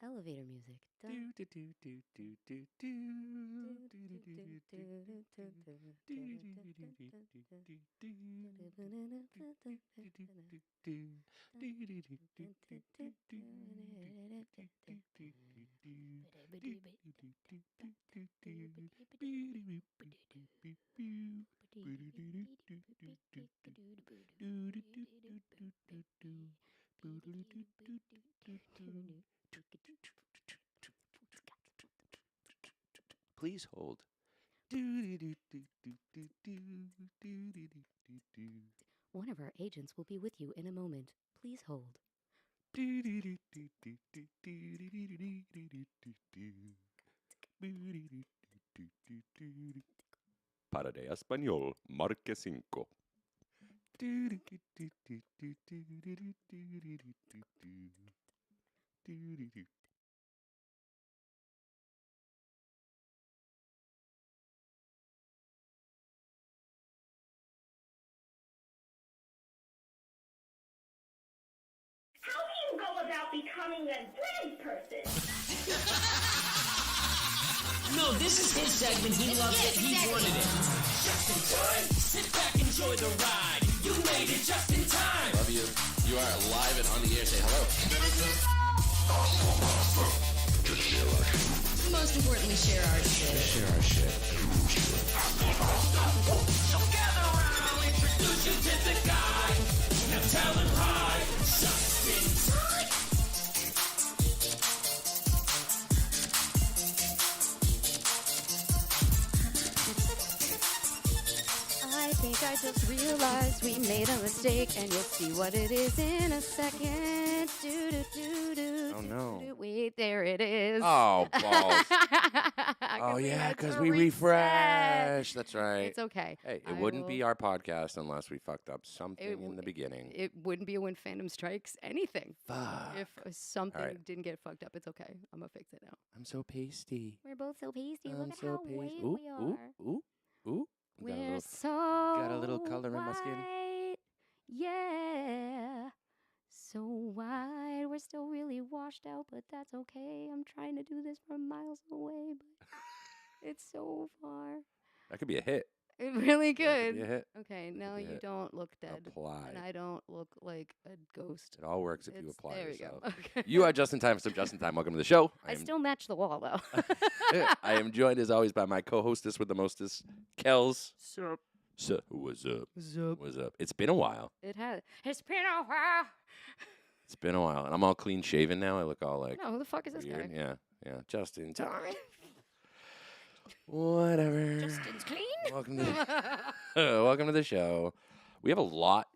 Elevator music. Please hold. One of our agents will be with you in a moment. Please hold. Para de español, marque 5. How do you go about becoming a bread person? No, this is his segment. He loves it. He wanted it. Just in time. Sit back, enjoy the ride. You made it just in time. Love you. You are live and on the air. Say hello. Most importantly, share our shit. Share our shit. So gather around, introduce you to the guy. Now tell him hi. Just in time. I think I just realized we made a mistake, and you'll see what it is in a second. Oh, no. Wait, there it is. Oh, balls. Oh Yeah, because we refresh. That's right. It's okay. Hey, it I wouldn't will- be our podcast unless we fucked up something in the beginning. It wouldn't be when Fandom Strikes anything. Fuck. If something right. didn't get fucked up, it's okay. I'm gonna fix it now. I'm so pasty. We're both so pasty. I'm Look at so how pasty. white Ooh, we are. ooh. We're so got a little color in my skin. white. Yeah. So white. We're still really washed out, but that's okay. I'm trying to do this from miles away, but it's so far. That could be a hit. It really That could good. be a hit. Okay, now be you it. don't look dead. Apply. And I don't look like a ghost. It all works if you It's- apply there yourself. we go. Okay. You are just in time for some just in time. Welcome to the show. I still match the wall though. I am joined as always by my co-hostess with the mostest, Kels. Sup? So, what's up? Sup? What's up? It's been a while. It has. It's been a while. It's been a while, and I'm all clean shaven now. I look all like No, who the fuck is this weird. guy? Yeah, just in time. Whatever. Justin's clean. Welcome to welcome to the show. We have a lot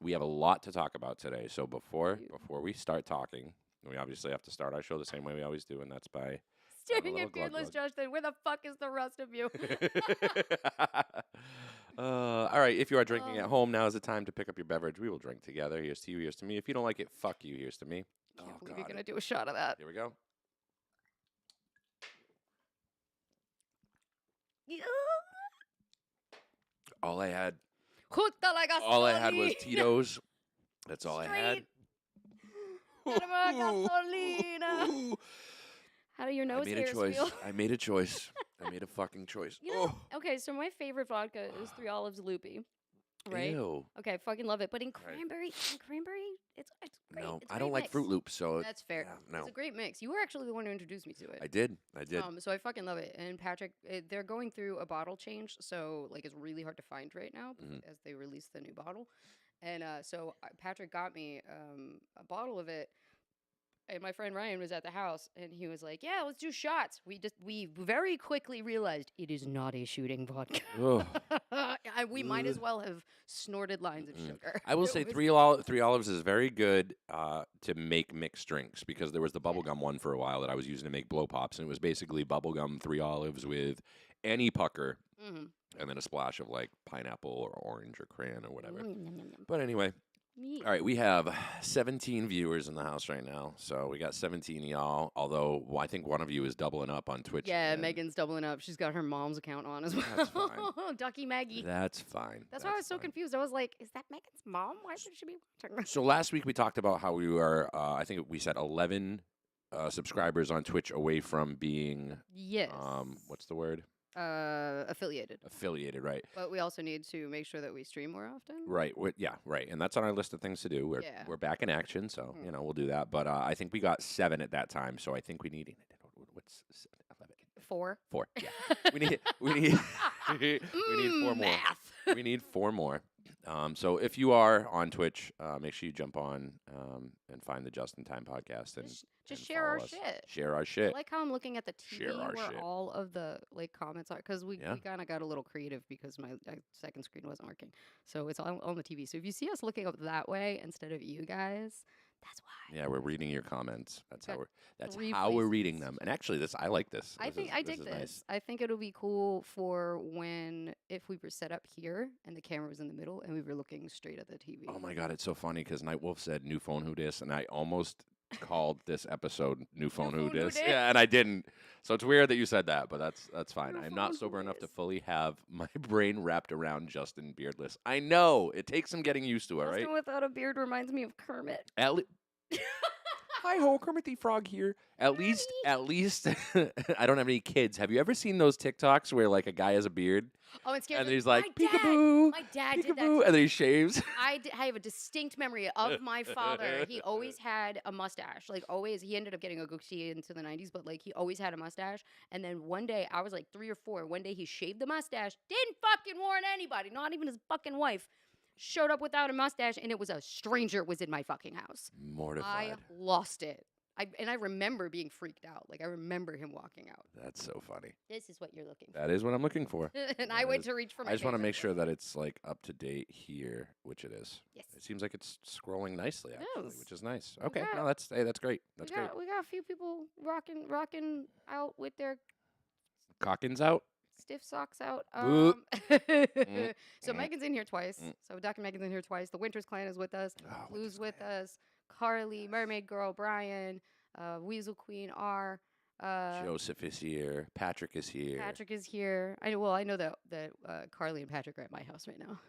to talk about today. So before we start talking, we obviously have to start our show the same way we always do, and that's by Staring little at glug beardless glug. Justin. Where the fuck is the rest of you? all right, if you are drinking at home, now is the time to pick up your beverage. We will drink together. Here's to you, here's to me. If you don't like it, fuck you, here's to me. Can't believe you're gonna do a shot of that. Here we go. All I had was Tito's. That's all I had. Gasolina. How do your I nose made a hairs choice. feel? I made a choice. I made a fucking choice. You know, okay, so my favorite vodka is Three Olives Loopy, right? Ew. Okay, I fucking love it. But in Right. cranberry, it's great. No, It's a I don't great like mix. Fruit Loops, so That's fair. no. It's a great mix. You were actually the one who introduced me to it. I did. So I fucking love it. And Patrick, they're going through a bottle change, so like it's really hard to find right now as they release the new bottle. And so Patrick got me a bottle of it. And my friend Ryan was at the house, and he was like, "Yeah, let's do shots." We very quickly realized it is not a shooting vodka. We might as well have snorted lines of sugar. I will It say was- Three Olives is very good to make mixed drinks because there was the bubblegum one for a while that I was using to make blow pops, and it was basically bubblegum Three Olives with any pucker Mhm. and then a splash of like pineapple or orange or crayon or whatever. Yum, yum, yum. But anyway, Ye- all right, we have 17 viewers in the house right now, so we got 17 of y'all. Although I think one of you is doubling up on Twitch. Yeah, again. Megan's doubling up. She's got her mom's account on as well. That's fine. Ducky Maggie. That's fine. That's why I was so fine. confused. I was like, "Is that Megan's mom? Why should she be watching?" So last week we talked about how we were, I think we said 11 subscribers on Twitch away from being Yes. what's the word? Affiliated. Affiliated, right? But we also need to make sure that we stream more often. Right. Yeah. Right. And that's on our list of things to do. We're back in action, so we'll do that. But I think we got 7 at that time, so I think we need what's 11? 4. 4. Yeah. we need we need 4 more. Math. We need 4 more. So if you are on Twitch, make sure you jump on and find the Just in Time podcast and Just and share our follow us. shit. Share our I shit. like how I'm looking at the TV Share our where shit. all of the comments are, because we kind of got a little creative because my second screen wasn't working, so it's all on the TV. So if you see us looking up that way instead of you guys, that's why. Yeah, we're reading your comments. That's Got how we're reading places. them. And actually, I like this. I dig this. Nice. I think it'll be cool for if we were set up here and the camera was in the middle and we were looking straight at the TV. Oh my God, it's so funny because Nightwolf said "New phone who dis," and I almost called this episode "New phone who dis." Yeah, and I didn't. So it's weird that you said that, but that's fine. I'm not sober enough to fully have my brain wrapped around Justin beardless. I know it takes some getting used to it, right? Justin without a beard reminds me of Kermit. Hi ho, Kermit the Frog here. At least, I don't have any kids. Have you ever seen those TikToks where like a guy has a beard? Oh, and scared and the- then he's like, my dad- peekaboo, My dad did that. peekaboo, and then he shaves. I have a distinct memory of my father. He always had a mustache. Like, always. He ended up getting a goatee into the 90s, but, like, he always had a mustache. And then one day, I was, like, 3 or 4. One day, he shaved the mustache. Didn't fucking warn anybody. Not even his fucking wife. Showed up without a mustache, and it was a stranger was in my fucking house. Mortified. I lost it. I remember being freaked out. Like, I remember him walking out. That's so funny. This is what you're looking for. That is what I'm looking for. And I went to reach for my I just want to favorite make sure one. that it's like up to date here, which it is. Yes. It seems like it's scrolling nicely, actually, Yes. which is nice. We Okay, got- no, that's great. That's we got a few people rocking out with their Cockins out. stiff socks out. Boop. So Megan's in here twice. So Dr. Megan's in here twice. The Winters Clan is with us. Oh, Blue's with us. Carly, Mermaid Girl, Brian, Weasel Queen R. Joseph is here. Patrick is here. Patrick is here. I know that Carly and Patrick are at my house right now.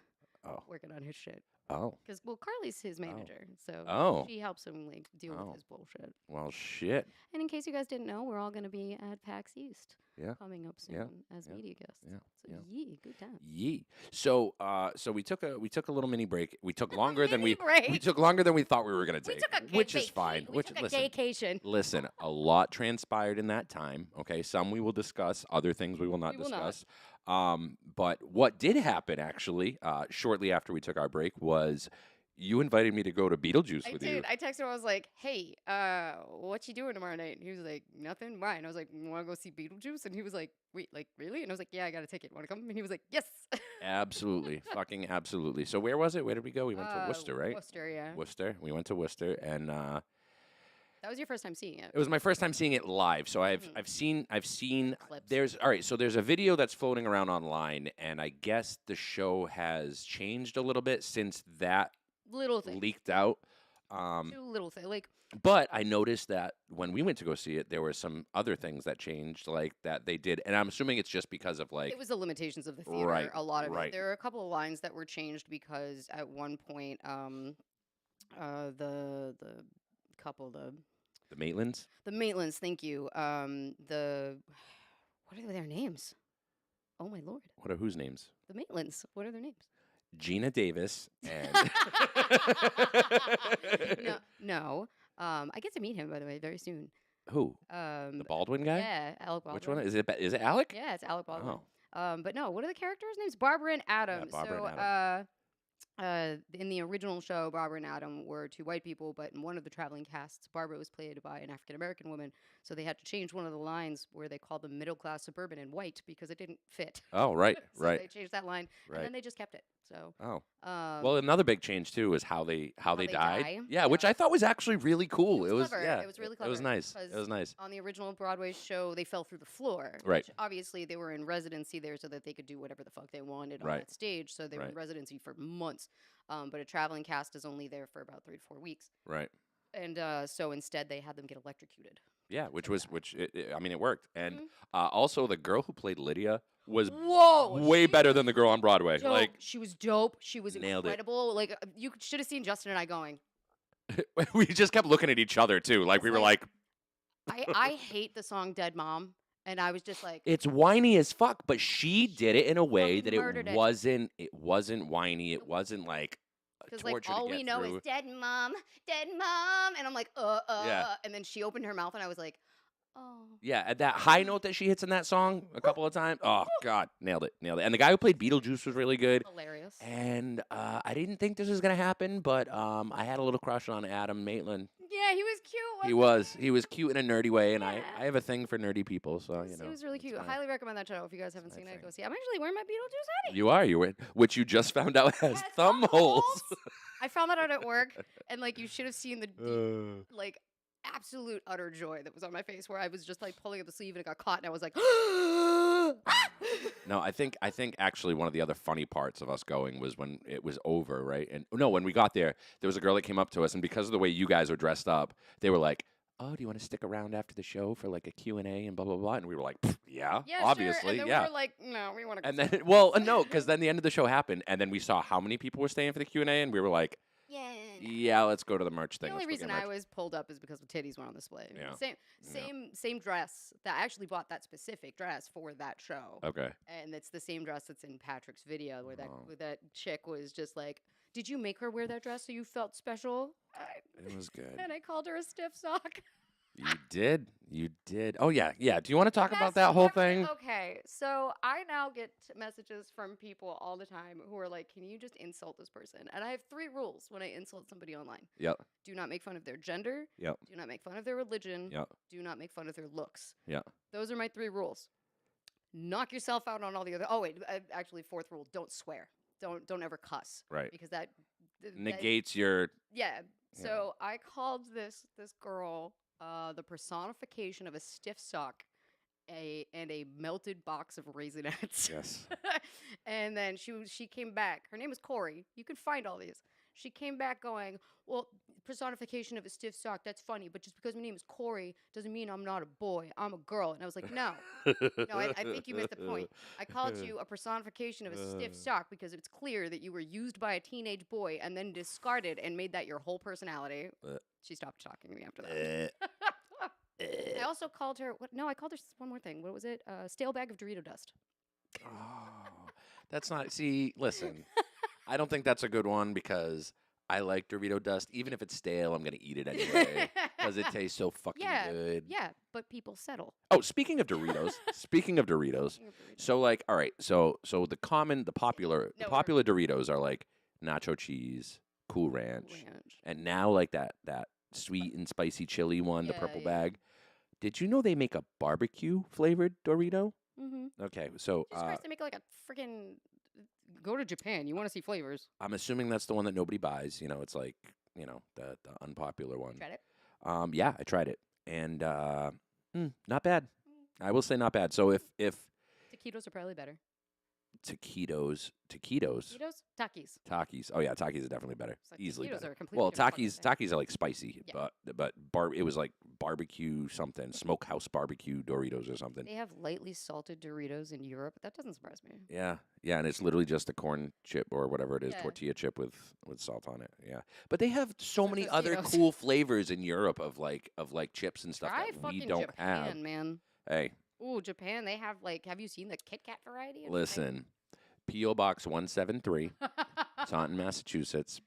Oh. Working on his shit. Oh. Because, Carly's his manager. So Oh. she helps him deal Oh. with his bullshit. Well, shit. And in case you guys didn't know, we're all going to be at PAX East. Yeah. Coming up soon Yeah. as Yeah. media guests. Yeah. So Yeah. good time. Yee. So, so we took a little mini break. We took longer than we break. took longer than we thought we were gonna We take, took a which is fine. We Which took a listen, vacation. listen, a lot transpired in that time. Okay, some we will discuss, other things we will not We will not. discuss. But what did happen actually, shortly after we took our break, was you invited me to go to Beetlejuice I with did. you. I texted him. I was like, "Hey, what you doing tomorrow night?" And he was like, "Nothing." Why? And I was like, "Want to go see Beetlejuice?" And he was like, "Wait, like really?" And I was like, "Yeah, I got a ticket. Want to come?" And he was like, "Yes." Absolutely, fucking absolutely. So where was it? Where did we go? We went to Worcester, right? Worcester, yeah. Worcester. We went to Worcester, and That was your first time seeing it. it was my first time seeing it live. So I've seen Clips. there's all right. So there's a video that's floating around online, and I guess the show has changed a little bit since that Little thing. leaked out. Two little things. Like, But I noticed that when we went to go see it, there were some other things that changed, like that they did, and I'm assuming it's just because of like it was the limitations of the theater. Right, A lot of right. it. There are a couple of lines that were changed because at one point, the couple, the Maitlands. the Maitlands, thank you. What are their names? Oh my lord, What are whose names? the Maitlands. What are their names? Gina Davis and No. I get to meet him by the way very soon. who? The Baldwin guy? Yeah, Alec Baldwin. Which one is it? Is it Alec? Yeah, it's Alec Baldwin. Oh. But no, what are the characters' names? Barbara and Adam. Barbara and In the original show, Barbara and Adam were 2 white people, but in one of the traveling casts, Barbara was played by an African American woman. So they had to change one of the lines where they called them middle class suburban and white because it didn't fit. Oh, right, So right. they changed that line, Right. and then they just kept it. So. Oh. Um, Well, another big change too is how they they died. die. Yeah, which Yeah. I thought was actually really cool. It was clever. yeah, It was really It was clever, nice. It 'cause was nice. on the original Broadway show, they fell through the floor. Right. Which obviously, they were in residency there so that they could do whatever the fuck they wanted on Right. that stage. So they were in Right. residency for months. But a traveling cast is only there for about 3 to 4 weeks. Right. And so instead, they had them get electrocuted. Yeah, which So was yeah. I mean it worked. And Mhm. also the girl who played Lydia was Whoa! way she better was than the girl on Broadway. dope. Like She was dope. She was Nailed it. incredible. Like, you should have seen Justin and I going, we just kept looking at each other too. Like It's we were like- like I hate the song "Dead Mom," and I was just like, It's whiny as fuck, but she did it in a way fucking that it murdered it. wasn't whiny. It wasn't like a because like torture all to we get know through. is "Dead Mom," and I'm like, Yeah. and then she opened her mouth, and I was like, oh, Yeah, at that high note that she hits in that song a couple of times. Oh God, nailed it. And the guy who played Beetlejuice was really good. hilarious. And I didn't think this was gonna happen, but I had a little crush on Adam Maitland. Yeah, he was cute. He Wasn't was cute in a nerdy way, and Yeah. I have a thing for nerdy people, so He you know. was really cute. it's my- Highly recommend that show if you guys haven't my seen it. thing. Go see. I'm actually wearing my Beetlejuice hoodie. You are, which you just found out has Has thumb holes. I found that out at work, and like you should have seen the like absolute utter joy that was on my face, where I was just like pulling up the sleeve and it got caught, and I was like, No, I think actually one of the other funny parts of us going was when it was over, right? And no, when we got there was a girl that came up to us, and because of the way you guys were dressed up, they were like, "Oh, do you want to stick around after the show for like a Q&A and blah blah blah?" And we were like, "Yeah, yeah, obviously, sure. And then yeah." we were like, no, we want to. And then, well, no, because then the end of the show happened, and then we saw how many people were staying for the Q&A, and we were like, yeah. "Yeah, let's go to the merch thing." The only Let's go reason get I merch." was pulled up is because the titties were on display. Yeah. Same dress. That I actually bought that specific dress for that show. Okay. And it's the same dress that's in Patrick's video where Oh. that chick was just like, "Did you make her wear that dress so you felt special?" It was good. And I called her a stiff sock. You did. Oh yeah, yeah. Do you want to talk about That's that whole actually- thing? Okay, so I now get messages from people all the time who are like, "Can you just insult this person?" And I have 3 rules when I insult somebody online. Yep. Do not make fun of their gender. Yep. Do not make fun of their religion. Yep. Do not make fun of their looks. Yep. Those are my 3 rules. Knock yourself out on all the other. Oh wait, actually, 4th rule: don't swear. Don't ever cuss. Right. Because that Negates your. Yeah. So I called this girl the personification of a stiff sock, and a melted box of Raisinets. Yes. And then she came back. Her name is Corey. You can find all these. She came back going, "Well, personification of a stiff sock, that's funny, but just because my name is Corey doesn't mean I'm not a boy. I'm a girl." And I was like, no, I think you missed the point. I called you a personification of a stiff sock because it's clear that you were used by a teenage boy and then discarded and made that your whole personality. She stopped talking to me after that. I also called her, I called her one more thing. What was it? Stale bag of Dorito dust. Oh, that's not. See, listen. I don't think that's a good one because I like Dorito dust. Even if it's stale, I'm gonna eat it anyway because it tastes so fucking good. Yeah, but people settle. Oh, speaking of Doritos. So like, all right. So the popular Doritos are like nacho cheese, Cool Ranch, and now like that sweet and spicy chili one, the purple bag. Did you know they make a barbecue flavored Dorito? Mm-hmm. Okay, so Jesus Christ, they make like a freaking. Go to Japan. You want to see flavors. I'm assuming that's the one that nobody buys. It's like the unpopular one. Tried it? Yeah, I tried it, and not bad. I will say not bad. So if Taquitos are probably better. taquitos, Taquitos? Takis. Takis. Oh yeah, Takis is definitely better. It's like Easily taquitos better. are a completely Well, different fucking Takis are like spicy, Yeah. but it was like barbecue something, smokehouse barbecue Doritos or something. They have lightly salted Doritos in Europe. That doesn't surprise me. Yeah, and it's literally just a corn chip or whatever it is, Yeah. tortilla chip with salt on it. Yeah, but they have so Except many other Tostitos. cool flavors in Europe of like chips and stuff Try that we fucking don't Japan, have. man. Hey, Ooh, Japan. They have have you seen the Kit Kat variety? in listen, P.O. Box 173, Japan? Taunton, Massachusetts.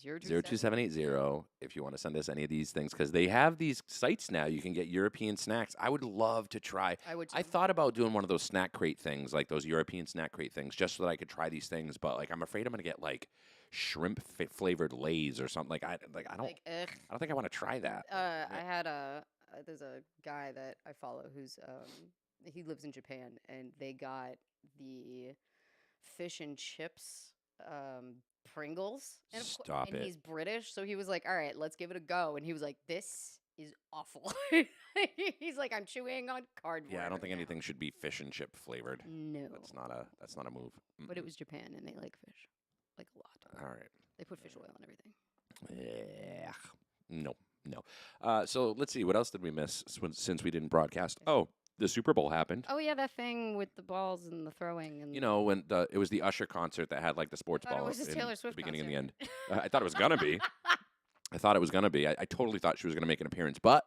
027. 02780 if you want to send us any of these things because they have these sites now you can get European snacks. I would love to try. I would. I too. thought about doing one of those snack crate things, like those European snack crate things, just so that I could try these things. But like, I'm afraid I'm gonna get like shrimp flavored Lay's or something. I don't Ugh. I don't think I want to try that. I had there's a guy that I follow who's he lives in Japan, and they got the fish and chips Pringles. And Stop and it. he's British, so he was like, "All right, let's give it a go." And he was like, "This is awful." He's like, "I'm chewing on cardboard." Yeah, I don't think right now." anything should be fish and chip flavored. No, That's not a move. but it was Japan, and they like fish, like a lot. All right. They put fish oil on everything. Yeah. No. So let's see. What else did we miss since we didn't broadcast? Oh, the Super Bowl happened. Oh yeah, that thing with the balls and the throwing and When it was the Usher concert that had like the sports I thought it ball was just in Taylor the Swift beginning and the concert. end. I thought it was gonna be. I totally thought she was gonna make an appearance, but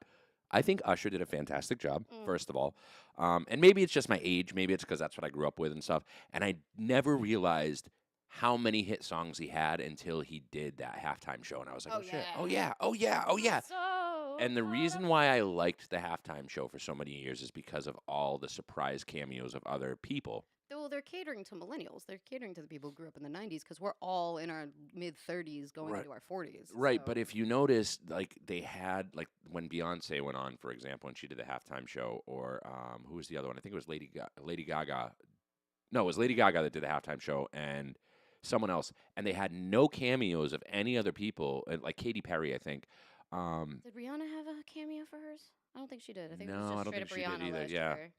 I think Usher did a fantastic job, Mm. first of all. And maybe it's just my age. Maybe it's because that's what I grew up with and stuff. And I never realized how many hit songs he had until he did that halftime show. And I was like, Oh, oh, shit. yeah. Oh, yeah. Oh, yeah. Oh, yeah. So And the reason why I liked the halftime show for so many years is because of all the surprise cameos of other people. Well, they're catering to millennials. They're catering to the people who grew up in the 90s because we're all in our mid 30s going Right. into our 40s. Right, so- but if you notice, like they had like when Beyonce went on, for example, and she did the halftime show, or who was the other one? I think it was Lady Gaga. No, it was Lady Gaga that did the halftime show, and someone else, and they had no cameos of any other people, like Katy Perry, I think. Did Rihanna have a cameo for hers? I don't think she did. I think it No, was I just don't straight up think she did Rihanna either, last yeah. year.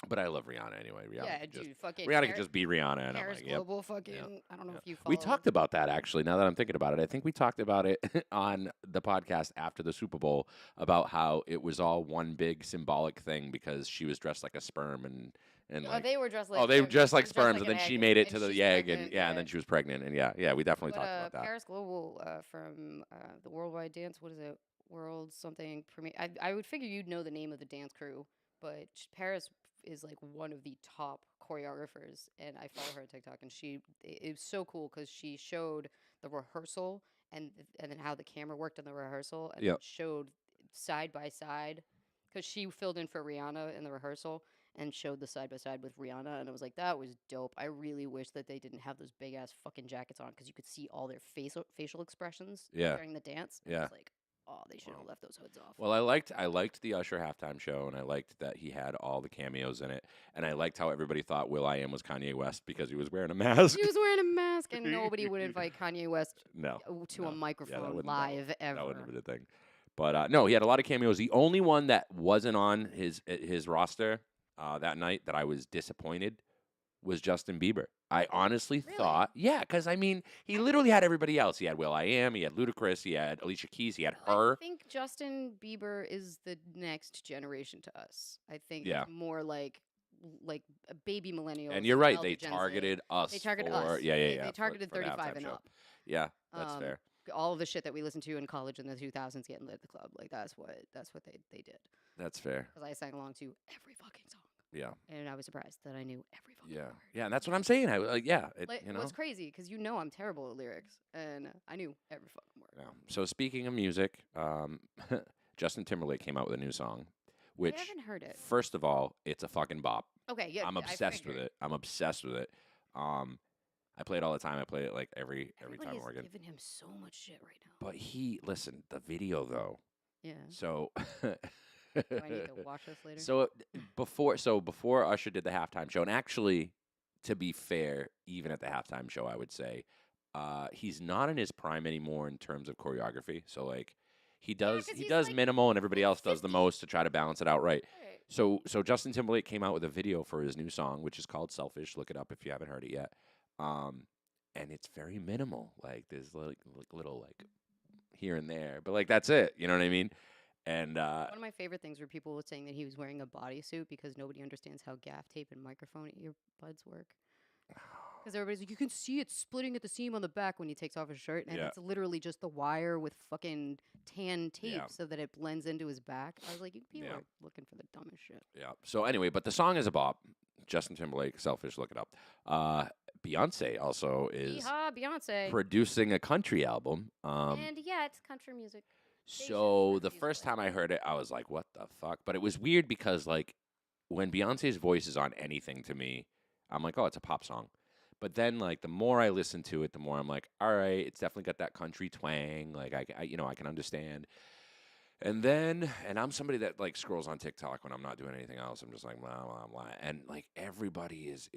But I love Rihanna anyway. Rihanna Yeah, could just, dude, fucking Rihanna could just be Rihanna, and I'm Paris like, yep. Global fucking, I don't know Yeah. if you follow. We talked about that actually. Now that I'm thinking about it, I think we talked about it on the podcast after the Super Bowl about how it was all one big symbolic thing because she was dressed like a sperm and Oh, like they were dressed like. oh they were dressed like she was sperms like and then an she egg, made it and to the she's egg pregnant, and then she was pregnant and yeah we definitely But talked about that. Paris Global from the Worldwide Dance, what is it? World something premiere. I would figure you'd know the name of the dance crew, but Paris is like one of the top choreographers, and I follow her on TikTok, and it was so cool because she showed the rehearsal and then how the camera worked in the rehearsal, and then Yep. showed side by side because she filled in for Rihanna in the rehearsal and showed the side by side with Rihanna, and I was like, that was dope. I really wish that they didn't have those big ass fucking jackets on because you could see all their facial expressions Yeah. during the dance. And I Yeah. was like, oh, they should have Wow. left those hoods off. Well, I liked the Usher halftime show, and I liked that he had all the cameos in it, and I liked how everybody thought will.i.am was Kanye West because he was wearing a mask. He was wearing a mask, and nobody would invite Kanye West No, to no. a microphone wouldn't- live that ever. wouldn't have been a thing. But no, he had a lot of cameos. The only one that wasn't on his roster that night that I was disappointed was Justin Bieber. I honestly Really? thought, yeah, because I mean, he literally had everybody else. He had will.i.am, he had Ludacris, he had Alicia Keys, he had her. I think Justin Bieber is the next generation to us. I think Yeah. it's more like a baby millennial. And you're right, they targeted us. They targeted for, us. Yeah, They for- targeted for the 35 halftime and show. up. Yeah, that's fair. All of the shit that we listened to in college in the 2000s getting lit at the club. Like that's what they did. That's fair. Because I sang along to every fucking song, Yeah, and I was surprised that I knew every fucking yeah, word. yeah. And that's what I'm saying. Like, you know. what's crazy because I'm terrible at lyrics, and I knew every fucking word. Yeah. So speaking of music, Justin Timberlake came out with a new song, which I haven't heard it. first of all, it's a fucking bop. Okay, yeah, I'm I obsessed with figured. it. I'm obsessed with it. I play it all the time. I play it like every time Everybody's we're giving him so much shit right now. But listen, the video though. Yeah. So Do I need to watch this later? So before Usher did the halftime show, and actually, to be fair, even at the halftime show, I would say he's not in his prime anymore in terms of choreography. So like he does 'cause he he's, does like, minimal, and everybody else does the 50. most to try to balance it out right. Right. So Justin Timberlake came out with a video for his new song, which is called "Selfish." Look it up if you haven't heard it yet. And it's very minimal. Like there's like little like here and there, but like that's it. You know what I mean? And One of my favorite things were people saying that he was wearing a bodysuit because nobody understands how gaff tape and microphone earbuds work. Because everybody's like, you can see it splitting at the seam on the back when he takes off his shirt, and Yeah. it's literally just the wire with fucking tan tape Yeah. so that it blends into his back. I was like, you people Yeah. are looking for the dumbest shit. yeah. So anyway, but the song is a bop. Justin Timberlake, "Selfish." Look it up. Beyonce also is Yeehaw, Beyonce. producing a country album. And yet, country music. So refuse the to first play time I heard it, I was like, "What the fuck?" But it was weird because like when Beyonce's voice is on anything to me, I'm like, "Oh, it's a pop song." But then like the more I listen to it, the more I'm like, "All right, it's definitely got that country twang. Like I I can understand." And I'm somebody that like scrolls on TikTok when I'm not doing anything else. I'm just like blah blah blah, and like everybody is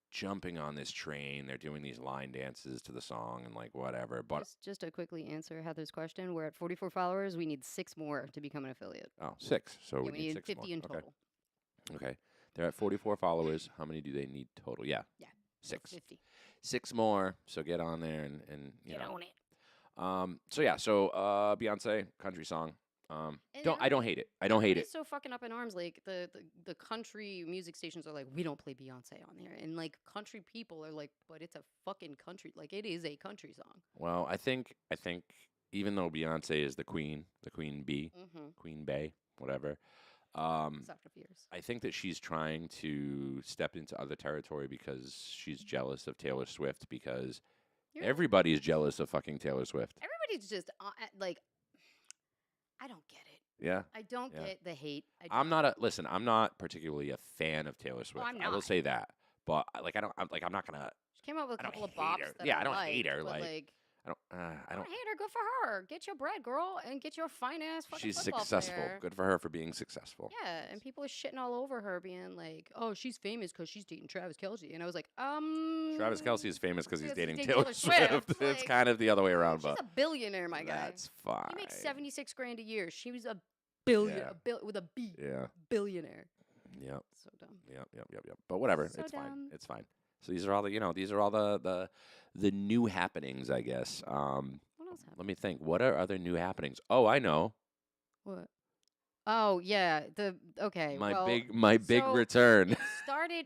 jumping on this train. They're doing these line dances to the song and like whatever. But Just to quickly answer Heather's question, we're at 44 followers. We need 6 more to become an affiliate. oh, 6. So Yeah, we we need need 6 50 more. in total. Okay. They're at 44 followers. How many do they need total? Yeah. Yeah. 6. 50. 6 more. So get on there and you Get know. on it. So Beyonce country song. And I don't hate it. I don't hate it. It's so fucking up in arms. Like the country music stations are like, we don't play Beyonce on there, and like country people are like, but it's a fucking country. Like it is a country song. Well, I think even though Beyonce is the queen bee, Mm-hmm. Queen Bey, whatever. Sucked up years. I think that she's trying to step into other territory because she's jealous of Taylor Swift because everybody's jealous of fucking Taylor Swift. Everybody's just like, I don't get it. Yeah. I don't get the hate. I'm not particularly a fan of Taylor Swift. I'm I will not. say that. But I'm not gonna. She came out with a I don't couple of hate bops her. that Yeah, I I don't liked, hate her. but Like, I don't. hate her. Good for her. Get your bread, girl, and get your fine ass fucking She's football successful. player. Good for her for being successful. Yeah, and people are shitting all over her, being like, "Oh, she's famous because she's dating Travis Kelce," and I was like, Travis Kelce is famous because he's dating dating Taylor Taylor Swift. Swift. It's Like, kind of the other way around, she's but a billionaire, my guy. that's fine. He makes 76 grand a year. She was a billion, Yeah. with a B. Yeah. Billionaire. Yep. So dumb. Yep. But whatever. So it's fine. dumb. It's fine. So these are all the new happenings, I guess. What else happened? Let me think. What are other new happenings? Oh, I know. What? Oh yeah. My big so return.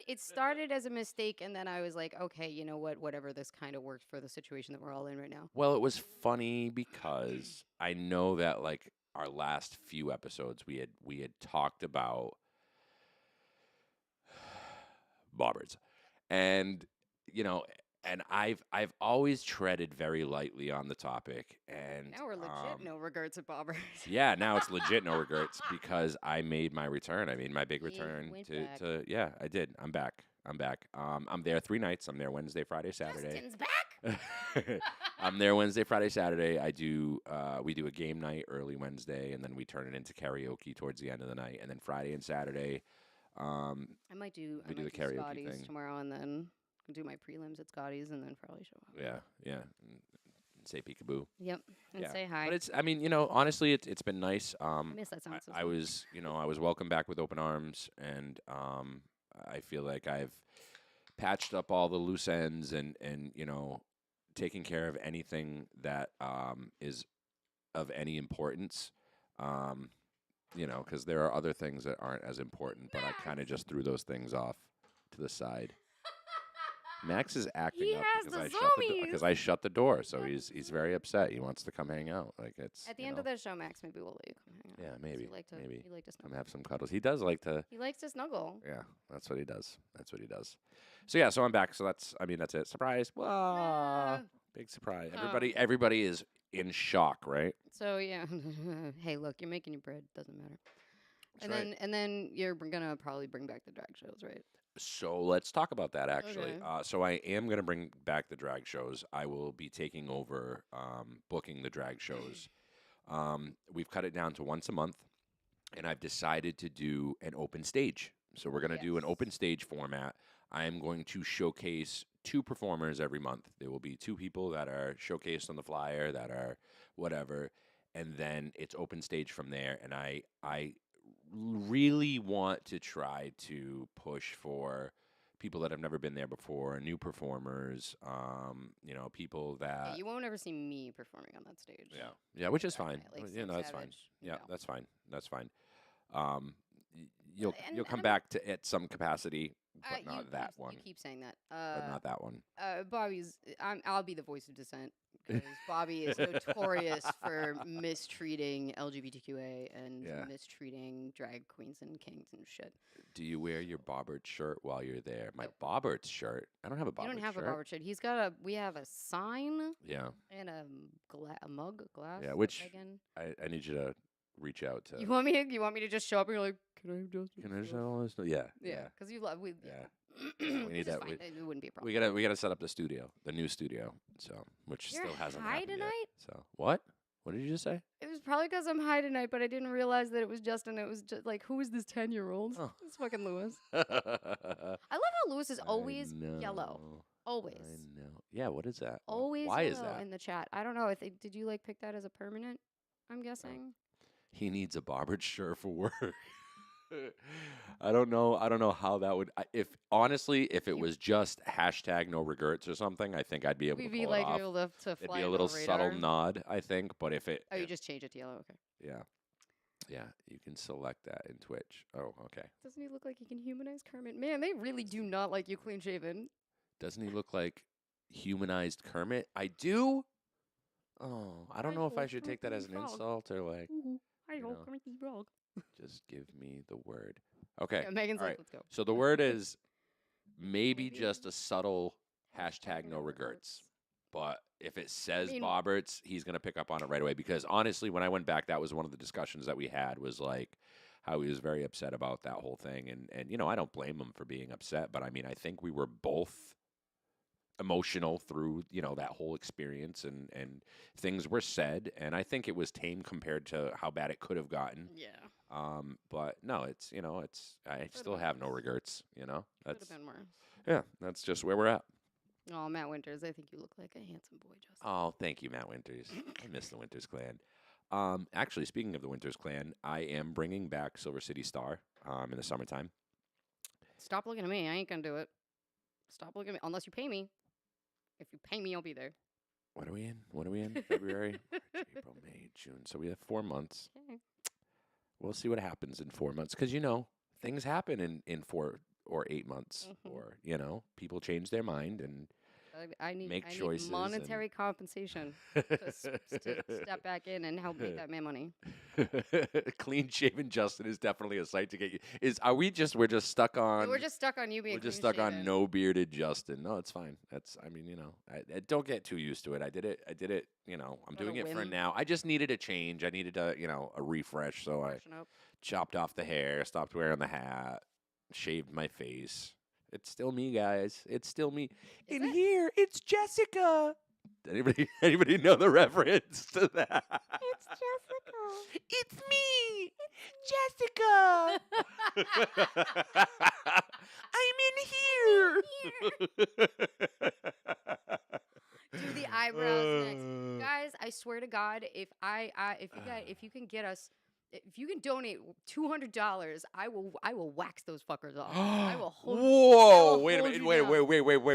It started as a mistake, and then I was like, okay, you know what? Whatever. This kind of worked for the situation that we're all in right now. Well, it was funny because I know that like our last few episodes we had talked about bobbers. And and I've always treaded very lightly on the topic, and Now we're legit no regrets at bobbers. yeah, now it's legit no regrets because I made my return. I made my big return went to yeah, I did. I'm back. I'm there 3 nights. I'm there Wednesday, Friday, Saturday. Justin's back. I'm there Wednesday, Friday, Saturday. We do a game night early Wednesday, and then we turn it into karaoke towards the end of the night, and then Friday and Saturday. I might do the karaoke Scotty's thing. tomorrow, and then do my prelims at Scotty's, and then probably show up. Yeah. And say peekaboo. Yep, and Yeah. say hi. But honestly, it's been nice. I miss that sound system. I was welcomed back with open arms, and I feel like I've patched up all the loose ends and taken care of anything that is of any importance. Because there are other things that aren't as important, but I kind of just threw those things off to the side. Max is acting He up has because the I shut the door, so he's very upset. He wants to come hang out. Like it's At the end of the show, Max, maybe we'll let you come hang out. Yeah, 'cause maybe, You like to come snuggle. have some cuddles. He does like to. He likes to snuggle. Yeah, that's what he does. So yeah, so I'm back. So that's it. Surprise! Wow, big surprise. Everybody is in shock, right? So yeah. Hey, look, you're making your bread. Doesn't matter. That's right. And then you're gonna probably bring back the drag shows, right? So let's talk about that, actually. Okay. So I am going to bring back the drag shows. I will be taking over booking the drag shows. We've cut it down to once a month, and I've decided to do an open stage. So we're going to do an open stage format. I am going to showcase 2 performers every month. There will be 2 people that are showcased on the flyer, that are whatever, and then it's open stage from there. And I really want to try to push for people that have never been there before, new performers, people that Yeah, you won't ever see me performing on that stage. yeah, which is Drag fine. night, like That's fine. Savage, Yeah, no. that's fine. You'll And come I'm- back to at some capacity, but not that one. You keep saying that. But not that one. I'll be the voice of dissent because Bobby is notorious for mistreating LGBTQA and Yeah. mistreating drag queens and kings and shit. Do you wear your bobbert shirt while you're there? My Nope. bobbert shirt. I don't have a bobbert You don't have shirt. a Bobby shirt. We have a sign Yeah, and a mug, glass. Yeah, a which begging. I need you to reach out to. You want me to just show up and you're like, can I just? Can I just have all this? Yeah, Yeah, because you love. Yeah. We need that. It wouldn't be a We problem. gotta set up the new studio. So which You're still hasn't high happened yet. tonight? So what? What did you just say? It was probably because I'm high tonight, but I didn't realize that it was Justin. It was just like, who is this 10-year-old? Oh. It's fucking Lewis. I love how Lewis is always yellow. Always. I know. Yeah. What is that? Always Why yellow is that? in the chat. I don't know. Did you like pick that as a permanent? I'm guessing. He needs a bobbert shirt for work. I don't know how that would. If it was just hashtag no regrets or something, I think I'd be able We'd to be pull like it off. able to fly It'd be a under little the subtle radar. nod, I think. But if it, Oh, you just change it to yellow. Okay. yeah, you can select that in Twitch. Oh, okay. Doesn't he look like he can humanize Kermit? Man, they really do not like you clean shaven. Doesn't he look like humanized Kermit? I do. Oh, I don't know if I should take that as an insult or like. I You hope know. Kermit the Frog. Just give me the word. Okay. Yeah, Megan's all like, right. let's go. So the word is maybe just a subtle hashtag no regrets. But if it says mean- Bobberts, he's going to pick up on it right away. Because honestly, when I went back, that was one of the discussions that we had was like how he was very upset about that whole thing. And you know, I don't blame him for being upset. But I mean, I think we were both emotional through, you know, that whole experience and things were said. And I think it was tame compared to how bad it could have gotten. Yeah. But no, it's, you know, it's, I still have no regrets, you know, Could that's, have been worse. yeah, that's just where we're at. Oh, Matt Winters, I think you look like a handsome boy, Justin. Oh, thank you, Matt Winters. I miss the Winters clan. Actually, speaking of the Winters clan, I am bringing back Silver City Star in the summertime. Stop looking at me. I ain't gonna do it. Stop looking at me. Unless you pay me. If you pay me, I'll be there. What are we in? What are we in? February, March, April, May, June. So we have 4 months. Okay. We'll see what happens in 4 months. Because, you know, things happen in 4 or 8 months. Mhm. Or, you know, people change their mind and I need, Make I need choices and- monetary compensation to step back in and help make that man money. clean shaven Justin is definitely a sight to get you. We're just stuck on We're just stuck on you being we're just stuck on clean-shaven. no bearded Justin. No, it's fine. That's I mean, you know, I don't get too used to it. I did it, you know, I'm On a doing it for whim. now. I just needed a change. I needed a, you know, a refresh, so I Freshen up. chopped off the hair, stopped wearing the hat, shaved my face. It's still me, guys. It's still me. Is In it? here, it's Jessica. Anybody know the reference to that? It's Jessica. It's me, Jessica. I'm in here. Do the eyebrows next, guys. I swear to God, if you can get us, if you can donate $200, I will wax those fuckers off. I will hold. Whoa! will Wait a hold minute! you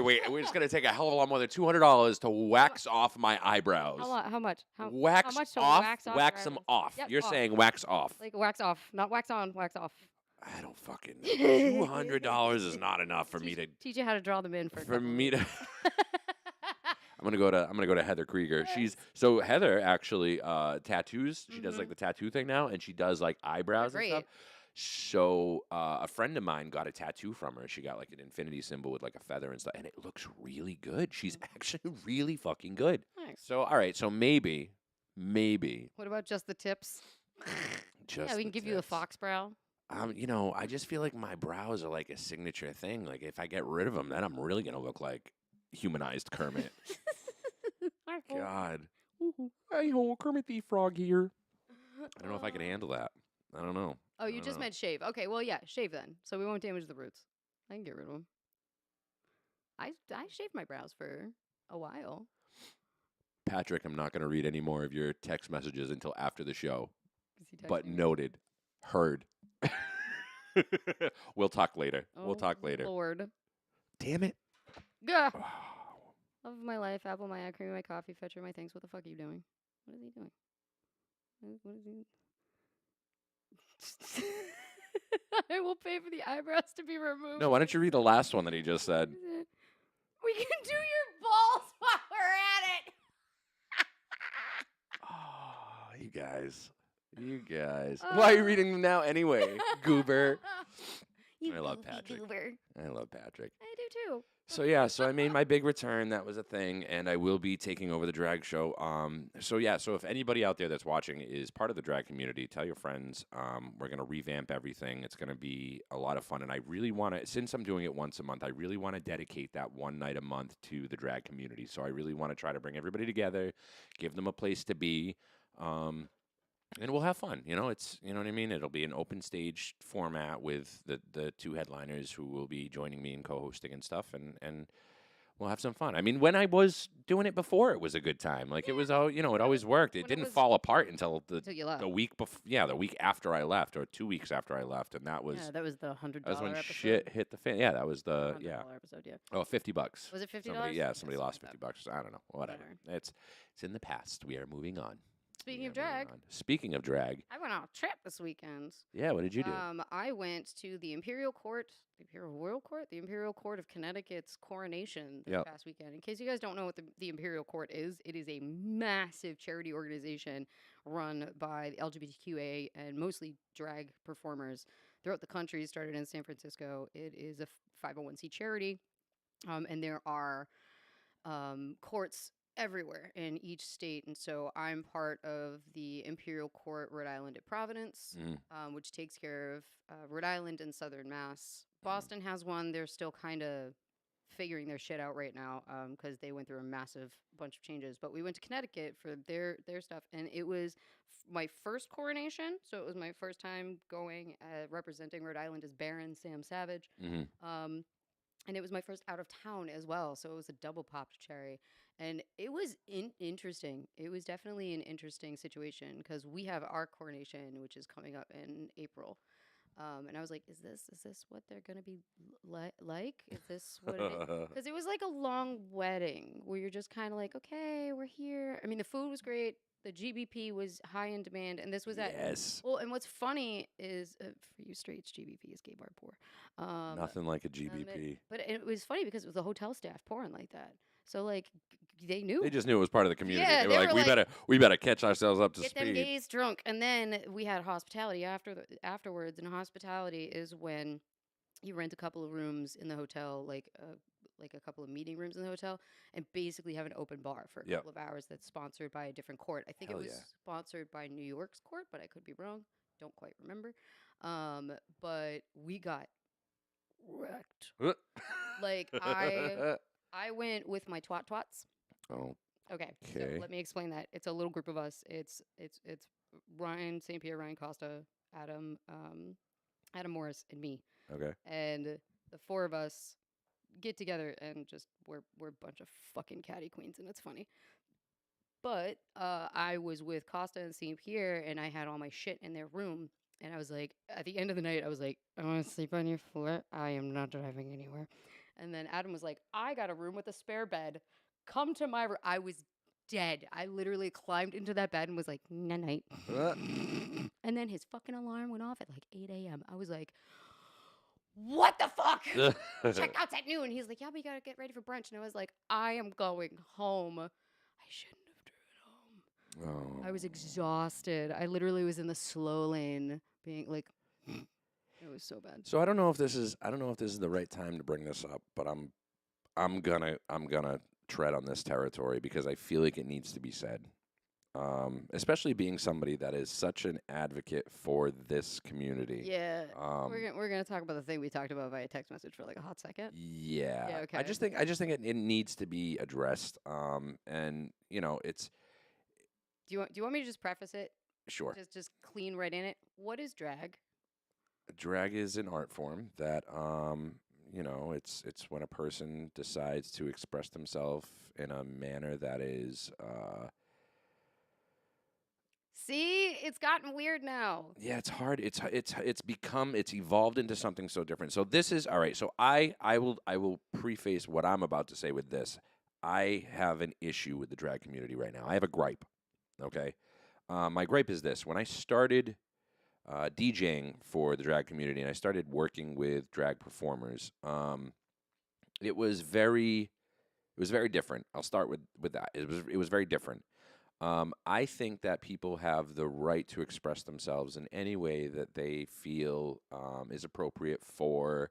Wait! down. We're just gonna take a hell of a lot more than $200 to wax off my eyebrows. How much? Wax how much to off. wax off? Wax your them eyebrows? off. Yep, You're off. saying wax off. Like wax off, not wax on, wax off. I don't fucking. $200 is not enough for me to. Teach you how to draw them in for. For me to. I'm gonna go to Heather Krieger. So Heather actually tattoos. She does like the tattoo thing now, and she does like eyebrows and stuff. great. So a friend of mine got a tattoo from her. She got like an infinity symbol with like a feather and stuff, and it looks really good. She's actually really fucking good. Nice. So all right, so maybe, What about just the tips? just Yeah, we can the give you a tips. fox brow. You know, I just feel like my brows are like a signature thing. Like if I get rid of them, then I'm really gonna look like humanized Kermit. God. Hey ho, Kermit the Frog here. I don't know if I can handle that. I don't know. Oh, I you don't just know. meant shave. Okay, well, yeah, shave then. So we won't damage the roots. I can get rid of them. I shaved my brows for a while. Patrick, I'm not going to read any more of your text messages until after the show. 'Cause he texted But me. noted. Heard. We'll talk later. Oh, We'll talk later. Lord. Damn it. Gah! Love of my life, apple my eye, cream my coffee, fetcher my things. What the fuck are you doing? What is he doing? What is he? I will pay for the eyebrows to be removed. No, why don't you read the last one that he just said? We can do your balls while we're at it. Oh, you guys. Why are you reading them now anyway? Goober. You I love goofy Patrick. goober. I love Patrick. I do too. So yeah, so I made my big return. That was a thing, and I will be taking over the drag show. So yeah, so if anybody out there that's watching is part of the drag community, tell your friends. We're gonna revamp everything. It's gonna be a lot of fun, and I really want to. Since I'm doing it once a month, I really want to dedicate that one night a month to the drag community. So I really want to try to bring everybody together, give them a place to be. And we'll have fun, you know. It's you know what I mean. It'll be an open stage format with the two headliners who will be joining me in co-hosting and stuff, and we'll have some fun. I mean, when I was doing it before, it was a good time. Like it was all you know, it always worked. It When it didn't was- fall apart until Until you left. the week before. Yeah, the week after I left, or 2 weeks after I left, and that was Yeah, that was the $100 that was when episode. shit hit the fan. Yeah, that was the $100 yeah. episode, yeah. Oh, $50. Was it $50? Somebody Yeah, lost something $50. I don't know. Whatever. Whatever. It's in the past. We are moving on. Speaking of drag, Speaking of drag, I went on a trip this weekend. yeah, what did you do? I went to the Imperial Court, the Imperial Court of Connecticut's coronation this past weekend. In case you guys don't know what the Imperial Court is, it is a massive charity organization run by the LGBTQA and mostly drag performers throughout the country. It started in San Francisco. It is a 501c charity, and there are courts everywhere in each state. And so I'm part of the Imperial Court Rhode Island at Providence, which takes care of Rhode Island and Southern Mass. Boston has one. They're still kind of figuring their shit out right now because they went through a massive bunch of changes. But we went to Connecticut for their stuff, and it was my first coronation. So it was my first time going representing Rhode Island as Baron Sam Savage. And it was my first out of town as well. So it was a double popped cherry. And it was interesting. It was definitely an interesting situation because we have our coronation, which is coming up in April. And I was like, is this what they're going to be like? Is this what it is? Because it was like a long wedding where you're just kind of like, okay, we're here. I mean, the food was great. The GBP was high in demand, and this was at well. And what's funny is for you straights, GBP is gay bar poor. Nothing like a GBP. But it was funny because it was the hotel staff pouring like that. So like they knew. They just knew it was part of the community. Yeah, they were like, we better catch ourselves up to get speed. Them gays drunk, and then we had hospitality afterwards. And hospitality is when you rent a couple of rooms in the hotel, like a couple of meeting rooms in the hotel, and basically have an open bar for a couple of hours that's sponsored by a different court. I think it was sponsored by New York's court, but I could be wrong. Don't quite remember. But we got wrecked. Like I went with my twats. Oh. Okay. So let me explain that. It's a little group of us. It's Ryan St. Pierre, Ryan Costa, Adam Morris, and me. Okay. And the four of us get together and just we're a bunch of fucking catty queens, and it's funny. But I was with Costa and St. Pierre, and I had all my shit in their room. And I was like, at the end of the night, I was like, I want to sleep on your floor. I am not driving anywhere. And then Adam was like, I got a room with a spare bed. Come to my room. I was dead. I literally climbed into that bed and was like, night. And then his fucking alarm went off at like 8 a.m. I was like, what the fuck? Checkouts at noon. He's like, yeah, but you gotta get ready for brunch. And I was like, I am going home. I shouldn't have driven home. I was exhausted. I literally was in the slow lane being like, it was so bad. So I don't know if this is the right time to bring this up, but I'm gonna tread on this territory because I feel like it needs to be said. Especially being somebody that is such an advocate for this community. Yeah, we're gonna talk about the thing we talked about via text message for like a hot second. Yeah. Okay. I just think it needs to be addressed. And it's. Do you want me to just preface it? Sure. Just clean right in it. What is drag? Drag is an art form that it's when a person decides to express themselves in a manner that is. See, it's gotten weird now. Yeah, it's hard. It's evolved into something so different. So this is all right. So I will preface what I'm about to say with this. I have an issue with the drag community right now. I have a gripe. Okay, my gripe is this: when I started DJing for the drag community and I started working with drag performers, it was very different. I'll start with that. It was very different. I think that people have the right to express themselves in any way that they feel is appropriate for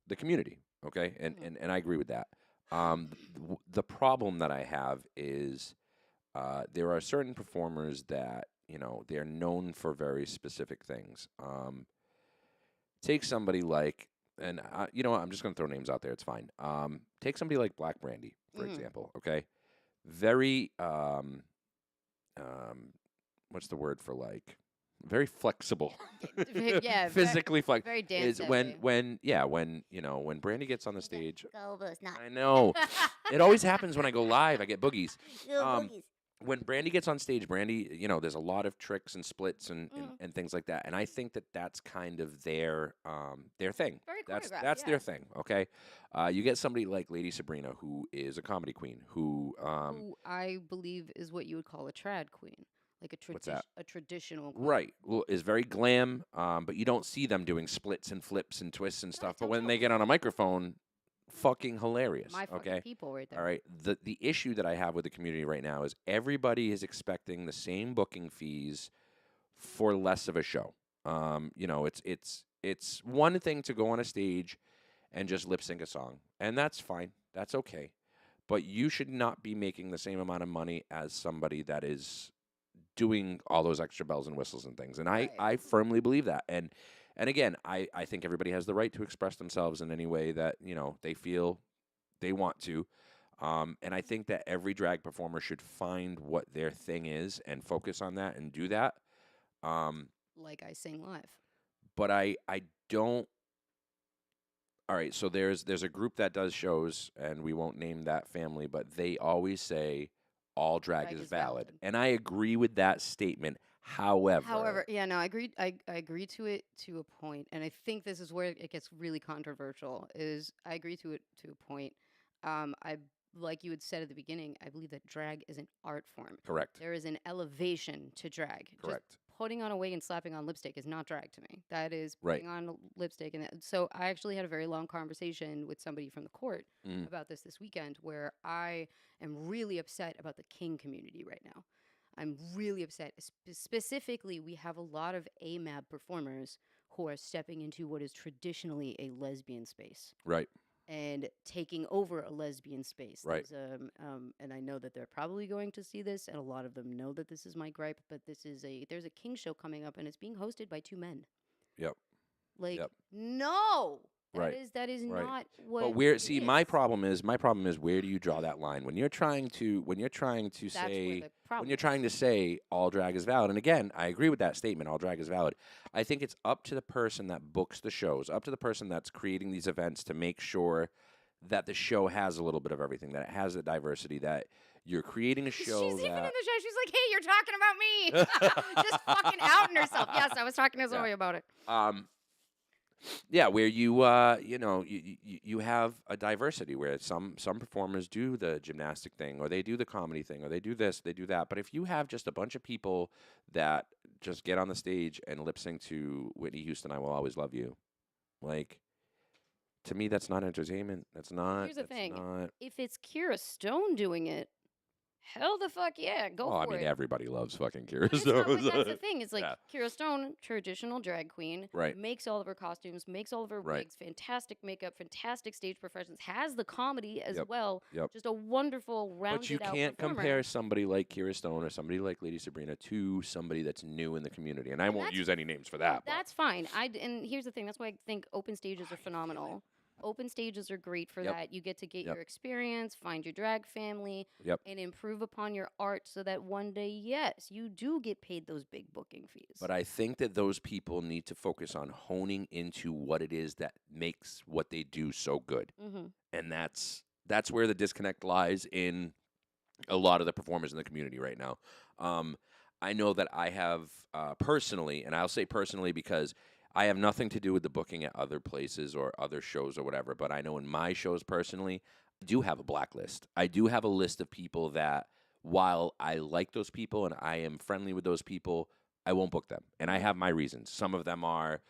the community. Okay, and I agree with that. The problem that I have is there are certain performers that they're known for very specific things. Take somebody like, and I'm just going to throw names out there. It's fine. Take somebody like Black Brandy, for example. Okay, very what's the word for like very flexible. Yeah, physically flexible. Very dance is when when Brandy gets on the stage. Not. I know. It always happens when I go live. I get boogies. When Brandy gets on stage, Brandy, there's a lot of tricks and splits and things like that, and I think that that's kind of their thing. Very that's their thing. Okay, you get somebody like Lady Sabrina, who is a comedy queen, who I believe is what you would call a trad queen. like What's that? a traditional queen. Right. Well, is very glam, but you don't see them doing splits and flips and twists and stuff. But when they get on a microphone, fucking hilarious. My fucking Okay. people right there. All right. The issue that I have with the community right now is everybody is expecting the same booking fees for less of a show. You know, it's one thing to go on a stage and just lip sync a song, and that's fine. That's okay. But you should not be making the same amount of money as somebody that is doing all those extra bells and whistles and things. And Right. I firmly believe that. And again, I think everybody has the right to express themselves in any way that, you know, they feel they want to. And I think that every drag performer should find what their thing is and focus on that and do that. Like I sing live. But I don't. All right, so there's a group that does shows, and we won't name that family, but they always say all drag is valid. And I agree with that statement. However, yeah, no, I agree. I agree to it to a point, and I think this is where it gets really controversial. Is I agree to it to a point. I like you had said at the beginning. I believe that drag is an art form. correct, There is an elevation to drag. correct. Just putting on a wig and slapping on lipstick is not drag to me. That is Right. putting on lipstick, and so I actually had a very long conversation with somebody from the court Mm. about this weekend, where I am really upset about the king community right now. I'm really upset. Specifically, we have a lot of AMAB performers who are stepping into what is traditionally a lesbian space Right. and taking over a lesbian space. Right. And I know that they're probably going to see this, and a lot of them know that this is my gripe. But there's a king show coming up, and it's being hosted by two men. Yep. Like, Yep. no, Right. that is Right. not what. But where it see is. my problem is where do you draw that line when you're trying to That's where say the problem when you're is. trying to say all drag is valid. And again, I agree with that statement, all drag is valid. I think it's up to the person that books the shows, up to the person that's creating these events to make sure that the show has a little bit of everything, that it has the diversity, that you're creating a show She's even in that the show. She's like, "Hey, you're talking about me," just fucking outing herself. Yes, I was talking to Zoe about it. yeah, where you you have a diversity where some performers do the gymnastic thing, or they do the comedy thing, or they do this, they do that. But if you have just a bunch of people that just get on the stage and lip sync to Whitney Houston, "I Will Always Love You," like, to me, that's not entertainment. That's not. Here's the that's thing: not- if it's Kira Stone doing it, hell the fuck yeah, go Oh, I for mean, it. everybody loves fucking Kira But it's not Stone. like that's the thing. It's like Yeah. Kira Stone, traditional drag queen, Right. makes all of her costumes, makes all of her Right. wigs, fantastic makeup, fantastic stage professions, has the comedy as Yep. well. Yep. Just a wonderful rounded But you out can't performer. compare somebody like Kira Stone or somebody like Lady Sabrina to somebody that's new in the community. And I And won't that's- use any names for that. but- That's fine. And here's the thing. That's why I think open stages are phenomenal. Open stages are great for Yep. that. You get to get Yep. your experience, find your drag family, Yep. and improve upon your art so that one day, yes, you do get paid those big booking fees. But I think that those people need to focus on honing into what it is that makes what they do so good. Mm-hmm. And that's where the disconnect lies in a lot of the performers in the community right now. I know that I have personally, and I'll say personally because I have nothing to do with the booking at other places or other shows or whatever, but I know in my shows personally, I do have a blacklist. I do have a list of people that, while I like those people and I am friendly with those people, I won't book them. And I have my reasons. Some of them are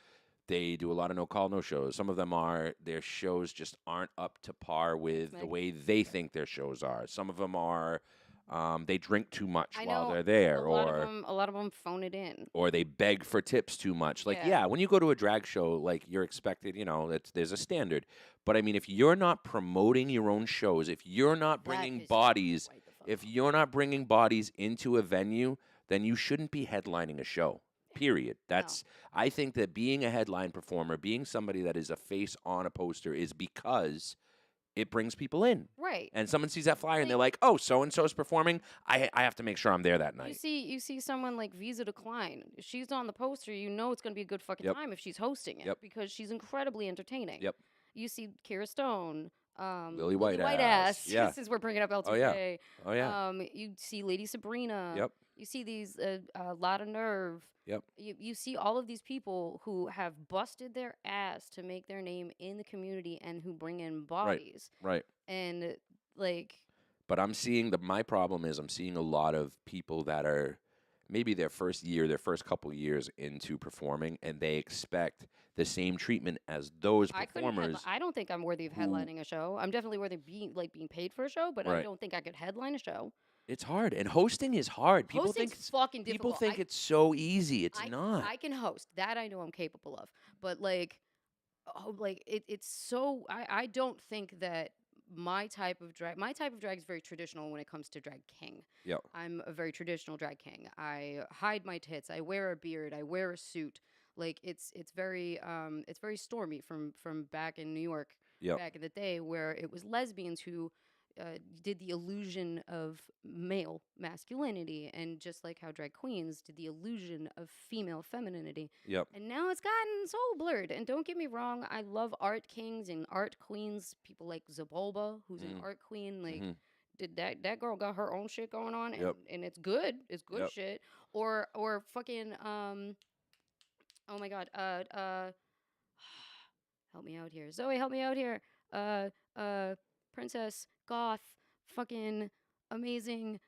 they do a lot of no call, no shows. Some of them are their shows just aren't up to par with the Right. way they think their shows are. Some of them are they drink too much I while know they're there, a lot of them phone it in. or they beg for tips too much. Like, Yeah. yeah, when you go to a drag show, like, you're expected, there's a standard. But I mean, if you're not promoting your own shows, if you're not That bringing pisses bodies, me right the fuck if off. you're not bringing bodies into a venue, then you shouldn't be headlining a show. Period. I think that being a headline performer, being somebody that is a face on a poster, is because it brings people in. Right. And someone sees that flyer and they're like, "Oh, so and so is performing. I have to make sure I'm there that night." You see someone like Visa Decline. If she's on the poster, you know it's going to be a good fucking Yep. time if she's hosting it Yep. because she's incredibly entertaining. Yep. You see Kira Stone, Lily White-ass. Yeah. Since we're bringing up Oh, yeah. L2K. Oh yeah. You see Lady Sabrina. Yep. You see these lot of nerve. Yep. You see all of these people who have busted their ass to make their name in the community and who bring in bodies. Right. And like But I'm seeing my problem is I'm seeing a lot of people that are maybe their first year, their first couple years into performing, and they expect the same treatment as those I couldn't. performers. I don't think I'm worthy of who- headlining a show. I'm definitely worthy of being paid for a show, but I Right. don't think I could headline a show. It's hard, and hosting is hard. People Hosting's think fucking people difficult. think it's so easy. It's I not. I can host. That I know I'm capable of. But like, oh, like it's so. I don't think that my type of drag is very traditional when it comes to drag king. Yep. I'm a very traditional drag king. I hide my tits. I wear a beard. I wear a suit. Like it's very stormy from back in New York Yep. back in the day where it was lesbians who did the illusion of male masculinity, and just like how drag queens did the illusion of female femininity. Yep. And now it's gotten so blurred. And don't get me wrong, I love art kings and art queens. People like Zabulba, who's an art queen. Like, Mhm. did that girl got her own shit going on, and, Yep. and it's good. It's good Yep. shit. Or fucking oh my god, help me out here, Zoe, help me out here. Uh, Princess Goth, fucking amazing.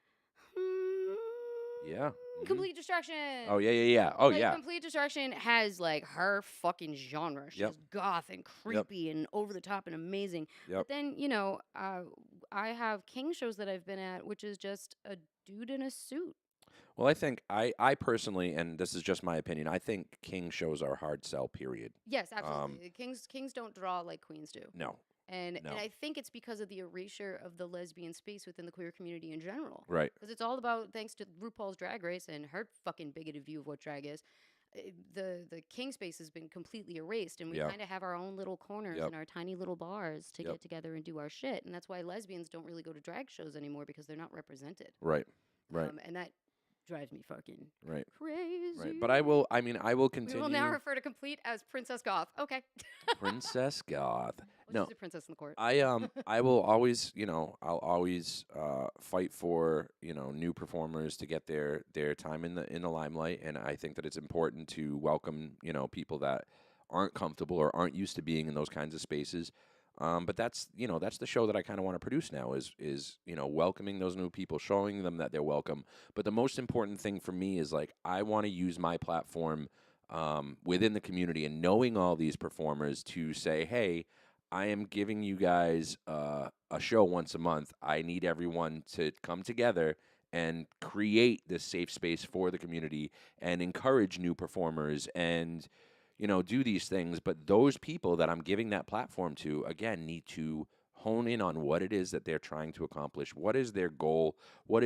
Yeah. Mhm. Complete Distraction. Oh yeah, yeah, yeah. Oh Like, yeah. Complete Distraction has like her fucking genre. She's Yep. goth and creepy and over the top and amazing. Yep. But then, I have king shows that I've been at, which is just a dude in a suit. Well, I think I personally, and this is just my opinion, I think king shows are a hard sell. Period. Yes, absolutely. Kings don't draw like queens do. No. And No. I think it's because of the erasure of the lesbian space within the queer community in general. Right. Because it's all about, thanks to RuPaul's Drag Race and her fucking bigoted view of what drag is, the king space has been completely erased, and we Yeah. kind of have our own little corners Yep. and our tiny little bars to Yep. get together and do our shit. And that's why lesbians don't really go to drag shows anymore, because they're not represented. Right. Right. And that drives me fucking Right. crazy. Right. But I will We continue. will now refer to Complete as Princess Goth. Okay. Princess Goth. Well, No. she's a princess in the court. I will always, I'll always fight for, new performers to get their time in the limelight, and I think that it's important to welcome, people that aren't comfortable or aren't used to being in those kinds of spaces. But that's the show that I kind of want to produce now is welcoming those new people, showing them that they're welcome. But the most important thing for me is, like, I want to use my platform within the community and knowing all these performers to say, hey, I am giving you guys a show once a month. I need everyone to come together and create this safe space for the community and encourage new performers and do these things. But those people that I'm giving that platform to, again, need to hone in on what it is that they're trying to accomplish. What is their goal? All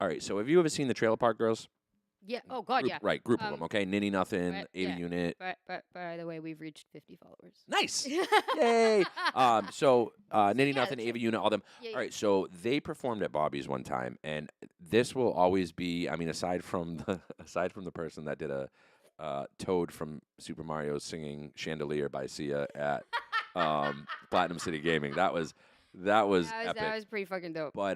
right, so have you ever seen the Trailer Park Girls? Yeah. Oh, God, yeah. Right, group of them, okay? Ninny Nothing, Right, Ava yeah. Unit. But by the way, we've reached 50 followers. Nice! Yay! So Ninny Yeah, Nothing, Ava Unit, all them. Yeah, All right, so they performed at Bobby's one time, and this will always be, aside from the person that did a Toad from Super Mario singing Chandelier by Sia at Platinum City Gaming. That was epic. That was pretty fucking dope. But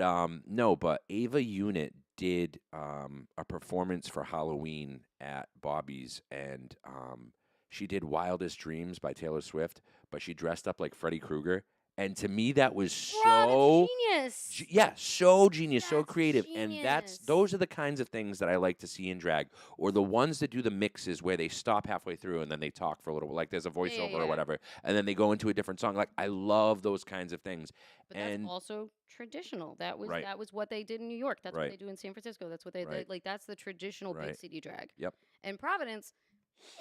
but Ava Unit did a performance for Halloween at Bobby's, and she did Wildest Dreams by Taylor Swift, but she dressed up like Freddy Krueger. And to me, that was so Bro, that's genius. so genius, so That's creative. And genius. those are the kinds of things that I like to see in drag, or the ones that do the mixes where they stop halfway through and then they talk for a little, like there's a voiceover or yeah. whatever, and then they go into a different song. Like, I love those kinds of things. But and that's also traditional. That was Right. that was what they did in New York. That's Right. what they do in San Francisco. That's what they Right. like. That's the traditional big Right. city drag. Yep. And Providence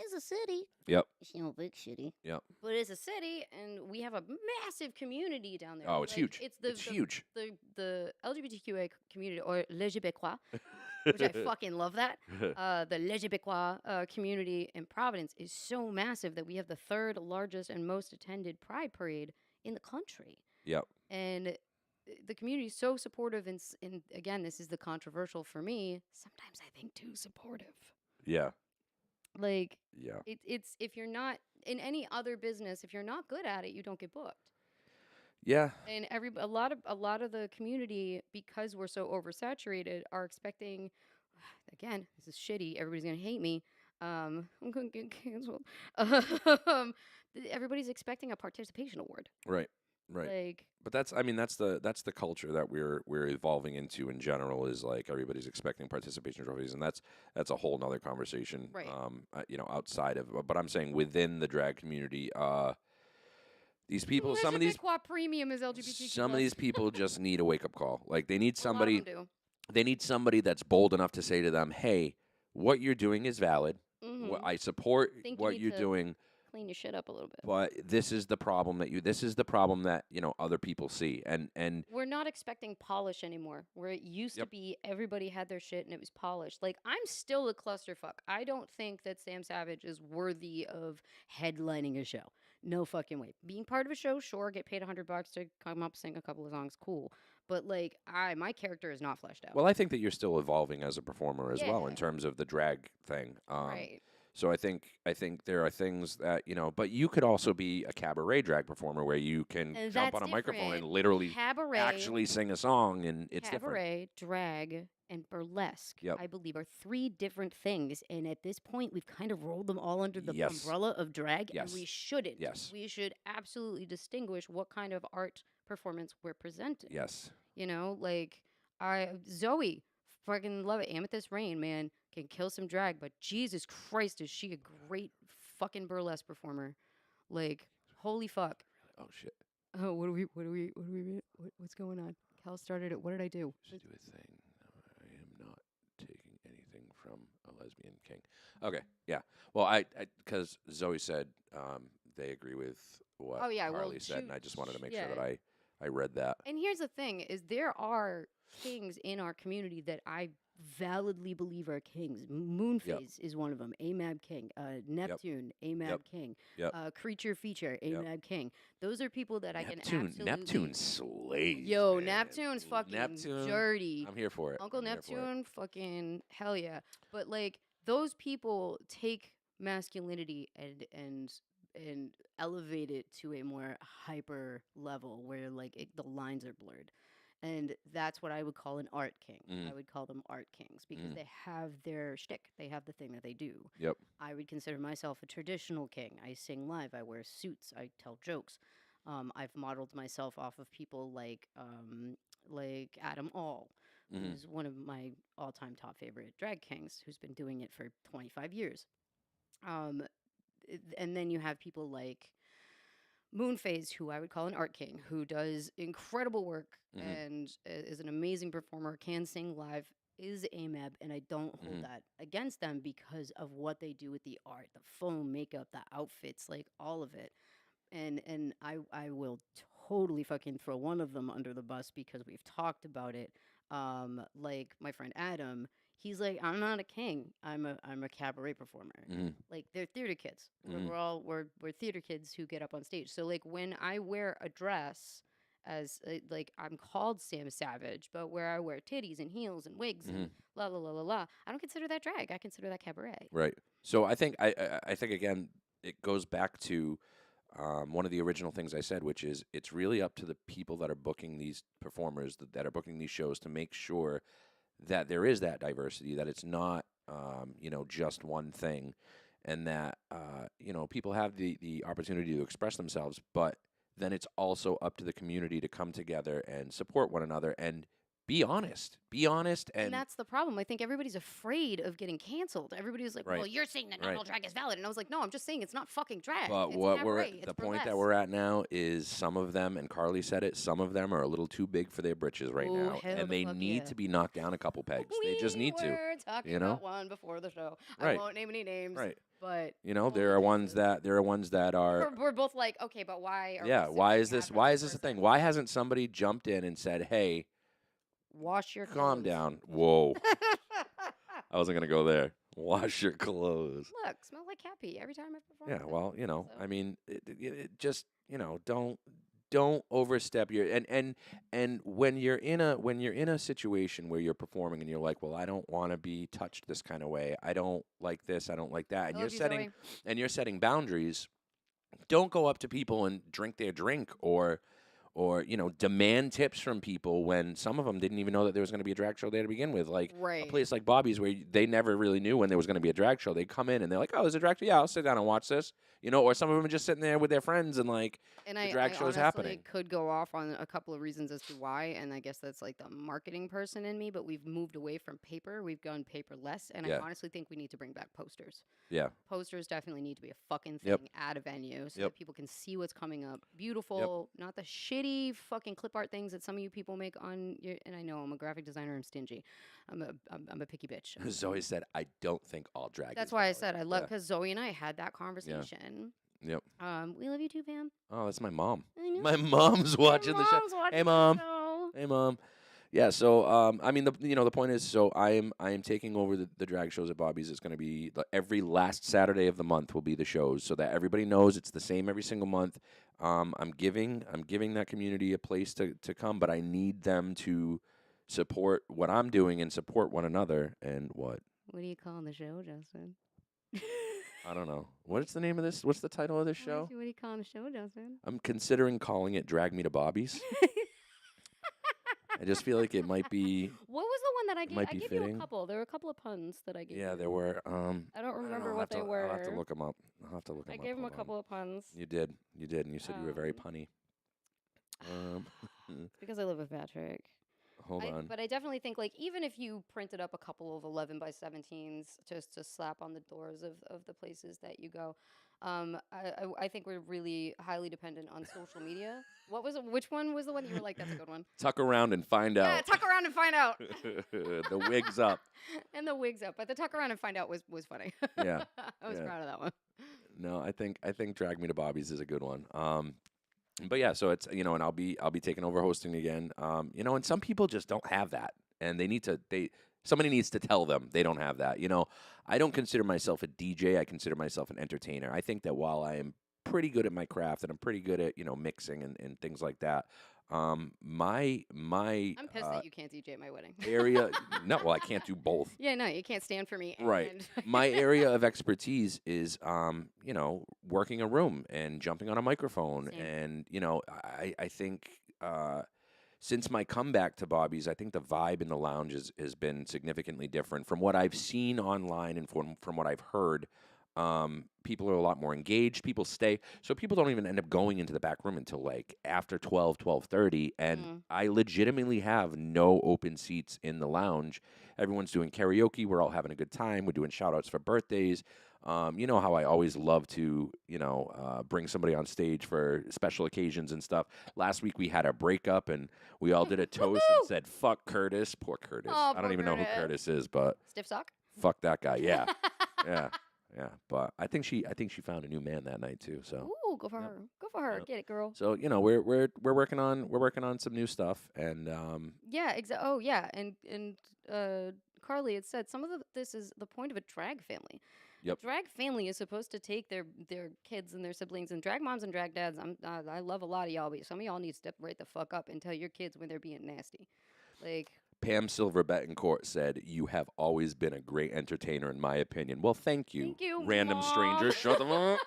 is a city. Yep. It's no big city. Yep. But it's a city, and we have a massive community down there. Oh, it's Like, huge. It's Huge. The LGBTQA community, or Les Québécois, which I fucking love that. The Les Québécois community in Providence is so massive that we have the third largest and most attended Pride Parade in the country. Yep. And the community is so supportive, and again, this is the controversial for me. Sometimes I think too supportive. Yeah. Like, Yeah. it's if you're not in any other business, if you're not good at it, you don't get booked. Yeah. And a lot of the community, because we're so oversaturated, are expecting. Again, this is shitty. Everybody's gonna hate me. I'm gonna get canceled. Everybody's expecting a participation award. Right. Right. Like, But that's that's the culture that we're evolving into in general, is like everybody's expecting participation trophies, and that's a whole nother conversation. Right. Outside of, but I'm saying within the drag community, these people, There's a big quad premium is LGBTQ+. some of these people just need a wake up call. Like they need A lot of somebody, them do. they need somebody that's bold enough to say to them, "Hey, what you're doing is valid. Mm-hmm. I support Think what you you're need to doing." clean your shit up a little bit. But this is the problem that other people see, and We're not expecting polish anymore. Where it used to Yep. be everybody had their shit and it was polished. Like, I'm still a clusterfuck. I don't think that Sam Savage is worthy of headlining a show. No fucking way. Being part of a show, sure, get paid $100 to come up, sing a couple of songs, cool. But like, my character is not fleshed out. well, I think that you're still evolving as a performer as well in Yeah. terms of the drag thing. Right. So I think there are things that but you could also be a cabaret drag performer where you can And jump that's on a microphone and different. literally Cabaret, actually sing a song, and it's different. cabaret, drag, and burlesque, Yep. I believe, are 3 different things. And at this point, we've kind of rolled them all under the Yes. umbrella of drag, and Yes. we shouldn't. Yes. We should absolutely distinguish what kind of art performance we're presenting. Yes. You know, like, Zoe, fucking love it. Amethyst Rain, man, can kill some drag, but Jesus Christ, is she a great fucking burlesque performer. Like, holy fuck. Oh shit. Oh, what's going on? Cal started it. What did I do? Should do a thing. No, I am not taking anything from a lesbian king. Okay. Yeah. Well, I because Zoe said they agree with what Oh, yeah, well, Carly said, and I just wanted to make sure that yeah. I read that. And here's the thing: is there are kings in our community that I validly believe are kings. Moonface is one of them. Amab King. Neptune. Amab Yep. King. Yep. Creature Feature. Yep. Amab King. Those are people that I can Neptune. absolutely. Neptune slays. Yo, man. Neptune's fucking Neptune, dirty. I'm here for it. Uncle I'm here for it. Neptune, fucking hell yeah. But like, those people take masculinity and elevate it to a more hyper level where like the lines are blurred. And that's what I would call an art king. Mm. I would call them art kings because Mm. they have their shtick. They have the thing that they do. Yep. I would consider myself a traditional king. I sing live. I wear suits. I tell jokes. I've modeled myself off of people like Adam All, Mhm. who's one of my all-time top favorite drag kings, who's been doing it for 25 years. And then you have people like Moonface, who I would call an art king, who does incredible work Mhm. and is an amazing performer, can sing live, is AMAB, and I don't hold Mhm. that against them because of what they do with the art, the foam, makeup, the outfits, like all of it. And I will totally fucking throw one of them under the bus because we've talked about it. Like my friend Adam, he's like, I'm not a king. I'm a cabaret performer. Mhm. Like they're theater kids. Mhm. We're theater kids who get up on stage. So like when I wear a dress as like I'm called Sam Savage, but where I wear titties and heels and wigs and la la la la la, I don't consider that drag. I consider that cabaret. Right. So I think I think again it goes back to one of the original things I said, which is it's really up to the people that are booking these performers, that are booking these shows, to make sure that there is that diversity, that it's not just one thing, and that people have the opportunity to express themselves, but then it's also up to the community to come together and support one another and be honest. Be honest And and that's the problem. I think everybody's afraid of getting canceled. Everybody's like, well, Right. you're saying that not Right. all drag is valid. And I was like, no, I'm just saying it's not fucking drag. But It's what we're cabaret. It's the point that burlesque. we're at now is some of them, and Carly said it, some of them are a little too big for their britches right Oh, now, hell and the they fuck need yeah. to be knocked down a couple pegs. They just need to. We were talking you know? about one before the show. I Right. won't name any names. Right. But There holy are ones Jesus. that are we're both like, okay, but why are yeah, we why simply is this mad for a thing? person? Why hasn't somebody jumped in and said, "Hey, Wash your calm clothes. down." Whoa. I wasn't going to go there. Wash your clothes. Look, smell like happy every time I perform. Yeah, with well, them, so. I mean, it just, don't overstep your and when you're in a situation where you're performing and you're like, well, I don't want to be touched this kind of way. I don't like this. I don't like that. And I you're love you, setting Zoe. boundaries. Don't go up to people and drink their drink or or demand tips from people when some of them didn't even know that there was going to be a drag show there to begin with. Like a Right. place like Bobby's where they never really knew when there was going to be a drag show. They come in and they're like, "Oh, there's a drag show. Yeah, I'll sit down and watch this." Or some of them are just sitting there with their friends and like And the I drag show's honestly happening. could go off on a couple of reasons as to why, and I guess that's like the marketing person in me, but we've moved away from paper. We've gone paperless, and Yeah. I honestly think we need to bring back posters. Yeah. Posters definitely need to be a fucking Yep. thing at a venue so Yep. that people can see what's coming up. Beautiful, not the shitty fucking clip art things that some of you people make on your. And I know I'm a graphic designer. I'm stingy. I'm a picky bitch. Zoe said, "I don't think all drag." That's is why I valid." said I love Yeah. because Zoe and I had that conversation. Yep. We love you too, Pam. Oh, that's my mom. I know. My mom's watching the show. Mom's watching Hey, the Mom. show. Hey, Mom. Yeah, so I mean, the point is, so I am taking over the drag shows at Bobby's. It's going to be every last Saturday of the month will be the shows, so that everybody knows it's the same every single month. I'm giving that community a place to come, but I need them to support what I'm doing and support one another. And what? What do you call the show, Justin? I don't know. What's the name of this? What's the title of this show? What do you call the show, Justin? I'm considering calling it "Drag Me to Bobby's." I just feel like it might be. What was the one that I gave? might I be gave you fitting. a couple. There were a couple of puns that I gave. Yeah, you. there were. I don't I don't remember know, what they were. I'll have to look them up. I'll have to look them I up. gave him a Hold on. couple of puns. You did, and you said you were very Um, punny. It's because I live with Patrick. Hold on. But I definitely think, like, even if you printed up a couple of 11 by 17s just to slap on the doors of the places that you go, I think we're really highly dependent on social media. Which one was the one that you were like, that's a good one? Tuck around and find Yeah, out. tuck around and find out. The wig's up. And the wig's up. But the tuck around and find out was funny. Yeah, I was yeah. proud of that one. No, I think "Drag Me to Bobby's" is a good one. But yeah, so it's and I'll be taking over hosting again. And some people just don't have that, and somebody needs to tell them they don't have that. I don't consider myself a DJ. I consider myself an entertainer. I think that while I am pretty good at my craft and I'm pretty good at mixing and things like that, my I'm pissed that you can't DJ at my wedding. area no, well, I can't do both. Yeah, no, you can't stand for me. Right. and- My area of expertise is, working a room and jumping on a microphone. Same. And, I think since my comeback to Bobby's, I think the vibe in the lounge has been significantly different from what I've seen online and from what I've heard. People are a lot more engaged. People stay. So people don't even end up going into the back room until like after 12:30. And I legitimately have no open seats in the lounge. Everyone's doing karaoke. We're all having a good time. We're doing shout outs for birthdays. You know how I always love to, bring somebody on stage for special occasions and stuff. Last week we had a breakup and we all did a toast and said, "Fuck Curtis." Poor Curtis. Oh, I don't poor even know who Curtis. Curtis is, but Stiff sock? fuck that guy. Yeah. Yeah. Yeah. But I think she found a new man that night too. So Ooh, go for her. Go for her. Yep. Get it, girl. so we're working on some new stuff and Yeah, oh, yeah. And Carly had said this is the point of a drag family. Yep. Drag family is supposed to take their kids and their siblings and drag moms and drag dads. I love a lot of y'all, but some of y'all need to step right the fuck up and tell your kids when they're being nasty. Like, Pam Silver Betancourt said, "You have always been a great entertainer, in my opinion." Well, thank you, Thank you, random Mom. stranger. Shut them up.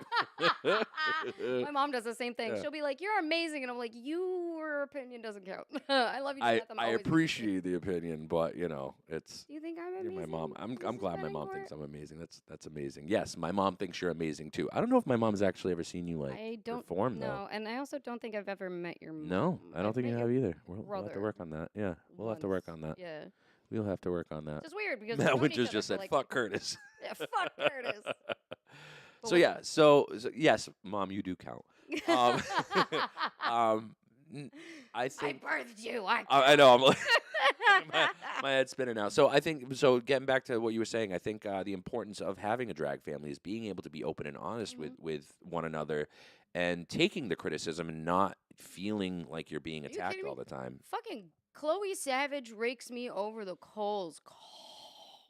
my mom does the same thing. Yeah. She'll be like, "You're amazing," and I'm like, "Your opinion doesn't count." I love you. To I death. I'm always appreciate the opinion, but it's Do you think I'm you're amazing? my mom. I'm Mrs. glad my mom Betancourt? thinks I'm amazing. That's amazing. Yes, my mom thinks you're amazing too. I don't know if my mom's actually ever seen you I don't perform though. No, and I also don't think I've ever met your mom. No, I don't I've think you met have your either. We'll have to brother work on that. Yeah, we'll have to work on that. Yeah, We'll have to work on that. it's just weird because we've Matt known Winters each other just for, said, like, "Fuck Curtis." Yeah, fuck Curtis. But So yeah, so yes, Mom, you do count. Um, I I think birthed you. I know. I'm like my head's spinning now. So I think getting back to what you were saying, I think the importance of having a drag family is being able to be open and honest with one another, and taking the criticism and not feeling like you're being you attacked kidding all me? the time. Fucking Chloe Savage rakes me over the coals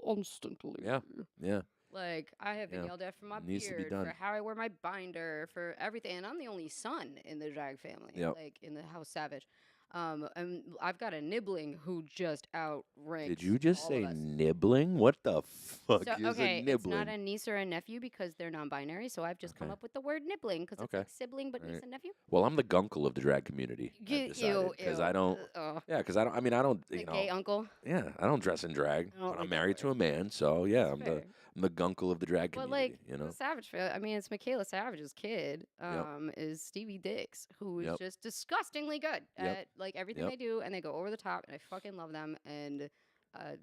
constantly. Yeah, yeah. Like, I have been Yeah. yelled at for my Needs to be beard, done. for how I wear my binder, for everything. And I'm the only son in the drag family, Yep. like in the House Savage. And I've got a nibbling who just outranks Did you just all of say us. nibbling? What the fuck So, is okay, a it's not nibbling? a niece or a nephew because they're non-binary. So I've just come Okay. up with the word nibbling because it's Okay. like sibling but niece Alright. and nephew. Well, I'm the gunkle of the drag community. I've Ew, decided because ew. I don't. Yeah, because I don't. I mean, I don't. The gay uncle. Yeah, I don't dress in drag, I don't but I'm like that married to word. a man, so yeah, That's fair. I'm the gunkle of the drag But community. like the Savage, I mean, it's Michaela Savage's kid. Yep. Is Stevie Dix, who is Yep. just disgustingly good Yep. at like everything Yep. they do, and they go over the top, and I fucking love them. And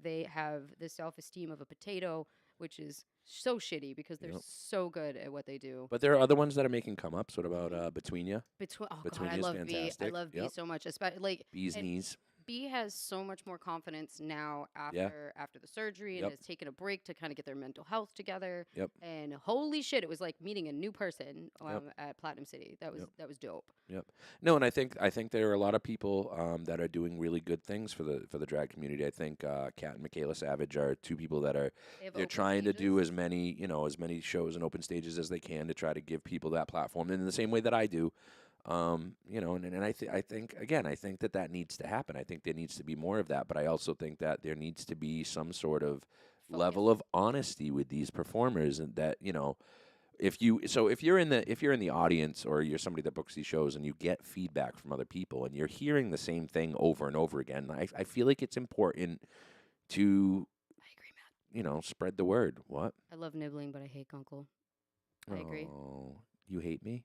they have the self-esteem of a potato, which is so shitty because they're Yep. so good at what they do. But there are other ones that are making come ups. What about Between Ya? Between oh god, Between I is love B. I fantastic. love B Yep. so much. Especially like Bee's and knees. B has so much more confidence now Yeah. after the surgery and Yep. has taken a break to kind of get their mental health together. Yep. And holy shit, it was like meeting a new person Yep. at Platinum City. That was Yep. that was dope. Yep. No, and I think there are a lot of people that are doing really good things for the drag community. I think Kat and Michaela Savage are two people that are They have they're open trying to do stages. as many shows and open stages as they can to try to give people that platform. And in the same way that I do, and I think again, I think that needs to happen. I think there needs to be more of that, but I also think that there needs to be some sort of level of honesty with these performers, and that if you're in the audience or you're somebody that books these shows and you get feedback from other people and you're hearing the same thing over and over again, I feel like it's important to I agree, Matt. spread the word. What? I love nibbling, but I hate gunkle. I agree. Oh, you hate me?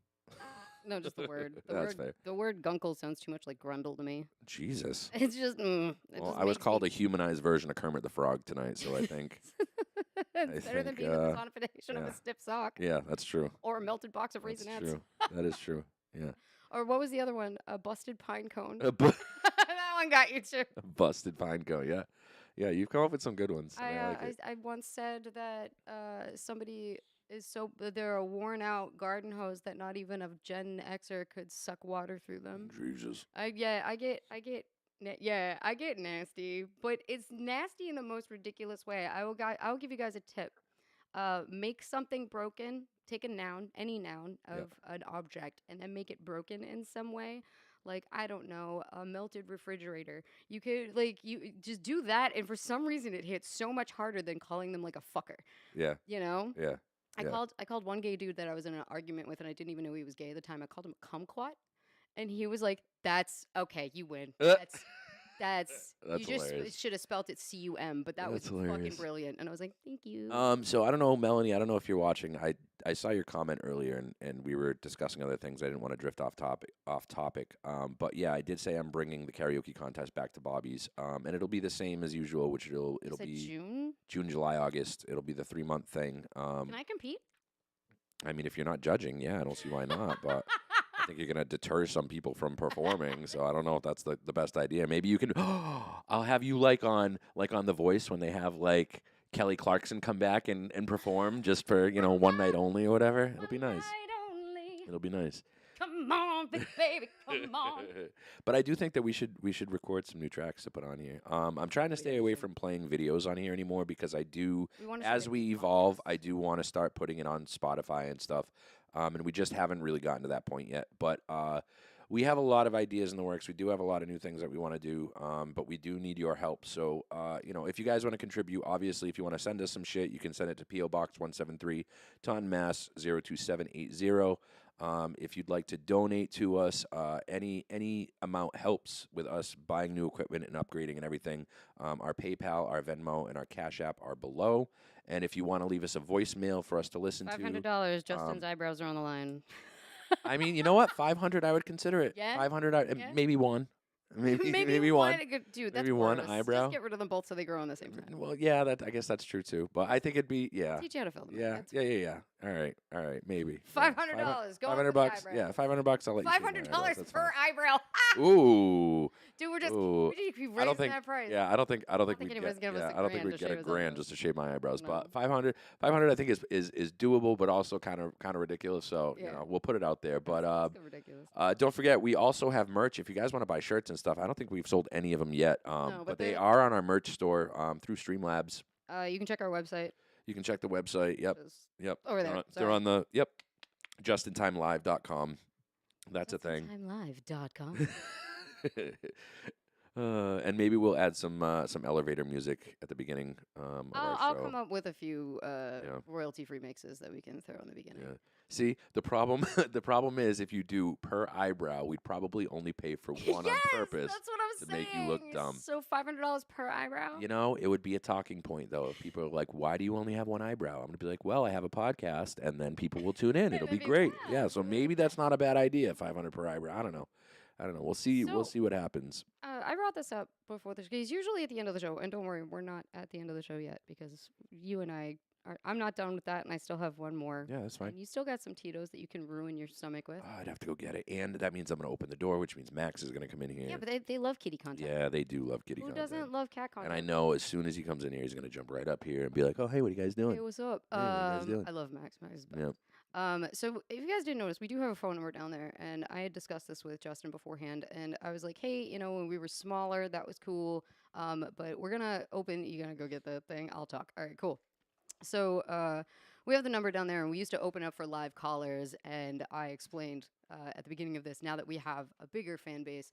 No, just the word. That's fair. The word gunkle sounds too much like grundle to me. Jesus. It's just. It Well, just I was makes called me- a humanized version of Kermit the Frog tonight, so I think It's better than think, being the personification of yeah. a stiff sock yeah, that's true. or a melted box of That's Raisinets. true. That is true. Yeah. Or what was the other one? A busted pine cone. A That one got you too. busted pine cone. Yeah. Yeah, you've come up with some good ones. And I like it. I once said that somebody is they're a worn out garden hose that not even a Gen Xer could suck water through them. Jesus. I get nasty, but it's nasty in the most ridiculous way. I will give you guys a tip. Make something broken. Take a noun, any noun of an object, and then make it broken in some way. Like, I don't know, a melted refrigerator. You could you just do that, and for some reason it hits so much harder than calling them like a fucker. Yeah. You know? Yeah. I Yeah. called one gay dude that I was in an argument with, and I didn't even know he was gay at the time. I called him a kumquat, and he was like, "That's okay, you win. That's That's you just hilarious. should have spelt it cum, but that was That's fucking hilarious. brilliant." And I was like, "Thank you." So I don't know, Melanie. I don't know if you're watching. I saw your comment earlier, and we were discussing other things. I didn't want to drift off topic. But yeah, I did say I'm bringing the karaoke contest back to Bobby's. And it'll be the same as usual, which You it'll said be June. June, July, August. It'll be the 3-month thing. Can I compete? I mean, if you're not judging, yeah, I don't see why not. But I think you're gonna deter some people from performing. So I don't know if that's the best idea. Maybe you can. I'll have you like on The Voice when they have like Kelly Clarkson come back and perform just for one night only or whatever. It'll be nice. Night only. It'll be nice. Come on, big baby, come on. But I do think that we should record some new tracks to put on here. I'm trying to stay away from playing videos on here anymore because I do. We wanna As start we making evolve, podcasts. I do want to start putting it on Spotify and stuff. And we just haven't really gotten to that point yet. But we have a lot of ideas in the works. We do have a lot of new things that we want to do. But we do need your help. So, if you guys want to contribute, obviously, if you want to send us some shit, you can send it to P.O. Box 173, Taunton, Mass. 02780. If you'd like to donate to us, any amount helps with us buying new equipment and upgrading and everything. Our PayPal, our Venmo, and our Cash App are below. And if you want to leave us a voicemail for us to listen to, $500. Justin's eyebrows are on the line. I mean, you know what? 500, I would consider it. Yeah? 500, Yeah? maybe one. Maybe maybe one. Dude, that's Maybe one gross. eyebrow. Just get rid of them both so they grow on the same time. Well, yeah, I guess that's true too. But I think it'd be Teach you how to film them. Yeah, That's yeah. All right, maybe. $500. Go $500 for bucks. the Yeah, $500. I'll let you. shave my eyebrows, $500 that's per fine. eyebrow. Ooh. Dude, we're just Ooh. we keep I raising don't think. that price. Yeah, I don't think think anybody's we'd gonna give us get. a I don't think grand we'd to get a shave his grand eyebrows. just to shave my eyebrows. No. But 500, I think is doable, but also kind of ridiculous. So Yeah. we'll put it out there. But It's so ridiculous. don't forget, we also have merch. If you guys want to buy shirts and stuff, I don't think we've sold any of them yet. No, but but they they- are on our merch store through Streamlabs. You can check our website. You can check the website. Yep. Just Yep. over there. They're on the justintimelive.com. That's a thing. JustinTimeLive.com. And maybe we'll add some elevator music at the beginning of our I'll show. come up with a few Yeah. royalty-free mixes that we can throw in the beginning. Yeah. See, the problem the problem is if you do per eyebrow, we'd probably only pay for one on purpose that's what I'm to make you look saying. dumb. So $500 per eyebrow. You know, it would be a talking point though. If people are like, "Why do you only have one eyebrow?" I'm gonna be like, "Well, I have a podcast, and then people will tune in. It'll be Maybe, great." yeah. Yeah, so maybe that's not a bad idea. 500 per eyebrow. I don't know. We'll see. We'll So- see what happens. I brought this up before the show. Because usually at the end of the show, and don't worry, we're not at the end of the show yet because you and I are. I'm not done with that, and I still have one more. Yeah, that's fine. And you still got some Tito's that you can ruin your stomach with. I'd have to go get it, and that means I'm gonna open the door, which means Max is gonna come in here. Yeah, but they love kitty content. Yeah, they do love kitty Who content. doesn't love cat content? And I know as soon as he comes in here, he's gonna jump right up here and be like, "Oh, hey, what are you guys doing?" Hey, what's up? Hey, what are you guys doing? I love Max. Max is best. Yeah. So if you guys didn't notice, we do have a phone number down there, and I had discussed this with Justin beforehand, and I was like, hey, when we were smaller, that was cool. But we're gonna open. You gonna go get the thing? I'll talk. All right, cool. So we have the number down there, and we used to open up for live callers. And I explained at the beginning of this, now that we have a bigger fan base,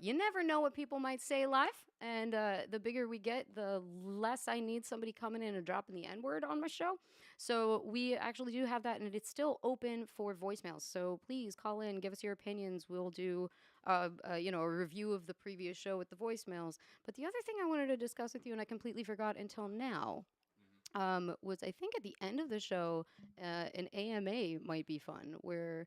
you never know what people might say live. And the bigger we get, the less I need somebody coming in and dropping the N word on my show. So we actually do have that, and it's still open for voicemails. So please call in, give us your opinions. We'll do a review of the previous show with the voicemails. But the other thing I wanted to discuss with you, and I completely forgot until now, was I think at the end of the show, an AMA might be fun where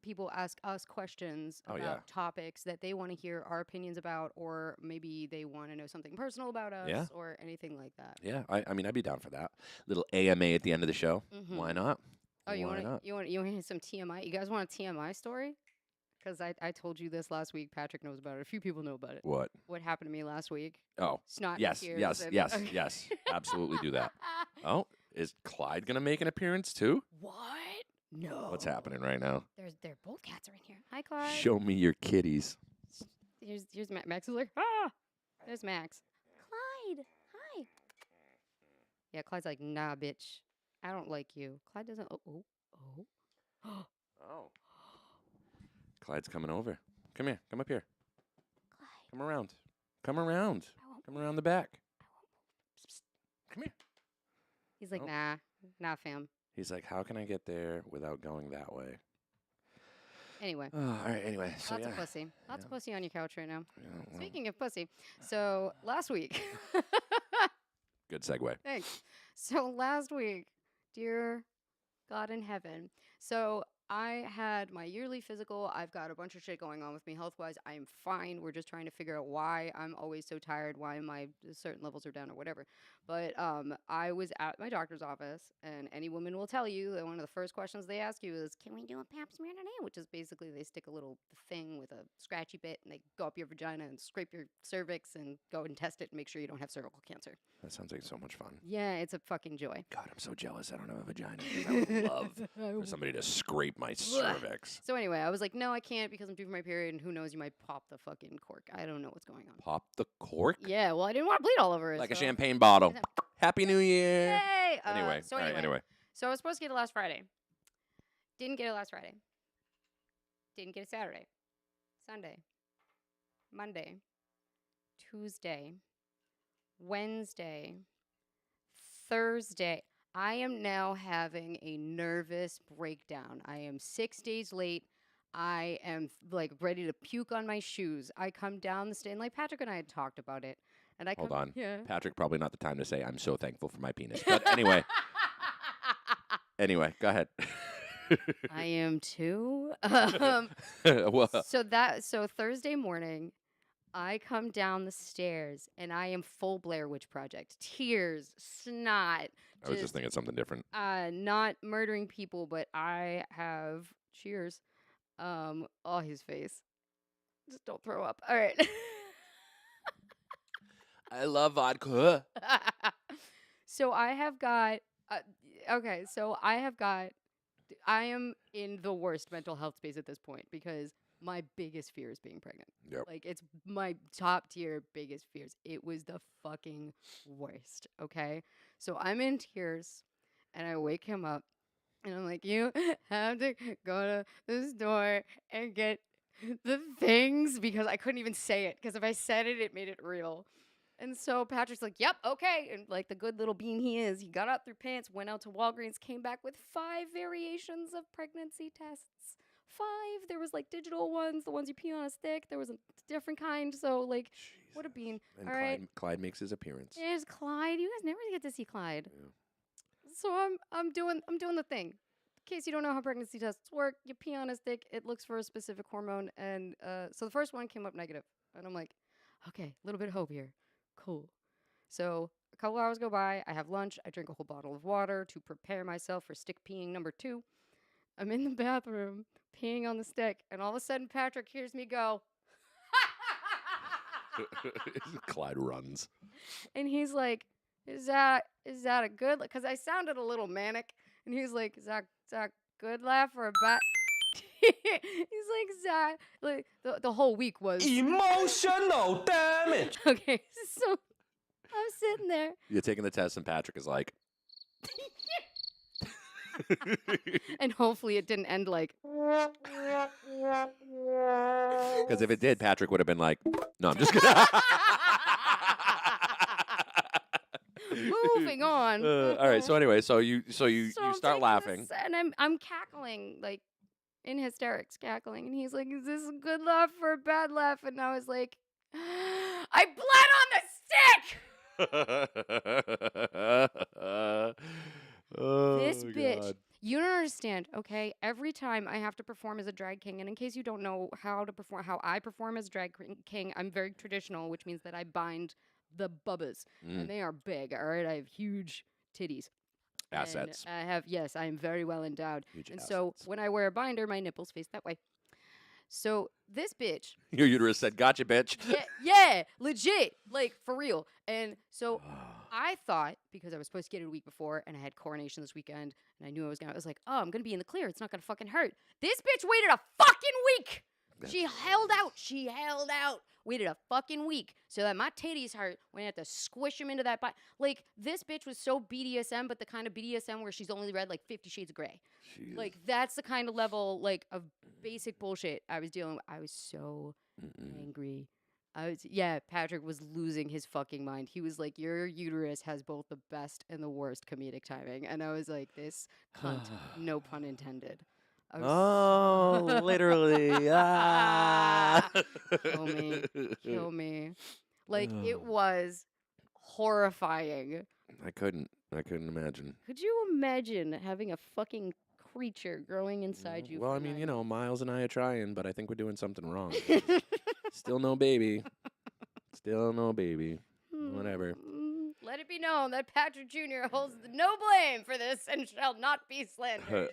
people ask us questions Oh, about yeah. topics that they want to hear our opinions about, or maybe they want to know something personal about us, Yeah. or anything like that. Yeah, I mean, I'd be down for that. Little AMA at the end of the show. Mhm. Why not? Oh, you Why want not? to hear some TMI? You guys want a TMI story? Because I told you this last week. Patrick knows about it. A few people know about it. What? What happened to me last week? Oh, Snot. and yes, tears yes, and- yes, okay. yes. Absolutely do that. Oh, is Clyde gonna make an appearance too? What? No. What's happening right now? They're both cats are in here. Hi, Clyde. Show me your kitties. Here's Max. Max is like, ah. There's Max. Clyde. Hi. Yeah, Clyde's like, nah, bitch. I don't like you. Clyde doesn't. Oh. Oh. Clyde's coming over. Come here. Come up here. Clyde. Come around. Come around. I won't. Come around the back. Come here. He's like, Oh. nah, fam. He's like, how can I get there without going that way? Anyway. Oh, all right. Anyway, so Lots yeah. of pussy. Lots of pussy on your couch right now. Yeah, well, Speaking of pussy, so last week, good segue. thanks. So last week, dear God in heaven, so I had my yearly physical. I've got a bunch of shit going on with me health wise. I am fine. We're just trying to figure out why I'm always so tired, why my certain levels are down or whatever. But I was at my doctor's office, and any woman will tell you that one of the first questions they ask you is, can we do a pap smear today? Which is basically they stick a little thing with a scratchy bit, and they go up your vagina and scrape your cervix and go and test it and make sure you don't have cervical cancer. That sounds like so much fun. Yeah, it's a fucking joy. God, I'm so jealous I don't have a vagina. 'Cause I would love for somebody to scrape my cervix. So anyway, I was like, no, I can't because I'm due for my period, and who knows, you might pop the fucking cork. I don't know what's going on. Pop the cork Yeah, well, I didn't want to bleed all over it. like a so- champagne bottle. Happy New Year. Yay! Anyway, So all right, anyway. So I was supposed to get it last Friday. Didn't get it last Friday. Didn't get it Saturday. Sunday. Monday. Tuesday. Wednesday. Thursday. I am now having a nervous breakdown. I am 6 days late. I am like ready to puke on my shoes. I come down the stairs, and like Patrick and I had talked about it. And I Hold come, on. Yeah. Patrick, probably not the time to say I'm so thankful for my penis. But anyway, go ahead. I am too. Well, So Thursday morning, I come down the stairs and I am full Blair Witch Project. Tears, snot. I was just thinking something different. Not murdering people, but I have cheers. Oh, his face. Just don't throw up. All right. I love vodka. So I have got. Okay, so I am in the worst mental health space at this point because my biggest fear is being pregnant. Yep. Like, it's my top tier biggest fears. It was the fucking worst. Okay. So I'm in tears and I wake him up and I'm like, you have to go to the store and get the things because I couldn't even say it because if I said it, it made it real. And so Patrick's like, "Yep, okay," and like the good little bean he is, he got out through pants, went out to Walgreens, came back with 5 variations of pregnancy tests. 5. There was like digital ones, the ones you pee on a stick. There was a different kind. So like, what a bean! And All right, Clyde makes his appearance. there's Clyde. You guys never get to see Clyde. Yeah. So I'm doing the thing. In case you don't know how pregnancy tests work, you pee on a stick, it looks for a specific hormone, and so the first one came up negative, and I'm like, okay, a little bit of hope here, cool. So a couple hours go by, I have lunch, I drink a whole bottle of water to prepare myself for stick peeing number 2. I'm in the bathroom peeing on the stick, and all of a sudden Patrick hears me go, Clyde runs. and he's like, is that a good? Because I sounded a little manic, and he's like, is that good laugh or a bad? He's like, is that like the whole week was Emotional damage. okay. So I'm sitting there, You're taking the test, and Patrick is like, and hopefully it didn't end like. because if it did, Patrick would have been like, no, I'm just kidding. Moving on. All right. So anyway, so you So I'm start taking laughing. this, and I'm cackling like in hysterics, cackling, and he's like, "Is this a good laugh or a bad laugh?" And I was like, "I bled on the stick." Oh, This bitch. God. You don't understand, okay? Every time I have to perform as a drag king, and in case you don't know how I perform as a drag king, I'm very traditional, which means that I bind the bubbas, and they are big. All right, I have huge titties. Assets. And I am very well endowed. Huge And so assets. when I wear a binder, my nipples face that way. So this bitch, Your uterus said, "Gotcha, bitch." yeah, legit, like for real. And so I thought, because I was supposed to get it a week before, and I had coronation this weekend, and I knew I was like, oh, I'm gonna be in the clear. It's not gonna fucking hurt. This bitch waited a fucking week. She held out. Waited a fucking week so that my titties hurt when I had to squish them into that body. Like, this bitch was so BDSM, but the kind of BDSM where she's only read like 50 Shades of Grey. Jeez. Like, that's the kind of level, like, of basic bullshit I was dealing with. I was so angry. Patrick was losing his fucking mind. He was like, your uterus has both the best and the worst comedic timing. And I was like, this cunt, no pun intended. I was Oh, literally. Kill me. Like, it was horrifying. I couldn't imagine. Could you imagine having a fucking creature growing inside you? Well, for I mean, 9 you know, Miles and I are trying, but I think we're doing something wrong. Still no baby. Still no baby. Whatever. Let it be known that Patrick Jr. holds no blame for this and shall not be slandered.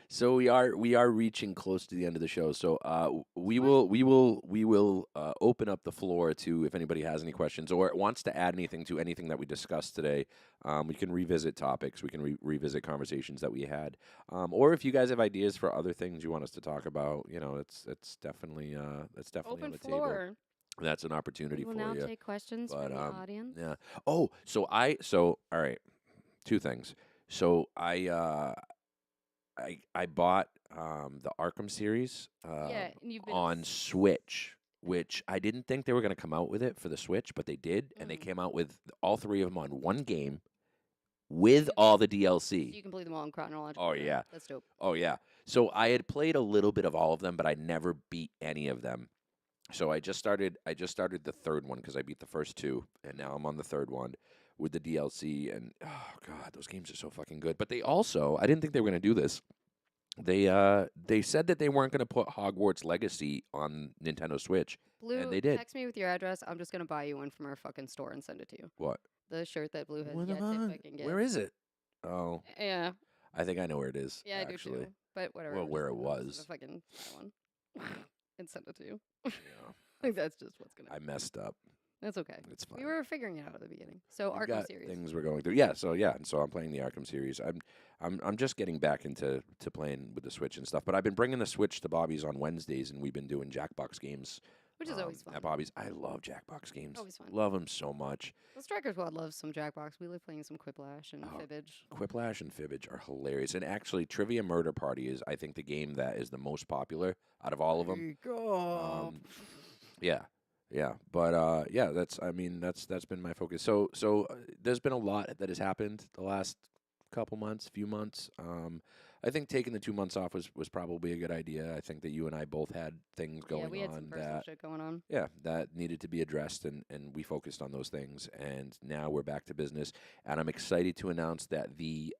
So we are reaching close to the end of the show. So we will open up the floor to if anybody has any questions or wants to add anything to anything that we discussed today. We can revisit topics. We can revisit conversations that we had, or if you guys have ideas for other things you want us to talk about, you know, it's definitely Open on the floor. table. That's an opportunity We will for now you. take questions But, from the audience. Yeah. Oh, so all right. 2 things. So I bought the Arkham series Yeah, and you've been on Switch, which I didn't think they were going to come out with it for the Switch, but they did, and they came out with all 3 of them on one game with all the DLC. So you can play them all in chronological Oh, order. yeah. That's dope. Oh yeah. So I had played a little bit of all of them, but I never beat any of them. So I just started the 3rd one because I beat the first 2, and now I'm on the 3rd one with the DLC. And oh god, those games are so fucking good. But they also, I didn't think they were going to do this. They said that they weren't going to put Hogwarts Legacy on Nintendo Switch, Blue, and they did. text me with your address. I'm just gonna buy you one from our fucking store and send it to you. What? The shirt that Blue has What yet the to fuck? fucking get. Where is it? Oh, Yeah, I think I know where it is. yeah, actually. I do too. But whatever. Well, I'm where just it gonna was. fucking buy one and send it to you. Yeah. I think that's just what's gonna. I messed up. That's okay. It's fine. We were figuring it out at the beginning. So We've Arkham got series. things we're going through. Yeah, and so I'm playing the Arkham series. I'm just getting back into playing with the Switch and stuff. But I've been bringing the Switch to Bobby's on Wednesdays, and we've been doing Jackbox games Which is always fun. At Bobby's. I love Jackbox games. Always fun. Love them so much. The Striker Squad loves some Jackbox. We like playing some Quiplash and Fibbage. Quiplash and Fibbage are hilarious. And actually, Trivia Murder Party is, I think, the game that is the most popular out of all of them. Yeah. Yeah, but yeah, that's been my focus. So there's been a lot that has happened the last few months. I think taking the 2 months off was probably a good idea. I think that you and I both had things going Yeah, we had on some personal shit going on. that needed to be addressed, and we focused on those things. And now we're back to business, and I'm excited to announce that the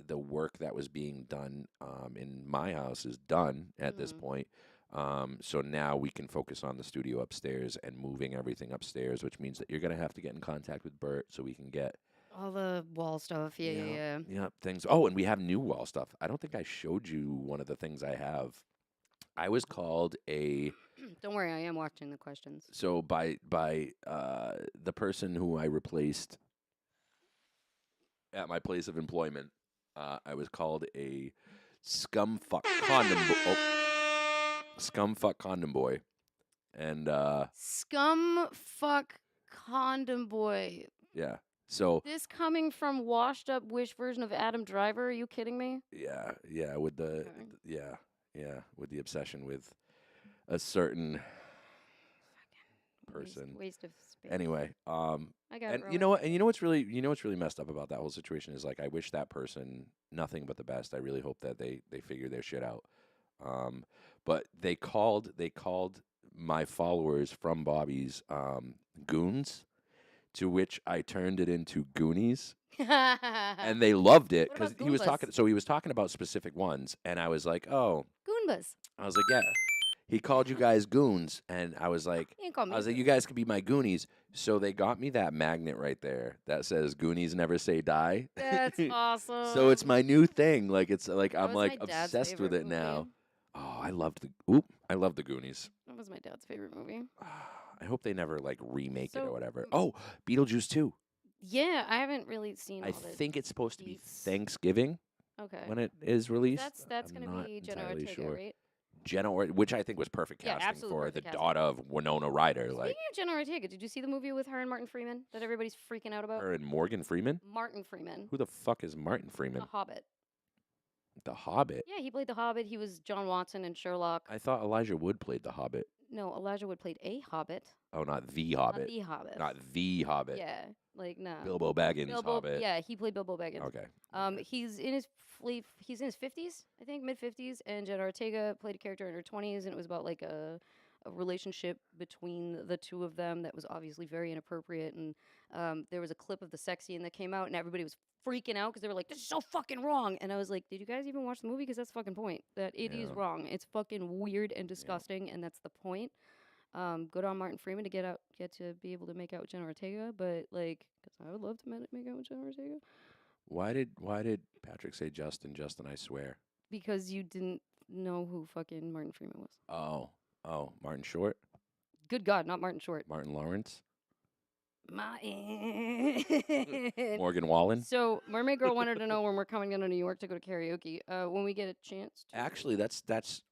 work that was being done in my house is done at this point. So now we can focus on the studio upstairs and moving everything upstairs, which means that you're going to have to get in contact with Bert so we can get all the wall stuff. Yeah. things. Oh, and we have new wall stuff. I don't think I showed you one of the things I have. I was called a. Don't worry, I am watching the questions. So by the person who I replaced at my place of employment, I was called a scumfuck condom. Scumfuck condom boy, and Scumfuck condom boy. yeah. So This coming from washed up Wish version of Adam Driver? Are you kidding me? yeah, with the with the obsession with a certain person. Waste of space. Anyway, I got it. and you know what? And you know what's really messed up about that whole situation is, like, I wish that person nothing but the best. I really hope that they figure their shit out. But they called my followers from Bobby's goons, to which I turned it into Goonies, and they loved it What because about he was Goombas? talking. So he was talking about specific ones, and I was like, oh, Goombas. I was like, yeah. He called you guys goons, and I was like, You ain't call me. I was like, you guys could be my Goonies. So they got me that magnet right there that says "Goonies never say die." That's awesome. So it's my new thing. Like, it's like That I'm was like my dad's obsessed with favorite it now. movie. Oh, I loved the Goonies. That was my dad's favorite movie. I hope they never like remake it or So- whatever. Oh, Beetlejuice 2. Yeah, I haven't really seen. I all the think it's supposed to be beats. Thanksgiving Okay. when it is released. That's I'm gonna not be Jenna entirely Ortega, sure. right? Jenna, which I think was perfect Yeah, casting absolutely for perfect the casting. daughter of Winona Ryder. Speaking Like of Jenna Ortega, did you see the movie with her and Martin Freeman that everybody's freaking out about? her and Morgan Freeman. Martin Freeman, Who the fuck is Martin Freeman? The Hobbit. The Hobbit. Yeah, he played the Hobbit. He was John Watson and Sherlock. I thought Elijah Wood played the Hobbit. No, Elijah Wood played a Hobbit, Oh, not the not Hobbit. the Hobbit. Not the Hobbit. Yeah, like no. Bilbo Baggins Hobbit. Yeah, he played Bilbo Baggins. Okay. He's in his 50s, I think, mid-50s, and Jenna Ortega played a character in her 20s, and it was about like a relationship between the two of them that was obviously very inappropriate. And there was a clip of the sex scene that came out, and everybody was freaking out because they were like, "This is so fucking wrong." And I was like, "Did you guys even watch the movie? Because that's the fucking point. That it is Yeah. wrong. It's fucking weird and disgusting, and that's the point." Good on Martin Freeman to get to be able to make out with Jenna Ortega, but like, because I would love to make out with Jenna Ortega. Why did Patrick say Justin? Justin, I swear. Because you didn't know who fucking Martin Freeman was. Oh, Martin Short, Good God, not Martin Short. Martin Lawrence, Martin. Morgan Wallen. So Mermaid Girl wanted to know when we're coming down to New York to go to karaoke. When we get a chance to. Actually, that's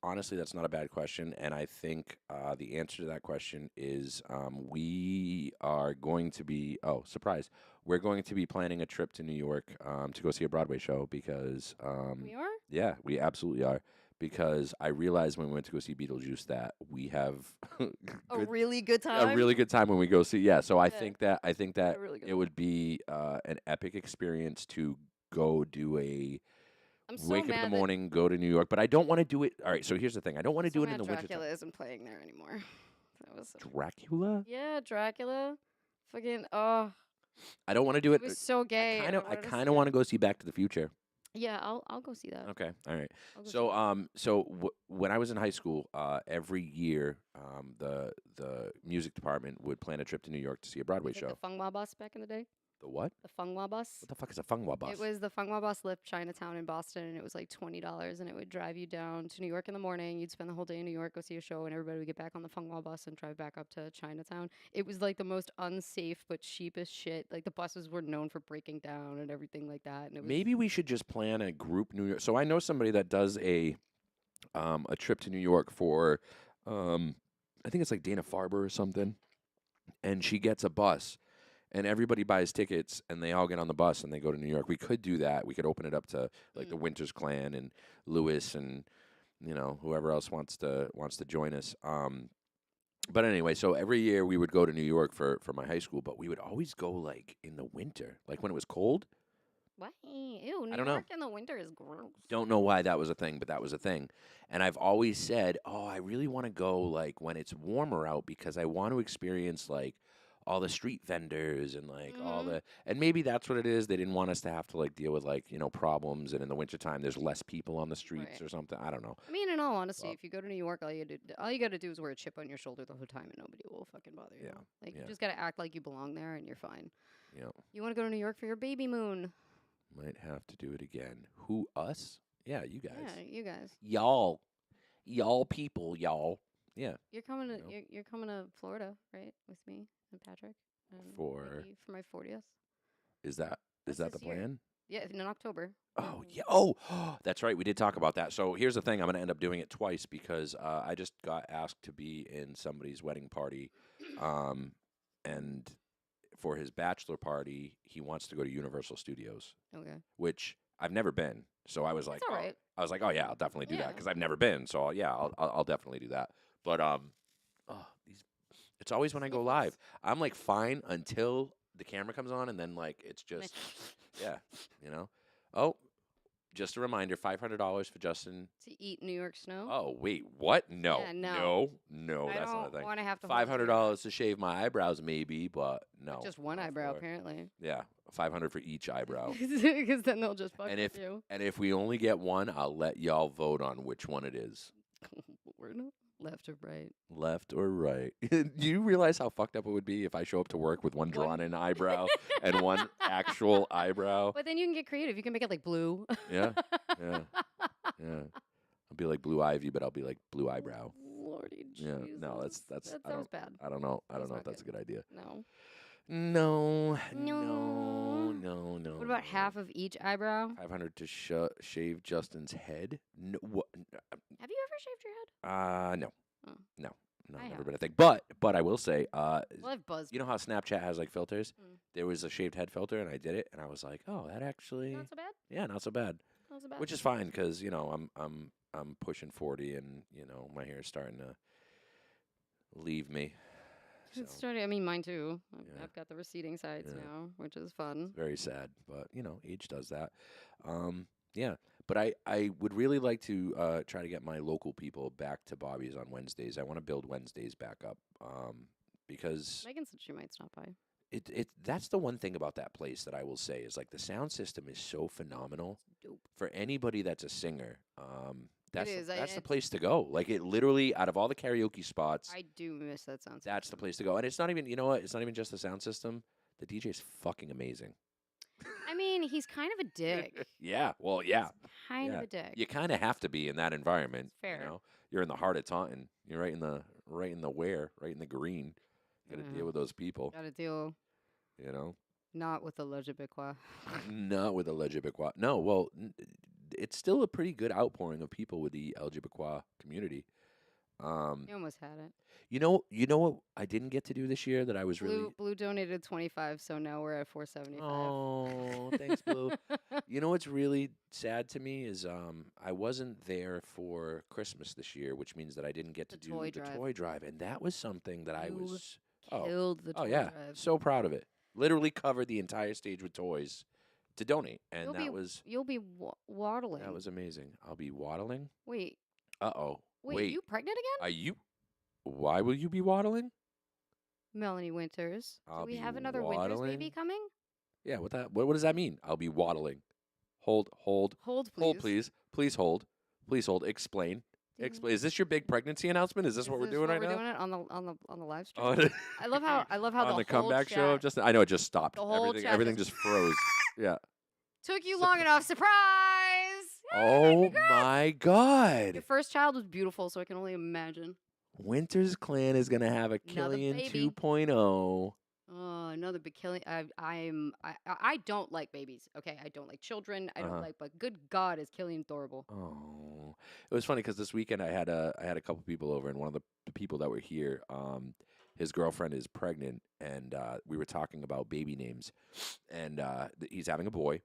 honestly that's not a bad question, and I think the answer to that question is we are going to be surprise. We're going to be planning a trip to New York to go see a Broadway show because We are? yeah, we absolutely are. Because I realized when we went to go see Beetlejuice that we have A really good time. a really good time when we go see. Yeah, so I Yeah. think that A really good it would be an epic experience to go do a I'm so wake up in mad the that- morning, go to New York. But I don't want to do it. All right, so here's the thing: I don't want to so do it in mad the winter. Dracula isn't playing there anymore. That was Dracula? yeah, Dracula. Fucking oh, I don't want to do it it. was so gay. I wanted to kind see of it. want to go see Back to the Future. Yeah, I'll go see that. Okay, all right. I'll go see So when I was in high school, every year the music department would plan a trip to New York to see a Broadway Like show. the Funghwa bus back in the day. The what? The Funghwa bus. What the fuck is a Funghwa bus? It was the Funghwa bus left Chinatown in Boston, and it was like $20, and it would drive you down to New York in the morning. You'd spend the whole day in New York, go see a show, and everybody would get back on the Funghwa bus and drive back up to Chinatown. It was like the most unsafe but cheapest shit. Like the buses were known for breaking down and everything like that. And it was Maybe we should just plan a group New York. So I know somebody that does a trip to New York for I think it's like Dana Farber or something, and she gets a bus, and everybody buys tickets, and they all get on the bus and they go to New York. We could do that. We could open it up to like the Winters Clan and Lewis and whoever else wants to join us. But anyway, so every year we would go to New York for my high school, but we would always go like in the winter, like when it was cold. What? Ew, New don't know. York in the winter is gross. Don't know why that was a thing, but that was a thing. And I've always said, oh, I really want to go like when it's warmer out because I want to experience like all the street vendors and like all the, and maybe that's what it is. They didn't want us to have to like deal with like, problems. And in the wintertime, there's less people on the streets Right. or something. I don't know. I mean, in all honesty, if you go to New York, all you got to do is wear a chip on your shoulder the whole time, and nobody will fucking bother you. Yeah, Like yeah. you just got to act like you belong there, and you're fine. Yeah. You want to go to New York for your baby moon? Might have to do it again. Who, us? Yeah, you guys. Yeah, you guys. Y'all people, y'all. Yeah. You're coming to you're coming to Florida, right? With me and Patrick. And For Nikki for my 40th. is that That's the this year. plan? Yeah, in October. Oh yeah. Oh, that's right. We did talk about that. So here's the thing. I'm going to end up doing it twice because I just got asked to be in somebody's wedding party, and for his bachelor party, he wants to go to Universal Studios, Okay. which I've never been. So I was like, That's all right. I was like, oh yeah, I'll definitely do that Yeah. because I've never been. So I'll definitely do that. But it's always when I go live. I'm like fine until the camera comes on, and then like it's just yeah, Oh, just a reminder: $500 for Justin. To eat New York snow. Oh wait, what? No, Yeah, no. no, I that's not a don't thing. want to have to. hold $500 to shave my eyebrows, maybe, but no. you. Just one not eyebrow, for it. apparently. Yeah, $500 for each eyebrow. Because then they'll just fuck And with you. And if we only get one, I'll let y'all vote on which one it is. We're not left or right. Left or right? Do you realize how fucked up it would be if I show up to work with one drawn-in eyebrow and one actual eyebrow? But then you can get creative. You can make it like blue. Yeah, yeah, yeah. I'll be like Blue Ivy, but I'll be like Blue Eyebrow. Lordy Yeah, no, Jesus. that's. That I don't, sounds bad. I don't know. I don't That's know not if that's a good. good idea. No. No, No. no. What about half of each eyebrow? 500 to shave Justin's head? No, Have you ever shaved your head? no, Oh. no, I never have. been a thing. But I will say, Well, I've buzzed. you know how Snapchat has like filters? Mm. There was a shaved head filter, and I did it, and I was like, oh, that actually, Not so bad. yeah, not so bad. Not so bad. Which is fine because I'm pushing 40, and my hair is starting to leave me. So It's starting. I mean, mine too. Yeah. I've got the receding sides Yeah. now, which is fun. very sad, but age does that. Yeah, but I would really like to try to get my local people back to Bobby's on Wednesdays. I want to build Wednesdays back up because Megan said she might stop by. that's the one thing about that place that I will say is like the sound system is so phenomenal Dope. for anybody that's a singer. That's is, that's the it's- place to go. Like it literally out of all the karaoke spots, I do miss that sound. that's the system. place to go. And it's not even it's not even just the sound system. The DJ's fucking amazing. I mean, he's kind of a dick. Yeah, well, yeah. Kind Yeah. of a dick. You kind of have to be in that environment. Fair. You're in the heart of Taunton. You're right in the right in the green. You got to Yeah. deal with those people. Got to deal not with the Le Québécois. Not with the LGBTQ. No, well, it's still a pretty good outpouring of people with the LGBTQ community. You almost had it. You know what I didn't get to do this year that I was really. Blue donated 25, so now we're at 475. Oh, thanks, Blue. You know what's really sad to me is I wasn't there for Christmas this year, which means that I didn't get to The do toy the drive. toy drive, and that was something that I You was Killed the oh toy yeah, drive. so proud of it. Literally covered the entire stage with toys to donate, and You'll be waddling. that was amazing. I'll be waddling. Wait, Uh-oh. wait, you pregnant again? Are you? Why will you be waddling? Melanie Winters. I'll Do we be have another Winters waddling? baby coming? Yeah. What does that mean? I'll be waddling. Hold. Hold, please. Hold, please. Please hold. Please hold. Explain. Explain. Is this your big pregnancy announcement? Is this what we're doing right now? We're doing it on the live stream. On I love how on the whole comeback chat show. I know it just stopped. The whole Everything chat everything just- just froze. Yeah. took you long enough. Surprise! Oh my Your God. first child was beautiful, so I can only imagine. Winter's Clan is gonna have a Another Killian baby. 2.0. Oh, another big killing. I don't like babies. Okay, I don't like children. I Uh-huh. don't like, but good God, is Killian adorable. Oh. It was funny because this weekend I had a couple people over, and one of the people that were here, his girlfriend is pregnant, and we were talking about baby names, and he's having a boy,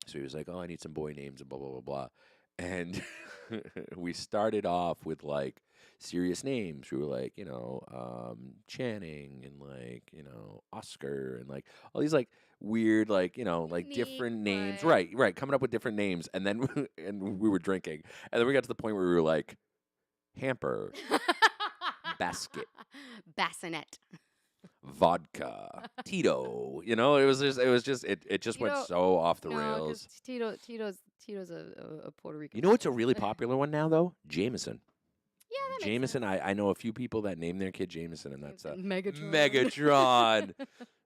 so he was like, "Oh, I need some boy names," and blah blah blah blah, and we started off with like serious names. We were like, Channing and like Oscar and like all these like weird like like Unique, different names, right. right, coming up with different names, and then and we were drinking, and then we got to the point where we were like hamper, basket, Bassinet. vodka, Tito. It just went Tito- so off the No, 'cause rails. Tito's a Puerto Rican. You know what's a really popular one now though? Jameson. Yeah, that makes Jameson, sense. I know a few people that name their kid Jameson, and that's Megatron. Megatron.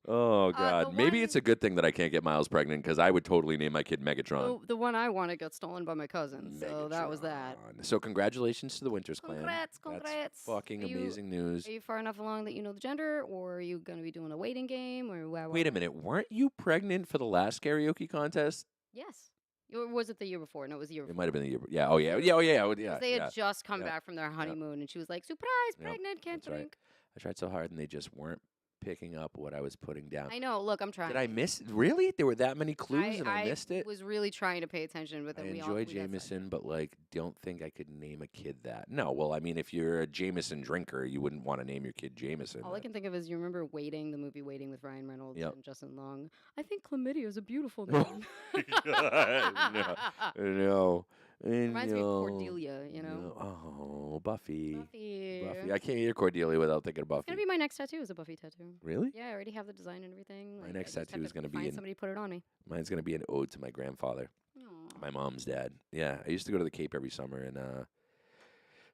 Oh God, the maybe it's one- a good thing that I can't get Miles pregnant because I would totally name my kid Megatron. The one I wanted got stolen by my cousin, so that was that. Megatron. So congratulations to the Winters clan. Congrats. That's fucking Are you- amazing news. Are you far enough along that you know the gender, or are you going to be doing a waiting game, or Wait a minute, weren't you pregnant for the last karaoke contest? Yes. Or was it the year before? No, it was the year It before. might have been the year. Yeah. Oh yeah. Yeah. Oh yeah. Oh, yeah. 'Cause they had yeah. just come yeah, back from their honeymoon, and she was like, "Surprise, Yep, pregnant, can't that's right. drink." I tried so hard, and they just weren't picking up what I was putting down. I know. Look, I'm trying. Did I miss? Really? There were that many clues, and I missed it. was really trying to pay attention, but I then we enjoy all, we got Jameson, but like, don't think I could name a kid that. No, well, I mean, if you're a Jameson drinker, you wouldn't want to name your kid Jameson. All I can think of is you remember Waiting, the movie Waiting with Ryan Reynolds Yep. and Justin Long. I think chlamydia is a beautiful name. No. Reminds me of Cordelia, you know. Oh, Buffy. Buffy. I can't hear Cordelia without thinking of It's Buffy. gonna be my next tattoo. Is a Buffy tattoo. Really? Yeah, I already have the design and everything. My like, next I just tattoo have is gonna be find in- somebody to put it on me. Mine's gonna be an ode to my grandfather, Aw. my mom's dad. Yeah, I used to go to the Cape every summer, and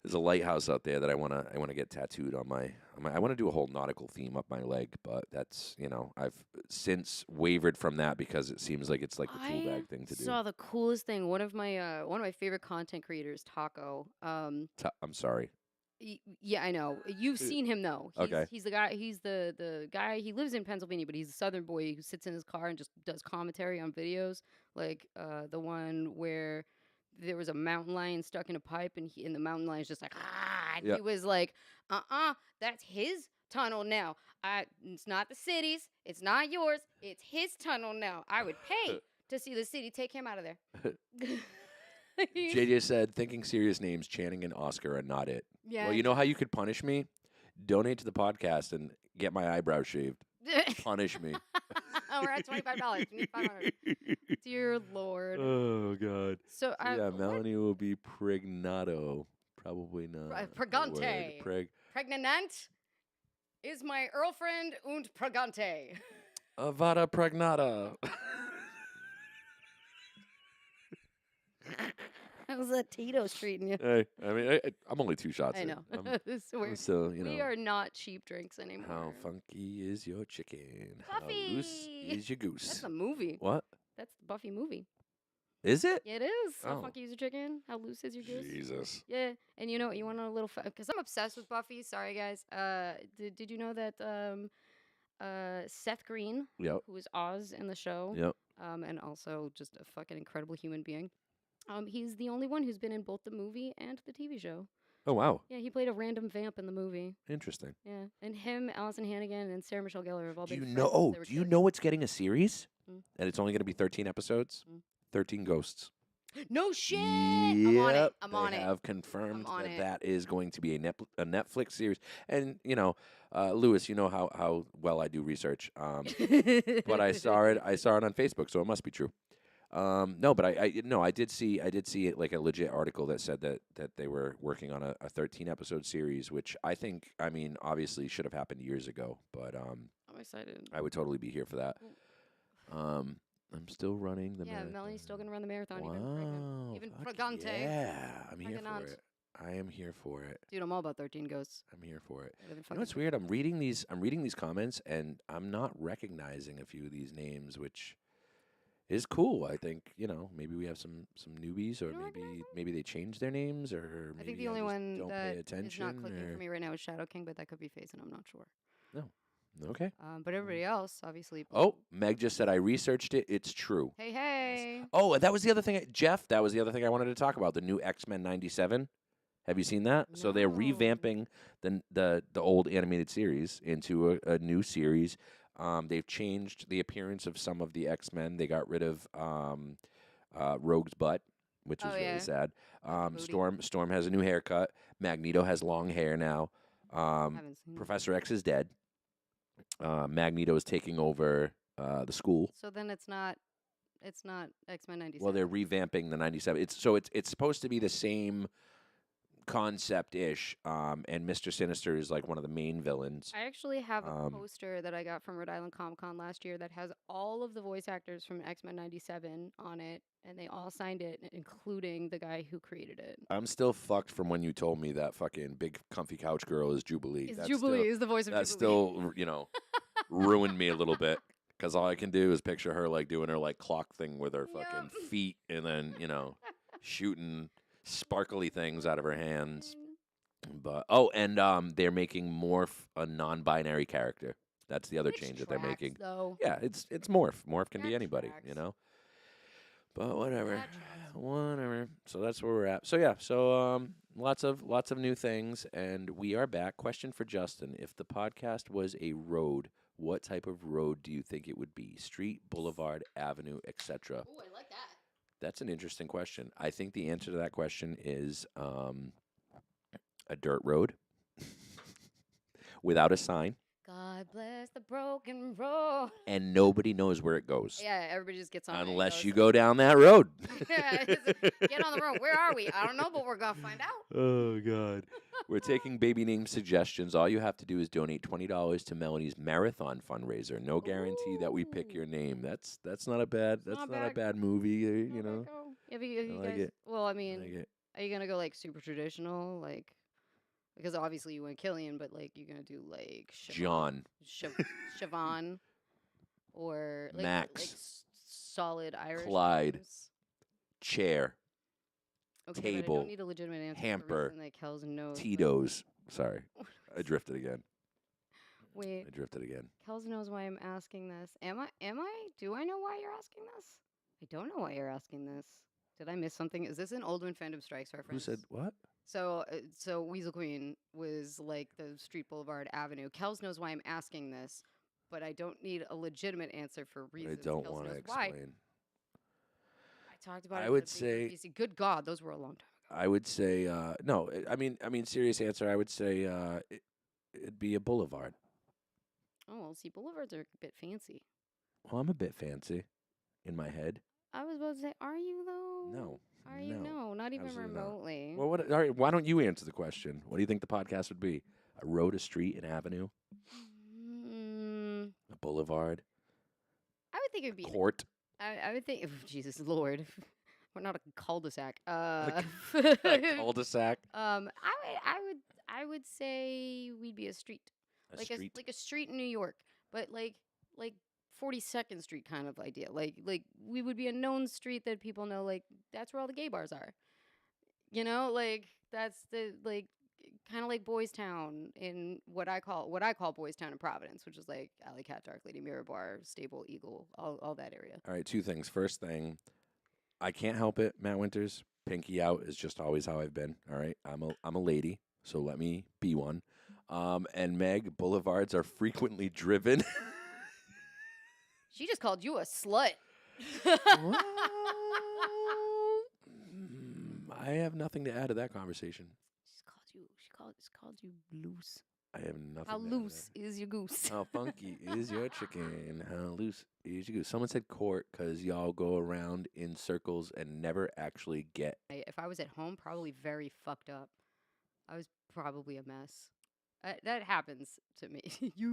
there's a lighthouse out there that I wanna get tattooed on my. I want to do a whole nautical theme up my leg, but that's I've since wavered from that because it seems like it's like the tool bag thing to do. Saw the coolest thing. One of my favorite content creators, Taco. I'm sorry. Yeah, I know. You've seen him though. Okay. He's the guy. He's the guy. He lives in Pennsylvania, but he's a Southern boy who sits in his car and just does commentary on videos, like the one where there was a mountain lion stuck in a pipe, and the mountain lion's just like and Yeah. he was like, that's his tunnel now. It's not the city's. It's not yours. It's his tunnel now. I would pay to see the city take him out of there. JJ said, thinking serious names, Channing and Oscar are not it. Yeah. Well, you know how you could punish me? Donate to the podcast and get my eyebrows shaved. Punish me. We're at $25. You need $500. Dear Lord. Oh, God. So Yeah, Melanie will be pregnato. Probably not. Pregante. Word. Pregnant is my girlfriend und pregante. Avada pregnata. How's that Tito's treating you? Hey, I mean, I'm only 2 shots I in. know. I'm I'm still, we are not cheap drinks anymore. How funky is your chicken? How loose Buffy! is your goose? That's a movie. What? That's the Buffy movie. Is it? Yeah, it is. How Oh. funky is your chicken? How loose is your goose? Jesus. Yeah, and you know what? You want to know a little because I'm obsessed with Buffy. Sorry, guys. Did you know that Seth Green, Yep. who is Oz in the show, Yep. and also just a fucking incredible human being, he's the only one who's been in both the movie and the TV show. Oh, wow. Yeah, he played a random vamp in the movie. Interesting. Yeah, and him, Allison Hannigan, and Sarah Michelle Gellar have all Do been you friends know? since Oh, they were do you kids. know it's getting a series? Mm. And it's only going to be 13 episodes. Mm. 13 ghosts. No shit! I'm on it. Yep, I'm on they it. have confirmed I'm on that it. that is going to be a Netflix series. And Lewis, you know how well I do research. But I saw it. I saw it on Facebook, so it must be true. No, but I did see it like a legit article that said that they were working on a 13 episode series, which I think, I mean, obviously should have happened years ago, but I'm excited. I would totally be here for that. I'm still running the Yeah, marathon. Melanie's still gonna run the marathon, Wow, even pregnant, even fuck pregante. Yeah, I'm here for Pregnant. it. I am here for it. Dude, I'm all about 13 ghosts. I'm here for it. Better than You know fucking what's weird? I'm reading these comments and I'm not recognizing a few of these names, which is cool. I think, maybe we have some newbies, or You don't recognize them? maybe they changed their names, or maybe I think the only just one don't that pay attention. is not clicking or- for me right now is Shadow King, but that could be Face, and I'm not sure. Okay. But everybody else, obviously. Oh, Meg just said I researched it. It's true. Hey, hey. Yay. Oh, that was the other thing, Jeff. That was the other thing I wanted to talk about. The new X-Men '97. Have you seen that? So they're No. revamping the old animated series into a new series. They've changed the appearance of some of the X-Men. They got rid of Rogue's butt, which is Oh, really yeah. sad. Booty. Storm has a new haircut. Magneto has long hair now. Haven't seen it. Professor X is dead. Magneto is taking over the school. So then it's not X-Men 97. Well, they're revamping the '97. It's supposed to be the same concept-ish, and Mr. Sinister is like one of the main villains. I actually have a Um, poster that I got from Rhode Island Comic Con last year that has all of the voice actors from X-Men 97 on it, and they all signed it, including the guy who created it. I'm still fucked from when you told me that fucking big comfy couch girl is Jubilee. It's That's Jubilee still, is the voice of that Jubilee. still, ruined me a little bit. Because all I can do is picture her like doing her like clock thing with her fucking Yep. feet, and then shooting sparkly things out of her hands. But they're making Morph a non-binary character. That's the other Which change that they're tracks, making. though. Yeah, it's Morph. Morph can be That anybody, tracks. But whatever, That tracks. whatever. So that's where we're at. So yeah, lots of new things, and we are back. Question for Justin: if the podcast was a road, what type of road do you think it would be? Street, boulevard, avenue, etc. Oh, I like that. That's an interesting question. I think the answer to that question is a dirt road without a sign, God bless the broken road. and nobody knows where it goes Yeah, everybody just gets on it and unless goes, you go down that road. Get on the road. Where are we? I don't know, but we're gonna find out. Oh God. We're taking baby name suggestions. All you have to do is donate $20 to Melanie's marathon fundraiser. No guarantee that we pick your name. That's not a bad movie. You know. Have you I like guys? it. Well, I I mean, like it. are you gonna go like super traditional, like? Because obviously you went Killian, but like you're gonna do like John, Siobhan, or like Max, solid Irish Clyde, names. chair, Okay, but I table, don't need a legitimate answer. For a hamper, reason that Kels knows. but- Tito's. Sorry, I drifted again. Wait, Kels knows why I'm asking this. Am I? Do I know why you're asking this? I don't know why you're asking this. Did I miss something? Is this an Old When Fandom Strikes reference? Who said what? So Weasel Queen was like the Street Boulevard Avenue. Kels knows why I'm asking this, but I don't need a legitimate answer for I reasons. don't Kels want to knows why. explain. I talked about I it. would at the say- BC. Good God, those were a long time ago. I would say no. I mean, serious answer. I would say it'd be a boulevard. Oh well, see, boulevards are a bit fancy. Well, I'm a bit fancy in my head. I was about to say, are you though? No. Are you? No, not even absolutely not. remotely. Well, all right. Why don't you answer the question? What do you think the podcast would be? A road, a street, an avenue, Mm, a boulevard, I would think it would be. court, I would think. Jesus Lord, we're not a cul-de-sac. a cul-de-sac, I would say we'd be a street. a street. Like a street in New York, but like 42nd Street kind of idea. Like we would be a known street that people know. Like that's where all the gay bars are. You know, like that's the like kind of like Boys Town in what I call Boys Town in Providence, which is like Alley Cat, Dark Lady, Mirror Bar, Stable, Eagle, all that area. All right, two things. First thing, I can't help it, Matt Winters. Pinky out is just always how I've been. All right, I'm a lady, so let me be one. And Meg, boulevards are frequently driven. She just called you a slut. I have nothing to add to that conversation. She called you loose. I have nothing. How to add loose to is your goose? that. How funky is your chicken? How loose is your goose? Someone said court because y'all go around in circles and never actually get. If I was at home, probably very fucked up. I was probably a mess. That happens to me.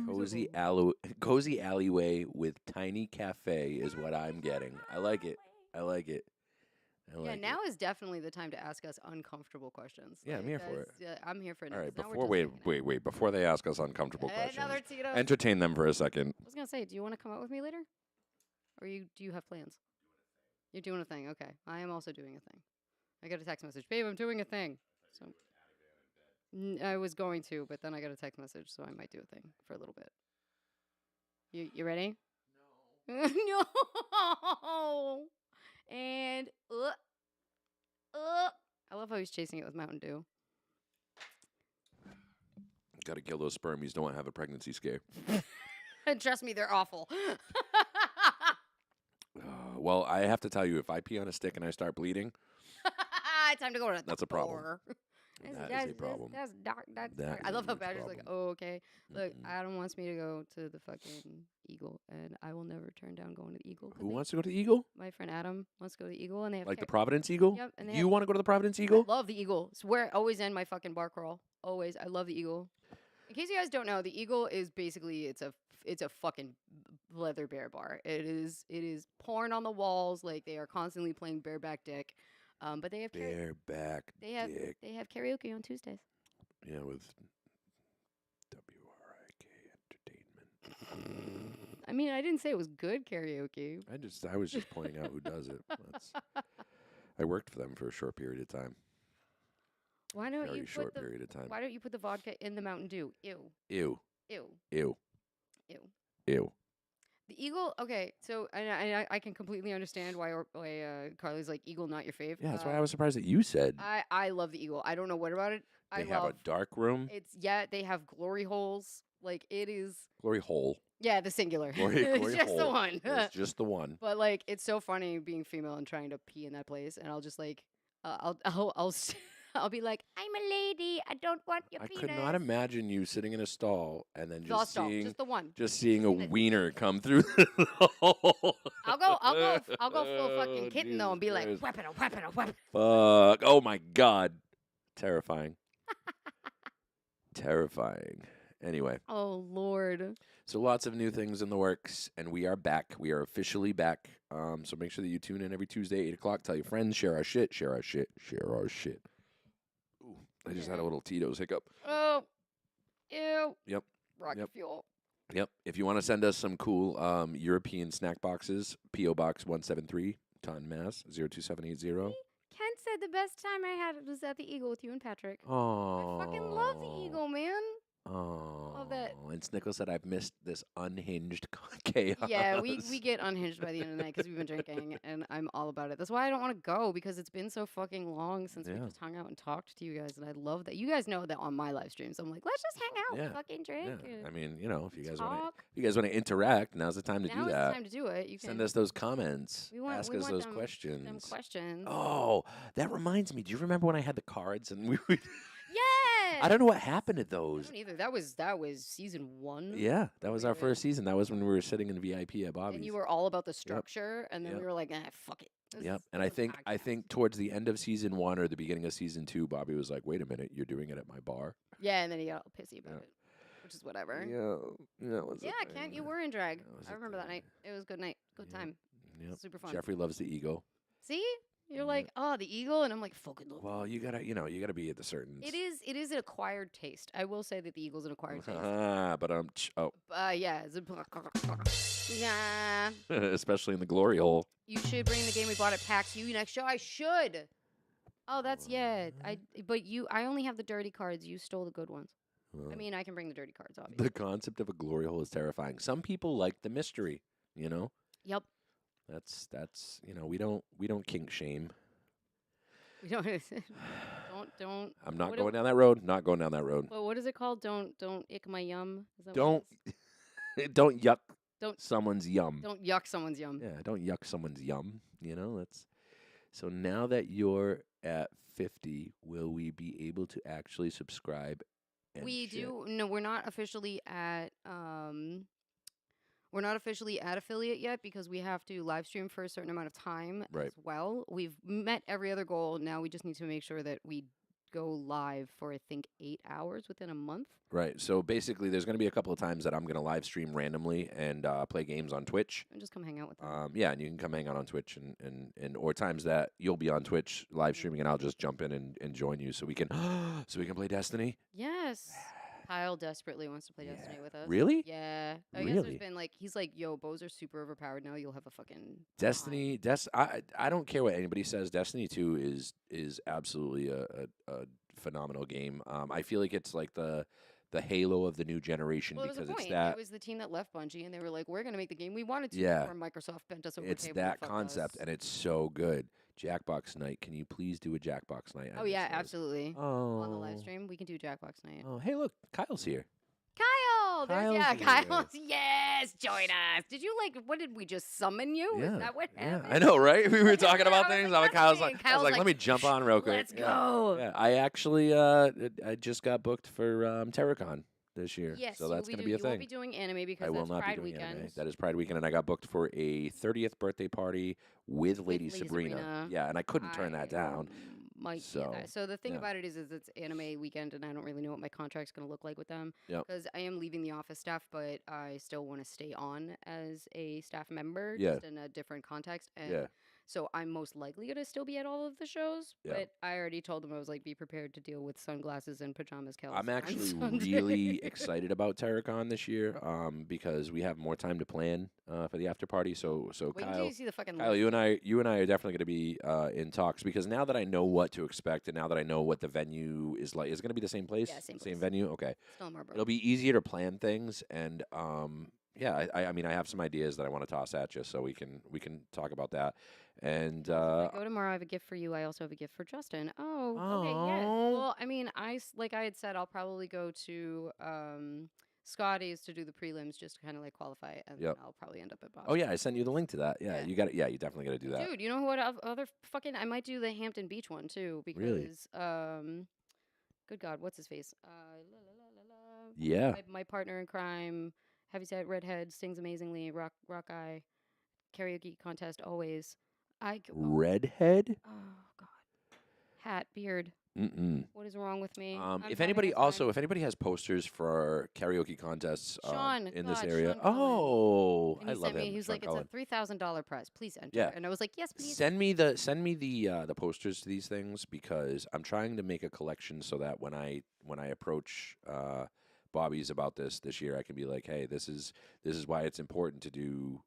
Cozy alleyway with tiny cafe is what I'm getting. I like it. Yeah, now is definitely the time to ask us uncomfortable questions. Yeah, I'm here for it. Yeah, I'm here for it. All right, now we're before just hanging out. wait. Before they ask us uncomfortable questions, Another Tito. entertain them for a second. I was gonna say, do you want to come out with me later, or do you have plans? You're doing a thing. Okay, I am also doing a thing. I got a text message, babe. I'm doing a thing. So I was going to, but then I got a text message, so I might do a thing for a little bit. You ready? No. No. he was chasing it with Mountain Dew. Got to kill those spermies. Don't have a pregnancy scare. And trust me, they're awful. Well, I have to tell you, if I pee on a stick and I start bleeding, Time to go to the that's a problem. store. That is a problem. That I love how is a Badger's like, problem. oh, okay. Look, Adam wants me to go to the fucking Eagle, and I will never turn down going to the Eagle. Who wants to go to the Eagle? My friend Adam wants to go to the Eagle, and they have Like the Providence Eagle? Yep, and they You have- want to go to the Providence Eagle? I love the Eagle. It's where I always end my fucking bar crawl. Always. I love the Eagle. In case you guys don't know, the Eagle is basically it's a fucking leather bear bar. It is porn on the walls, like they are constantly playing bareback dick. But they have Bareback dick. they have karaoke on Tuesdays. Yeah, with WRIK Entertainment. I mean, I didn't say it was good karaoke. I was just pointing out who does it. I worked for them for a short period of time. Why don't Very you short put the period of time. Why don't you put the vodka in the Mountain Dew? Ew. Ew. Ew. Ew. Ew. Ew. The Eagle, okay, so I can completely understand why Carly's like, Eagle not your fave. Yeah, that's why I was surprised that you said I love the Eagle. I don't know what about it. they have a dark room. They have glory holes. Like it is. Glory hole. Yeah, the singular. Glory It's just the hole. one. It's just the one. But like, it's so funny being female and trying to pee in that place, and I'll just like, I'll be like, I'm a lady. I don't want your I penis. could not imagine you sitting in a stall and then The just stall, seeing just the one. seeing a Seen it. wiener come through the hole. I'll go full fucking kitten though and be like, Jesus weapon, a weapon, a weapon. Fuck. Oh my god. Terrifying. Terrifying. Anyway, Oh Lord. so lots of new things in the works, and we are back. We are officially back. So make sure that you tune in every Tuesday, 8 o'clock. Tell your friends, share our shit, share our shit, share our shit. Ooh, I just had a little Tito's hiccup. Oh. Ew. Yep. Rocket Yep. fuel. Yep. If you want to send us some cool European snack boxes, P.O. Box 173, Taunton, Mass. 02780. Kent said the best time I had was at the Eagle with you and Patrick. Oh. I fucking love the Eagle, man. Oh. Love that. And Snickle said, I've missed this unhinged chaos. Yeah, we get unhinged by the end of the night because we've been drinking, and I'm all about it. That's why I don't want to go, because it's been so fucking long since we Yeah. just hung out and talked to you guys, and I love that. You guys know that on my live streams, I'm like, let's just hang out, Yeah. fucking Yeah. drink. I mean, you know, if you guys want to, talk. interact, now's the time to Now do is the that. time to do it. You Send can us those comments. we want, Ask we us want those them questions. questions. Oh, that reminds me. Do you remember when I had the cards and we would Yeah. I don't know what happened to those. I don't either. That was season 1. Yeah, that was our Yeah. first season. That was when we were sitting in VIP at Bobby's. And you were all about the structure, and then Yep. we were like, fuck it. This Yep. is- And this is a I podcast. think towards the end of season 1 or the beginning of season 2, Bobby was like, "Wait a minute, you're doing it at my bar." Yeah, and then he got all pissy about Yeah. it, which is whatever. Yeah, that was. Yeah, a Kent, you thing. were in drag. That was I a remember that thing. night. It was a good night. Good Yeah. time. Yep. Super fun. Jeffrey loves the ego. See? You're Yeah. like, oh, the Eagle, and I'm like, fucking love. Well, you gotta be at the certain. It is an acquired taste. I will say that the Eagle's an acquired taste. But oh, Yeah, it's yeah. especially in the glory hole. You should bring the game we bought at PAX U next show. I should. Oh, that's I only have the dirty cards. You stole the good ones. I mean, I can bring the dirty cards, obviously. The concept of a glory hole is terrifying. Some people like the mystery. You know, Yep. that's we don't kink shame. We don't. don't. I'm not What going down that road. Not going down that road. Well, what is it called? Don't ick my yum. Is that what Don't it is? don't yuck Don't- someone's yum. Don't yuck someone's yum. Yeah, don't yuck someone's yum. That's so. Now that you're at 50, will we be able to actually subscribe? And We shit? do. No, we're not officially at affiliate yet because we have to live stream for a certain amount of time Right. as well. We've met every other goal. Now we just need to make sure that we go live for I think 8 hours within a month. Right. So basically, there's going to be a couple of times that I'm going to live stream randomly and play games on Twitch. And just come hang out with them. Yeah, and you can come hang out on Twitch and or times that you'll be on Twitch live streaming and I'll just jump in and join you so we can play Destiny. Yes. Kyle desperately wants to play Destiny with us. Really? Yeah. I guess Really? there's been he's like, yo, bows are super overpowered now. You'll have a fucking Destiny, I don't care what anybody says. Destiny 2 is absolutely a phenomenal game. I feel like it's like the halo of the new generation Well, it was because a it's point. that It was the team that left Bungie, and they were like, "We're gonna make the game we wanted to." Yeah. Before Microsoft bent us over. it's the table and that fucked concept us. and it's so good. Jackbox night. Can you please do a Jackbox night? I Oh miss yeah, those. absolutely. Oh. On the live stream, we can do Jackbox night. Oh, hey, look, Kyle's here. Kyle, Kyle's here. Kyle's. Yes, join us. Did you what did we just summon you? Is that what yeah, happened? I know, right? We were talking about I was things. like, Kyle's "That's me." I was like, let me jump on real quick. Let's go. Yeah, I actually, I just got booked for Terracon this year. Yes, so that's going to be a You thing. won't be doing anime because I will that's not Pride be doing weekend. anime. That is Pride weekend, and I got booked for a 30th birthday party with Lady Sabrina. Yeah, and I couldn't turn that down. Might so, that. So the thing yeah. about it is it's anime weekend, and I don't really know what my contract's going to look like with them. Yep. Because I am leaving the office staff, but I still want to stay on as a staff member, Yeah. just in a different context. And Yeah. so I'm most likely going to still be at all of the shows. Yeah. But I already told them I was like, be prepared to deal with sunglasses and pajamas. I'm actually really excited about Terracon this year, because we have more time to plan for the after party. So Wait Kyle, until you see the fucking Kyle, list. you and I are definitely going to be in talks, because now that I know what to expect and now that I know what the venue is like, is it going to be the same place? Yeah, same Same place. venue. Okay. Still Marlboro. It'll be easier to plan things, and yeah, I mean, I have some ideas that I want to toss at you, so we can talk about that. And If I go tomorrow, I have a gift for you. I also have a gift for Justin. Oh, okay, yeah. Oh. Well, I mean, like I had said, I'll probably go to Scotty's to do the prelims just to kind of like qualify, and then I'll probably end up at Bob's. Oh yeah, I sent you the link to that. Yeah, you got it. Yeah, you definitely got to do that. Dude, you know what other fucking? I might do the Hampton Beach one too because Really? Good God, what's his face? Yeah. My partner in crime, heavyset redhead, sings amazingly, rock guy, karaoke contest always. Redhead? Oh God, hat, beard. Mm-mm. What is wrong with me? If anybody has posters for karaoke contests in this area, and I he love sent me. him. He was Sean like, Cullen. "It's a $3,000 prize. Please enter." Yeah. And I was like, "Yes, please." Send me the posters to these things, because I'm trying to make a collection so that when I approach Bobby's about this year, I can be like, hey, this is why it's important to do,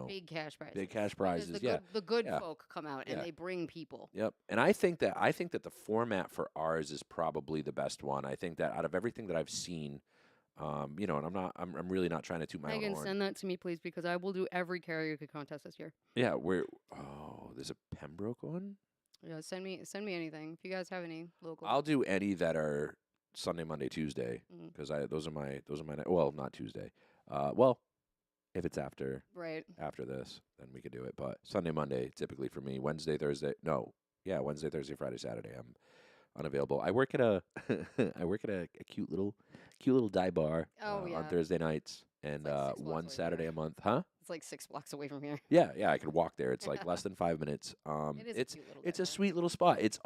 big cash prizes. big cash prizes. The good Yeah. folk come out and they bring people. Yep. And I think that the format for ours is probably the best one. I think that out of everything that I've seen, and I'm really not trying to toot my own Megan, horn. send that to me, please, because I will do every karaoke contest this year. Yeah, there's a Pembroke one? Yeah, send me anything. If you guys have any local. I'll do any that are Sunday, Monday, Tuesday, because those are my well, not Tuesday. If it's after this, then we could do it. But Sunday, Monday, typically for me. Wednesday, Thursday, Friday, Saturday, I'm unavailable. I work at a cute little dive bar on Thursday nights, and like 6 blocks one away from Saturday here. a month, huh? It's like 6 blocks away from here. Yeah, I could walk there. It's like less than 5 minutes. It is a cute little it's dive a bar. sweet little spot. It's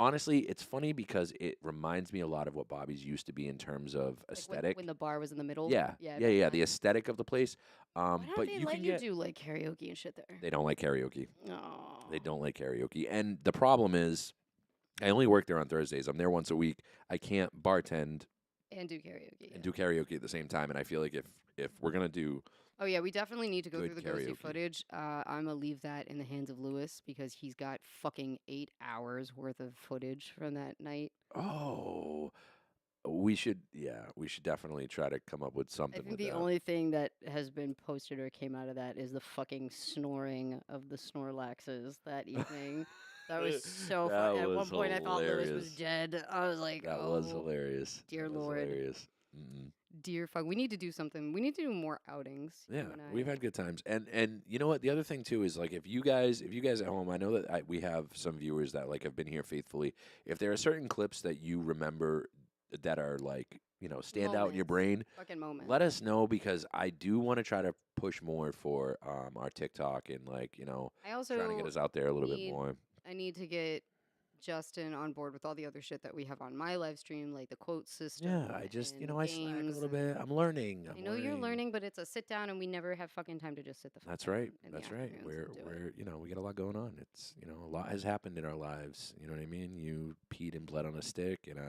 funny because it reminds me a lot of what Bobby's used to be in terms of Like aesthetic. when the bar was in the middle. Yeah. The aesthetic of the place. Why don't But they you let can you get. do like karaoke and shit there? They don't like karaoke. Oh. They don't like karaoke, and the problem is, I only work there on Thursdays. I'm there once a week. I can't bartend And do karaoke. and do karaoke at the same time. And I feel like if we're gonna do, Oh yeah, we definitely need to go Good through the ghosty karaoke. footage. I'm gonna leave that in the hands of Lewis because he's got fucking 8 hours worth of footage from that night. we should definitely try to come up with I something think with the that. only thing that has been posted or came out of that is the fucking snoring of the Snorlaxes that evening. That was so That funny. At one was point, I thought Lewis was hilarious. dead. I was like, That oh, was hilarious. dear That was Lord. hilarious. Mm-mm. dear fuck. We need to do something. We need to do more outings. you Yeah, and I. we've had good times, and you know what? The other thing too is like if you guys at home, I know that we have some viewers that like have been here faithfully. If there are certain clips that you remember that are like stand out in your Moments. brain, Fucking moment. let us know, because I do want to try to push more for our TikTok and I also trying to get us out there a little bit need- more. I need to get Justin on board with all the other shit that we have on my live stream, like the quote system. Yeah, I just and I slack a games little bit. and- I'm learning. I know you're learning, but it's a sit down, and we never have fucking time to just sit the fuck That's down right. in the That's right. afternoons and do it. We're we got a lot going on. It's a lot has happened in our lives. You know what I mean? You peed and bled on a stick, and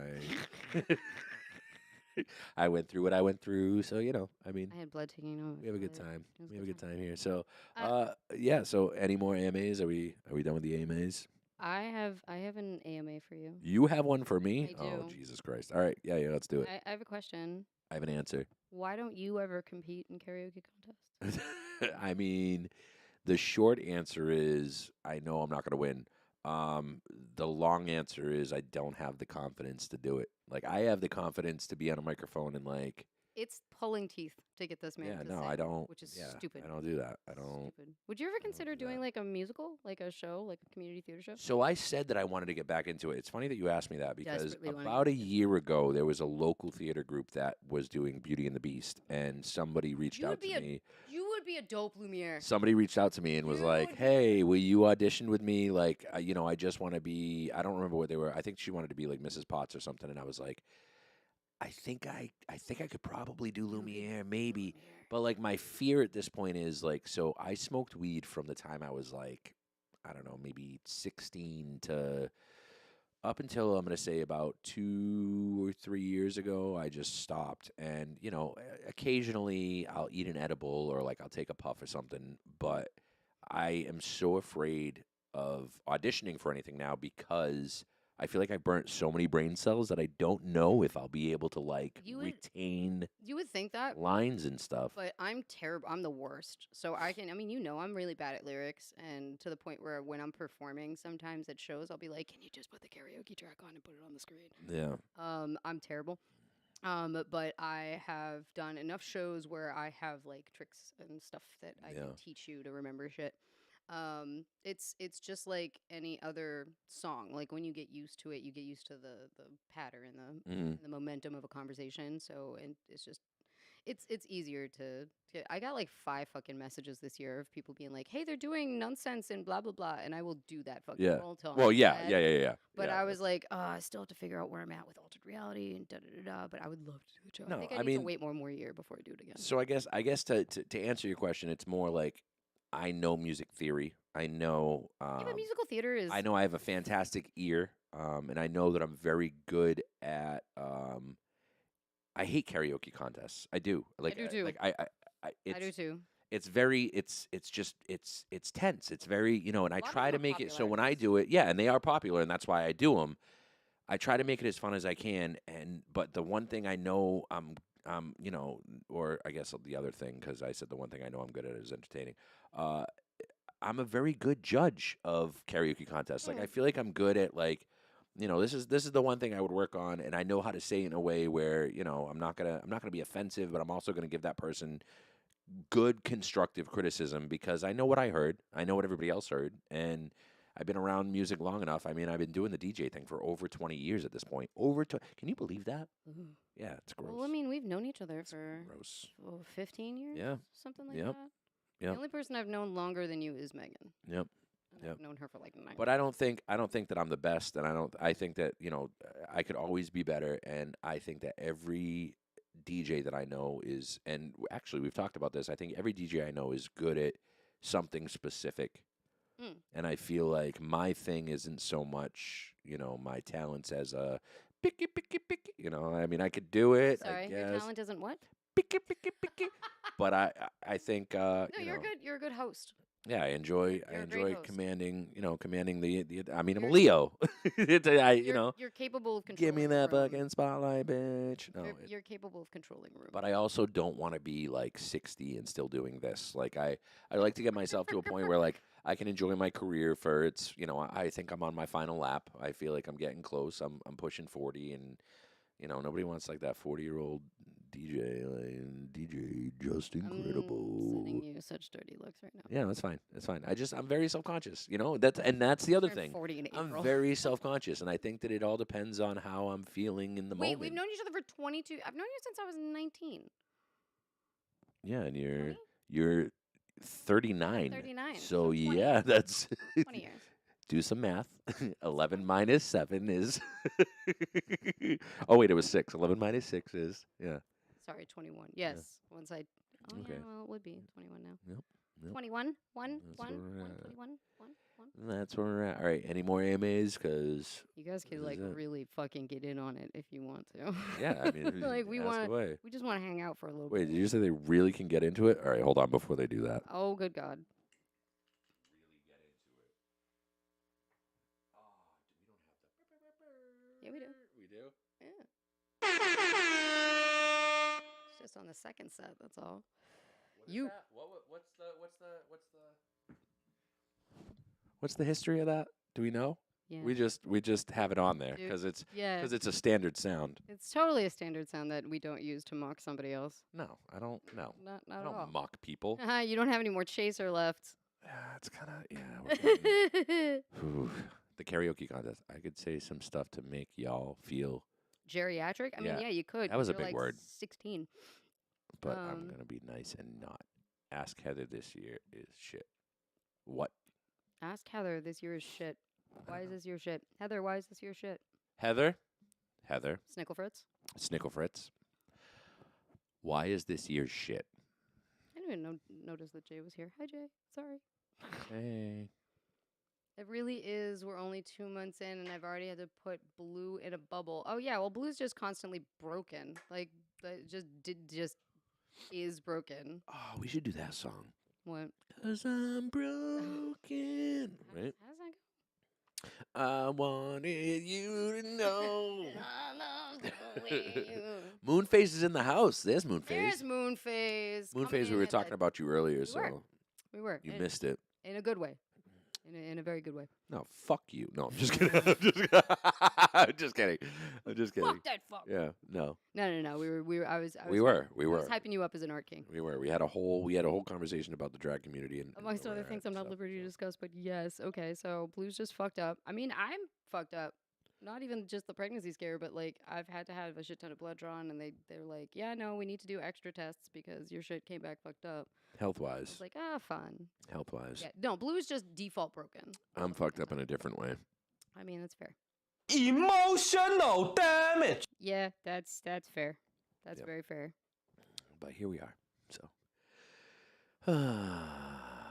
I went through what I went through. So I mean, I had blood taking over. we have a good but time. it was We have a good time. time here. So Uh, yeah. So any more AMAs? Are we done with the AMAs? I have an AMA for you. You have one for me? I Oh do. Jesus Christ! All right, yeah, let's do it. I have a question. I have an answer. Why don't you ever compete in karaoke contests? I mean, the short answer is I know I'm not going to win. The long answer is I don't have the confidence to do it. Like I have the confidence to be on a microphone and like It's pulling teeth to get this man yeah, to no, sing, I don't. which is Yeah, stupid. I don't do that. I don't. Stupid. Would you ever I don't consider do that. doing like a musical, like a show, like a community theater show? So I said that I wanted to get back into it. It's funny that you asked me that because Desperately wanna about get a year ago there was a local theater group that was doing Beauty and the Beast, and somebody reached You out would to be a me. you would be a dope Lumiere. Somebody reached out to me and was You like, would be "Hey, will you audition with me? Like, you know, I just want to be. I don't remember what they were. I think she wanted to be like Mrs. Potts or something." And I was like, I think I could probably do Lumiere, maybe. But like my fear at this point is like, so I smoked weed from the time I was like, I don't know, maybe 16 to up until I'm going to say about 2 or 3 years ago. I just stopped. And, you know, occasionally I'll eat an edible or like I'll take a puff or something. But I am so afraid of auditioning for anything now because I feel like I burnt so many brain cells that I don't know if I'll be able to like You would- retain You would think that, lines and stuff. but I'm terrible. I'm the worst. So I mean, I'm really bad at lyrics, and to the point where when I'm performing, sometimes at shows, I'll be like, "Can you just put the karaoke track on and put it on the screen?" Yeah. I'm terrible. But I have done enough shows where I have like tricks and stuff that I Yeah. can teach you to remember shit. It's just like any other song. Like when you get used to it, you get used to the pattern, Mhm. the momentum of a conversation. So and it's just it's easier to. I got like 5 fucking messages this year of people being like, "Hey, they're doing nonsense and blah blah blah," and I will do that fucking Yeah. role till Well, I'm yeah, dead. yeah, yeah, yeah. But yeah, I was that's- like, I still have to figure out where I'm at with altered reality and da da da da. But I would love to do the show. No, I think I I need mean- to wait one more year before I do it again. So I guess to answer your question, it's more like I know music theory. I know Yeah, but musical theater is. I know I have a fantastic ear, and I know that I'm very good at. I hate karaoke contests. I do. Like do too. Like I do too. it's very it's just it's tense. It's very and I lot of try to them are make it so popular. when I do it, yeah, and they are popular, and that's why I do them. I try to make it as fun as I can, but the one thing I know or I guess the other thing because I said the one thing I know I'm good at is entertaining. I'm a very good judge of karaoke contests. Like I feel like I'm good at like, this is the one thing I would work on, and I know how to say it in a way where I'm not gonna be offensive, but I'm also gonna give that person good constructive criticism because I know what I heard, I know what everybody else heard, and I've been around music long enough. I mean, I've been doing the DJ thing for over 20 years at this point. Can you believe that? Mhm. Yeah, it's gross. Well, I mean, we've known each other for Gross. 15 years. Yeah. Something like Yep. that. Yep. The only person I've known longer than you is Megan. Yep. And Yep. I've known her for like 9. But I don't think that I'm the best, and I think that I could always be better, and I think that every DJ that I know is, and actually we've talked about this. I think every DJ I know is good at something specific, and I feel like my thing isn't so much my talents as a picky picky picky. I mean I could do it. Sorry, I your guess talent isn't what? picky picky picky. But I think No, you're good. You're a good host. yeah, I enjoy You're a great host. commanding the I mean I'm a You're- Leo. You're capable of controlling. Give me a that room. fucking spotlight, bitch. No, You're capable of controlling a room. but I also don't want to be like 60 and still doing this. Like I like to get myself to a point where like I can enjoy my career for its. I think I'm on my final lap. I feel like I'm getting close. I'm pushing 40, and nobody wants like that 40-year-old DJ, like DJ just I'm incredible. sending you such dirty looks right now. Yeah, that's fine. That's fine. I'm very self-conscious. That's the other Turned thing. 40 in I'm April. very self-conscious, and I think that it all depends on how I'm feeling in the Wait, moment. we've known each other for 22. I've known you since I was 19. Yeah, and 20? you're 39. 39, So so 20. yeah, that's 20 years. do some math. 11 minus 7 is Oh wait, it was 6. 11 minus 6 is yeah. Sorry, 21. Yes. Once I. Oh, Okay. yeah, well, it would be 21 now. Yep. Yep. 21? 1? That's 1? where we're 1? at. 21? 1? 1? That's where we're at. All right, any more AMAs? Because You guys could, This like, is it. really fucking get in on it if you want to. yeah, I mean, like, we ask want. away. We just want to hang out for a little Wait, bit. did you say they really can get into it? All right, hold on before they do that. Oh, good God. Yeah, we do. We do. Yeah. It's just on the second set. That's all. You. What's the history of that? Do we know? Yeah. We just have it on there Dude, because it's yeah. a standard sound. It's totally a standard sound that we don't use to mock somebody else. No, I don't. No, Not I at all. don't mock people. You don't have any more chaser left. It's kind of we're getting- Whew. The karaoke contest. I could say some stuff to make y'all feel, Geriatric? I mean, Yeah, yeah, you could. that was 'cause a you're big like word. 16. but I'm Um, gonna be nice and not. Ask Heather this year is shit. What? Ask Heather. This year is shit. Why is this year shit? Heather, why is this year shit? Heather, Snicklefritz? Snicklefritz. Why is this year shit? I didn't even notice that Jay was here. Hi, Jay. Sorry. Hey. It really is. We're only 2 months in, and I've already had to put Blue in a bubble. Oh yeah, well, Blue's just constantly broken. Like, that just is broken. Oh, we should do that song. What? 'Cause I'm broken. Right? How does that go? I wanted you to know. Moonface is in the house. There's Moonface. There's Moonface. Moonface, we were talking about you earlier, so We were. you missed it. In a good way. In a very good way. No, fuck you. No, I'm just kidding. I'm just kidding. I'm just kidding. Fuck that fuck. Yeah, no. No. We were. I was We were. I was hyping you up as an art king. We were. We had a whole conversation about the drag community and Amongst where other we're things at I'm not and at stuff, liberty to so. discuss, but yes. Okay, so Blue's just fucked up. I mean, I'm fucked up. Not even just the pregnancy scare, but like I've had to have a shit ton of blood drawn, and they're like, yeah, no, we need to do extra tests because your shit came back fucked up. Health I wise. was like, fun. Health wise. Yeah, no, Blue's just default broken. I'm fucked up in a different way. I mean, that's fair. Emotional damage. Yeah, that's fair. That's Yep. very fair. But here we are. So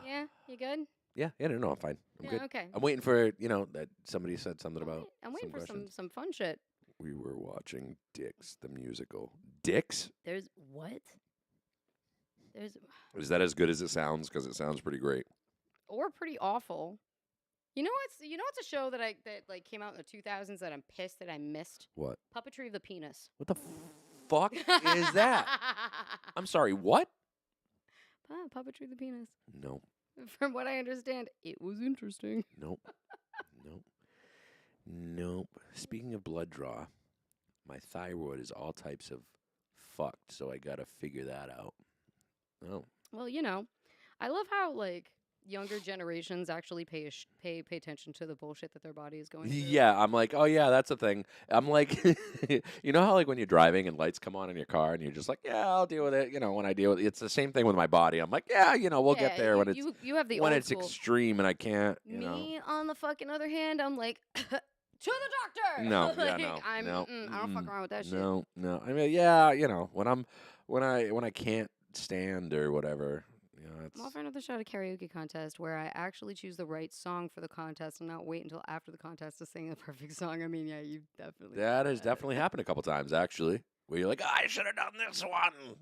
Yeah, you good? yeah, no, I'm fine. I'm Yeah, good. okay. I'm waiting for, that somebody said something about I'm waiting for questions. some fun shit. We were watching Dix, the musical. Dix? There's what? There's Is that as good as it sounds? Because it sounds pretty great. or pretty awful. You know what's a show that like came out in the 2000s that I'm pissed that I missed? What? Puppetry of the Penis. What the fuck is that? I'm sorry, what? Puppetry of the Penis. No, From what I understand, it was interesting. nope, nope. Speaking of blood draw, my thyroid is all types of fucked, so I gotta figure that out. Oh, Well, I love how like younger generations actually pay attention to the bullshit that their body is going through. yeah. I'm like, oh yeah, that's a thing. I'm like, you know how like when you're driving and lights come on in your car and you're just like, yeah, I'll deal with it. When I deal with it, it's the same thing with my body. I'm like, yeah, we'll get there when it's you have the when old it's school. extreme and I can't. Me, on the fucking other hand, I'm like, to the doctor. No, Like, yeah, no, I'm, no, I don't fuck around with that shit. No. I mean, yeah, when I can't stand or whatever, it's I'm offering another shot at karaoke contest where I actually choose the right song for the contest and not wait until after the contest to sing the perfect song. I mean, yeah, you definitely. that has definitely happened a couple times actually, where you're like, I should have done this one.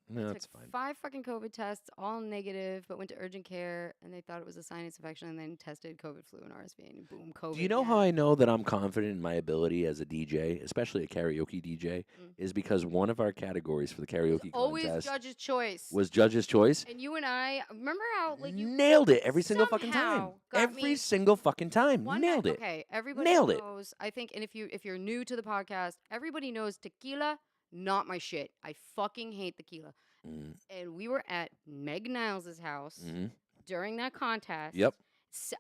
No, that's Took fine. 5 fucking COVID tests, all negative, but went to urgent care and they thought it was a sinus infection and then tested COVID, flu, and RSV, and boom, COVID. Do you know how I know that I'm confident in my ability as a DJ, especially a karaoke DJ, is because one of our categories for the karaoke Always contest judge's choice. was Judge's Choice. And you and I remember how like you Nailed it every single fucking time. somehow got Every me single fucking time. one Nailed it. Okay, everybody Nailed it. knows. I think, and if you're new to the podcast, everybody knows tequila, not my shit. I fucking hate tequila. Mm, And we were at Meg Niles' house mhm. during that contest. Yep.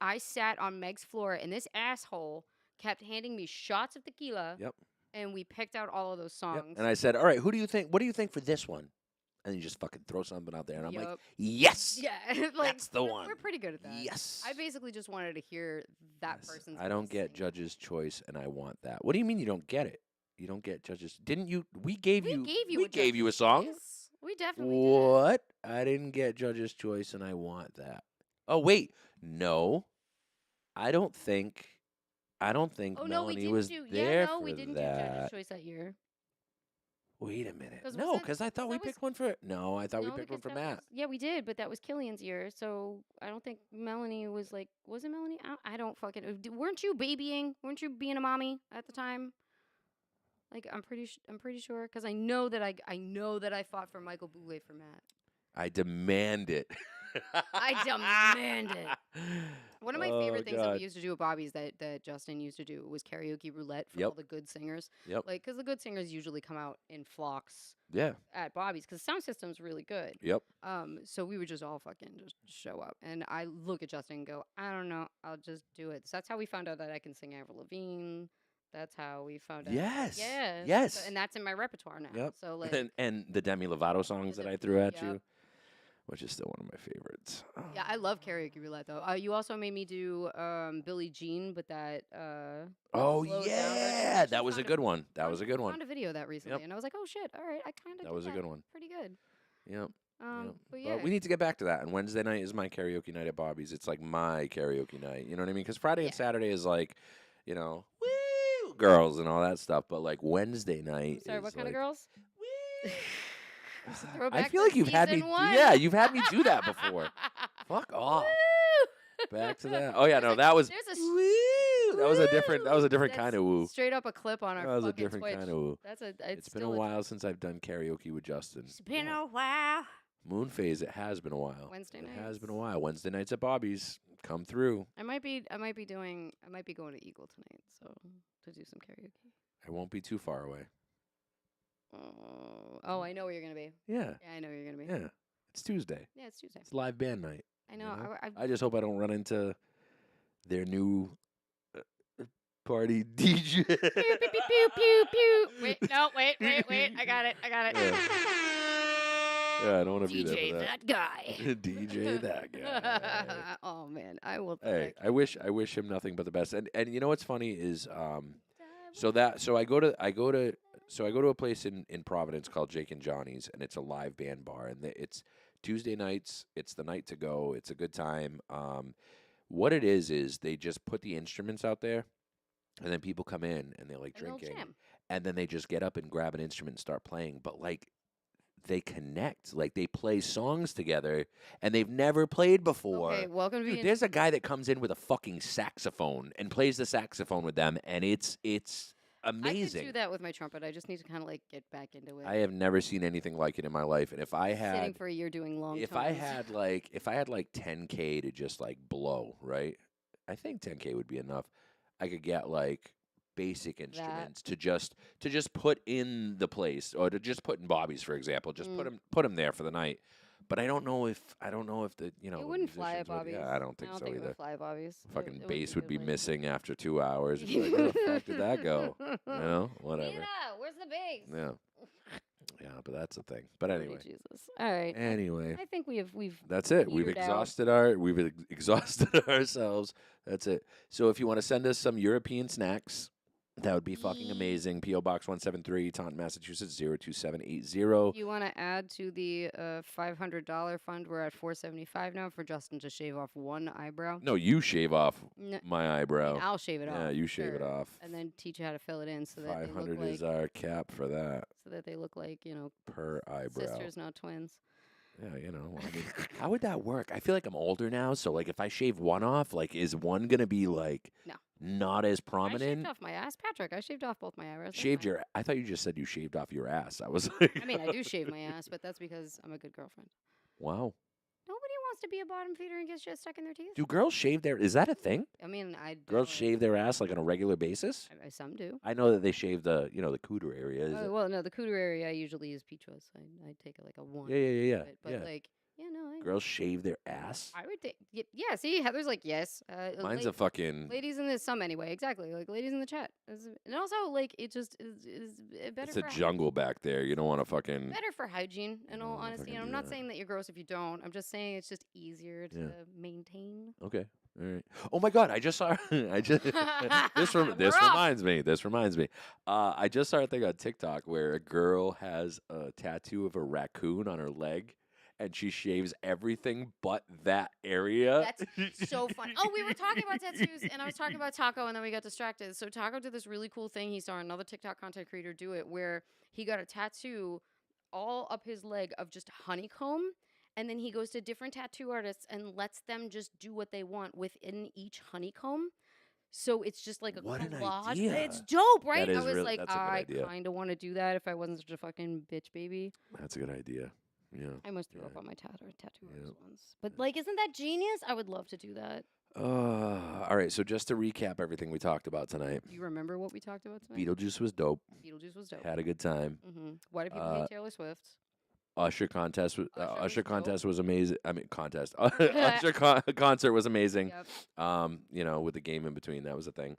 I sat on Meg's floor, and this asshole kept handing me shots of tequila. Yep. And we picked out all of those Yep. songs. And I said, all right, what do you think for this one? And you just fucking throw something out there. And I'm like, Yup. yes. Yeah, like, That's the we're- one. We're pretty good at that. Yes. I basically just wanted to hear that Yes. person's. I don't voice get sing. Judge's Choice, and I want that. What do you mean you don't get it? You don't get Judge's. Didn't you? We gave you. We gave you a song. Choice. We definitely did. What? I didn't get Judge's Choice, and I want that. Oh wait, no. I don't think. Oh no, we Melanie didn't was do. there Yeah, no, for we didn't that. do Judge's Choice that year. Wait a minute. 'Cause No, was it- because I thought we that was- picked one for. No, I thought we No, picked one because for that Matt. was- yeah, we did, but that was Killian's year, so I don't think Melanie was like. Was it Melanie? I don't fucking. Weren't you babying? Weren't you being a mommy at the time? Like I'm pretty sure because I know that I fought for Michael Bublé for Matt. I demand it. I demand it. One of my Oh, favorite things that we God. used to do at Bobby's that Justin used to do was karaoke roulette for Yep. all the good singers. Yep. Like, because the good singers usually come out in flocks Yeah. at Bobby's because sound system's really good. Yep. So we would just all fucking just show up, and I look at Justin and go, I don't know, I'll just do it. So that's how we found out that I can sing Avril Lavigne. That's how we found out. Yes. Yeah. Yes. And that's in my repertoire now. Yep. So like, And the Demi Lovato songs that I threw at you, which is still one of my favorites. yeah, I love karaoke roulette though. You also made me do Billie Jean, but that Oh slowed down version. yeah, I that was a found good one. That was a good I one. found a video of that recently, Yep. and I was like, oh shit, all right, I kind of That was a good one. pretty good. Yep. Yep. But yeah, But we need to get back to that. And Wednesday night is my karaoke night at Bobby's. It's like my karaoke night. You know what I mean? Because Friday and Yeah. Saturday is like, you know, woo, girls and all that stuff. But like Wednesday night. sorry, is what kind of like, girls? woo. I Throwback feel to like you've had me. season one. Yeah, you've had me do that before. Fuck off. Woo! Back to that. Oh yeah, no, that was. There's a Woo. That was a different. That was a different That's kind of woo. Straight up a clip on our That was a fucking different Twitch. kind of woo. That's a. It's been a still while since I've done karaoke with Justin. It's been Yeah. a while. Moon phase. It has been a while. Wednesday It has been a nights. while. Wednesday nights at Bobby's. Come through. I might be going to Eagle tonight, so to do some karaoke. I won't be too far away. Oh, I know where you're gonna be. Yeah. Yeah, I know where you're gonna be. Yeah. It's Tuesday. Yeah, it's Tuesday. It's live band night. I know. you know? I I just hope I don't run into their new party DJ. pew, pew, pew, pew, pew, pew. Wait, no, wait. I got it. Yeah. Yeah, I don't want to be there DJ for that guy. DJ that guy. Oh man, I will. Hey, I wish him nothing but the best. And you know what's funny is so I go to a place in Providence called Jake and Johnny's, and it's a live band bar, and it's Tuesday nights. It's the night to go. It's a good time. What it is they just put the instruments out there, and then people come in and they're like And they'll drinking, jam. and then they just get up and grab an instrument and start playing. But like they connect, like they play songs together, and they've never played before. Okay, welcome to Dude, being. there's a guy that comes in with a fucking saxophone and plays the saxophone with them, and it's I could amazing. do that with my trumpet. I just need to kind of like get back into it. I have never seen anything like it in my life, and if I Sitting had for a year doing long. if I tones. had like 10K to just like blow, right? I think 10K would be enough. I could get like basic instruments to just put in the place, or to just put in Bobby's, for example. Just put him there for the night. But I don't know if the it the wouldn't fly at musicians would- Bobby's. Yeah, I don't think so it either. would fly at Bobby's. Fucking It bass would be like- missing after 2 hours. It'd be like, where the fuck did that go? You know, whatever. Nina, where's the bass? Yeah, yeah, but that's the thing. But Holy anyway, Jesus. All right. anyway. I think we've That's it. We've petered out. exhausted ourselves. That's it. So if you want to send us some European snacks, that would be fucking amazing. P.O. Box 173, Taunton, Massachusetts 02780. You want to add to the $500 fund? We're at $475 now for Justin to shave off one eyebrow. No, you shave off No, my I eyebrow. mean, I'll shave it off. Yeah, you shave it sure. off. and then teach you how to fill it in so that they look 500 like is our cap for that they look like per eyebrow. sisters, not twins. Yeah, I mean, how would that work? I feel like I'm older now, so like if I shave one off, like is one gonna be like No. not as I shaved prominent? off my ass, Patrick. I shaved off both my eyebrows. That's Shaved fine. your? I thought you just said you shaved off your ass. I was like, I mean, I do shave my ass, but that's because I'm a good girlfriend. Wow. Nobody wants to be a bottom feeder and get shit stuck in their teeth. Do girls shave their? Is that a thing? I mean, Girls shave their ass like on a regular basis? Some do. I know that they shave the the cooter area. Is it? Well, no, the cooter area I usually use peach fuzz. I take it like a one. Yeah. But yeah. like, no, Girls shave their ass. I would think. Yeah, see, Heather's like, yes. Mine's a fucking. Ladies in some anyway, exactly. Like ladies in the chat, and also like it just is better. It's a for jungle back there. You don't want to fucking. Better for hygiene, in all don't wanna honesty. fucking And I'm do not that. saying that you're gross if you don't. I'm just saying it's just easier to Yeah. maintain. Okay. All right. Oh my God! I just saw. This We're off. reminds me. This reminds me. I just saw a thing on TikTok where a girl has a tattoo of a raccoon on her leg, and she shaves everything but that area. That's so fun. Oh, we were talking about tattoos, and I was talking about Taco, and then we got distracted. So Taco did this really cool thing. He saw another TikTok content creator do it, where he got a tattoo all up his leg of just honeycomb, and then he goes to different tattoo artists and lets them just do what they want within each honeycomb. So it's just like a What an collage. idea. It's dope, right? is I was really- like, that's a good I idea. kind of want to do that if I wasn't such a fucking bitch baby. That's a good idea. Yeah. I almost threw up on my tattoo Yeah. once. But like, isn't that genius? I would love to do that. All right. So just to recap everything we talked about tonight, Do you remember what we talked about tonight? Beetlejuice was dope. Beetlejuice was dope. Had a good time. Why do people hate Taylor Swift? Usher contest was Usher was contest was amazing. I mean contest. Usher concert was amazing. Yep. You know, with the game in between, that was a thing.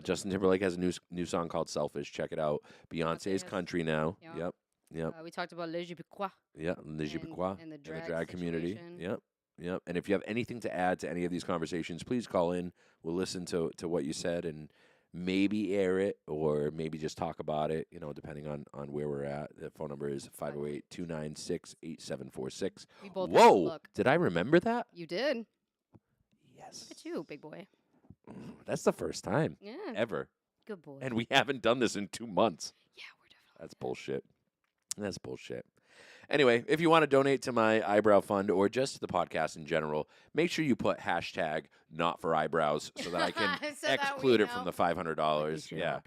Justin Timberlake has a new song called "Selfish." Check it out. Beyonce's country now. Yeah. Yep. We talked about Les Québécois. Yeah, Le Québécois and the and drag the drag community. situation. Yep. And if you have anything to add to any of these conversations, please call in. We'll listen to what you said and maybe air it or maybe just talk about it, you know, depending on where we're at. The phone number is 508-296-8746. We both Whoa! look. Did I remember that? You did. Yes. Look at you, big boy. That's the first time Yeah. ever. Good boy. And we haven't done this in 2 months. Yeah, we're definitely. That's bullshit. That's bullshit. Anyway, if you want to donate to my eyebrow fund or just to the podcast in general, make sure you put hashtag not for eyebrows so that I can So that we exclude it know. from the $500. Yeah.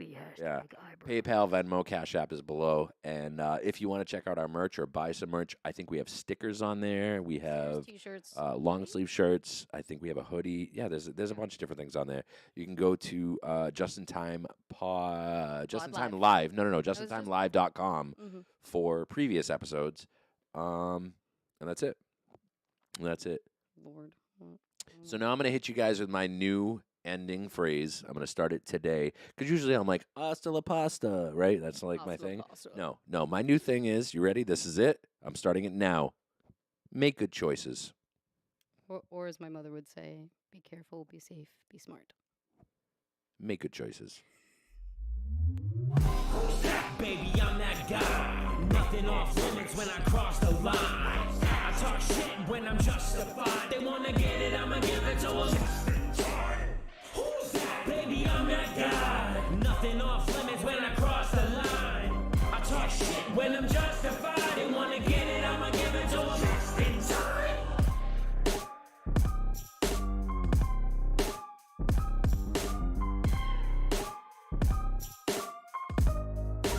PayPal, Venmo, Cash App is below. And if you want to check out our merch or buy some merch, I think we have stickers on there. We have T-shirts. long sleeve shirts. I think we have a hoodie. Yeah, there's a bunch of different things on there. You can go to Just in Time Live. No, justintimelive.com for previous episodes. And that's it. Lord. So now I'm going to hit you guys with my new ending phrase. I'm going to start it today because usually I'm like, hasta la pasta, right? That's like my Hasta la thing. pasta. No. My new thing is, you ready? This is it. I'm starting it now. Make good choices. Or as my mother would say, be careful, be safe, be smart. Make good choices. Baby, I'm that guy. Nothing off limits when I cross the line. I talk shit when I'm justified. They wanna get it, I'ma give it to them. Who's that? Baby, I'm that guy. Nothing off limits.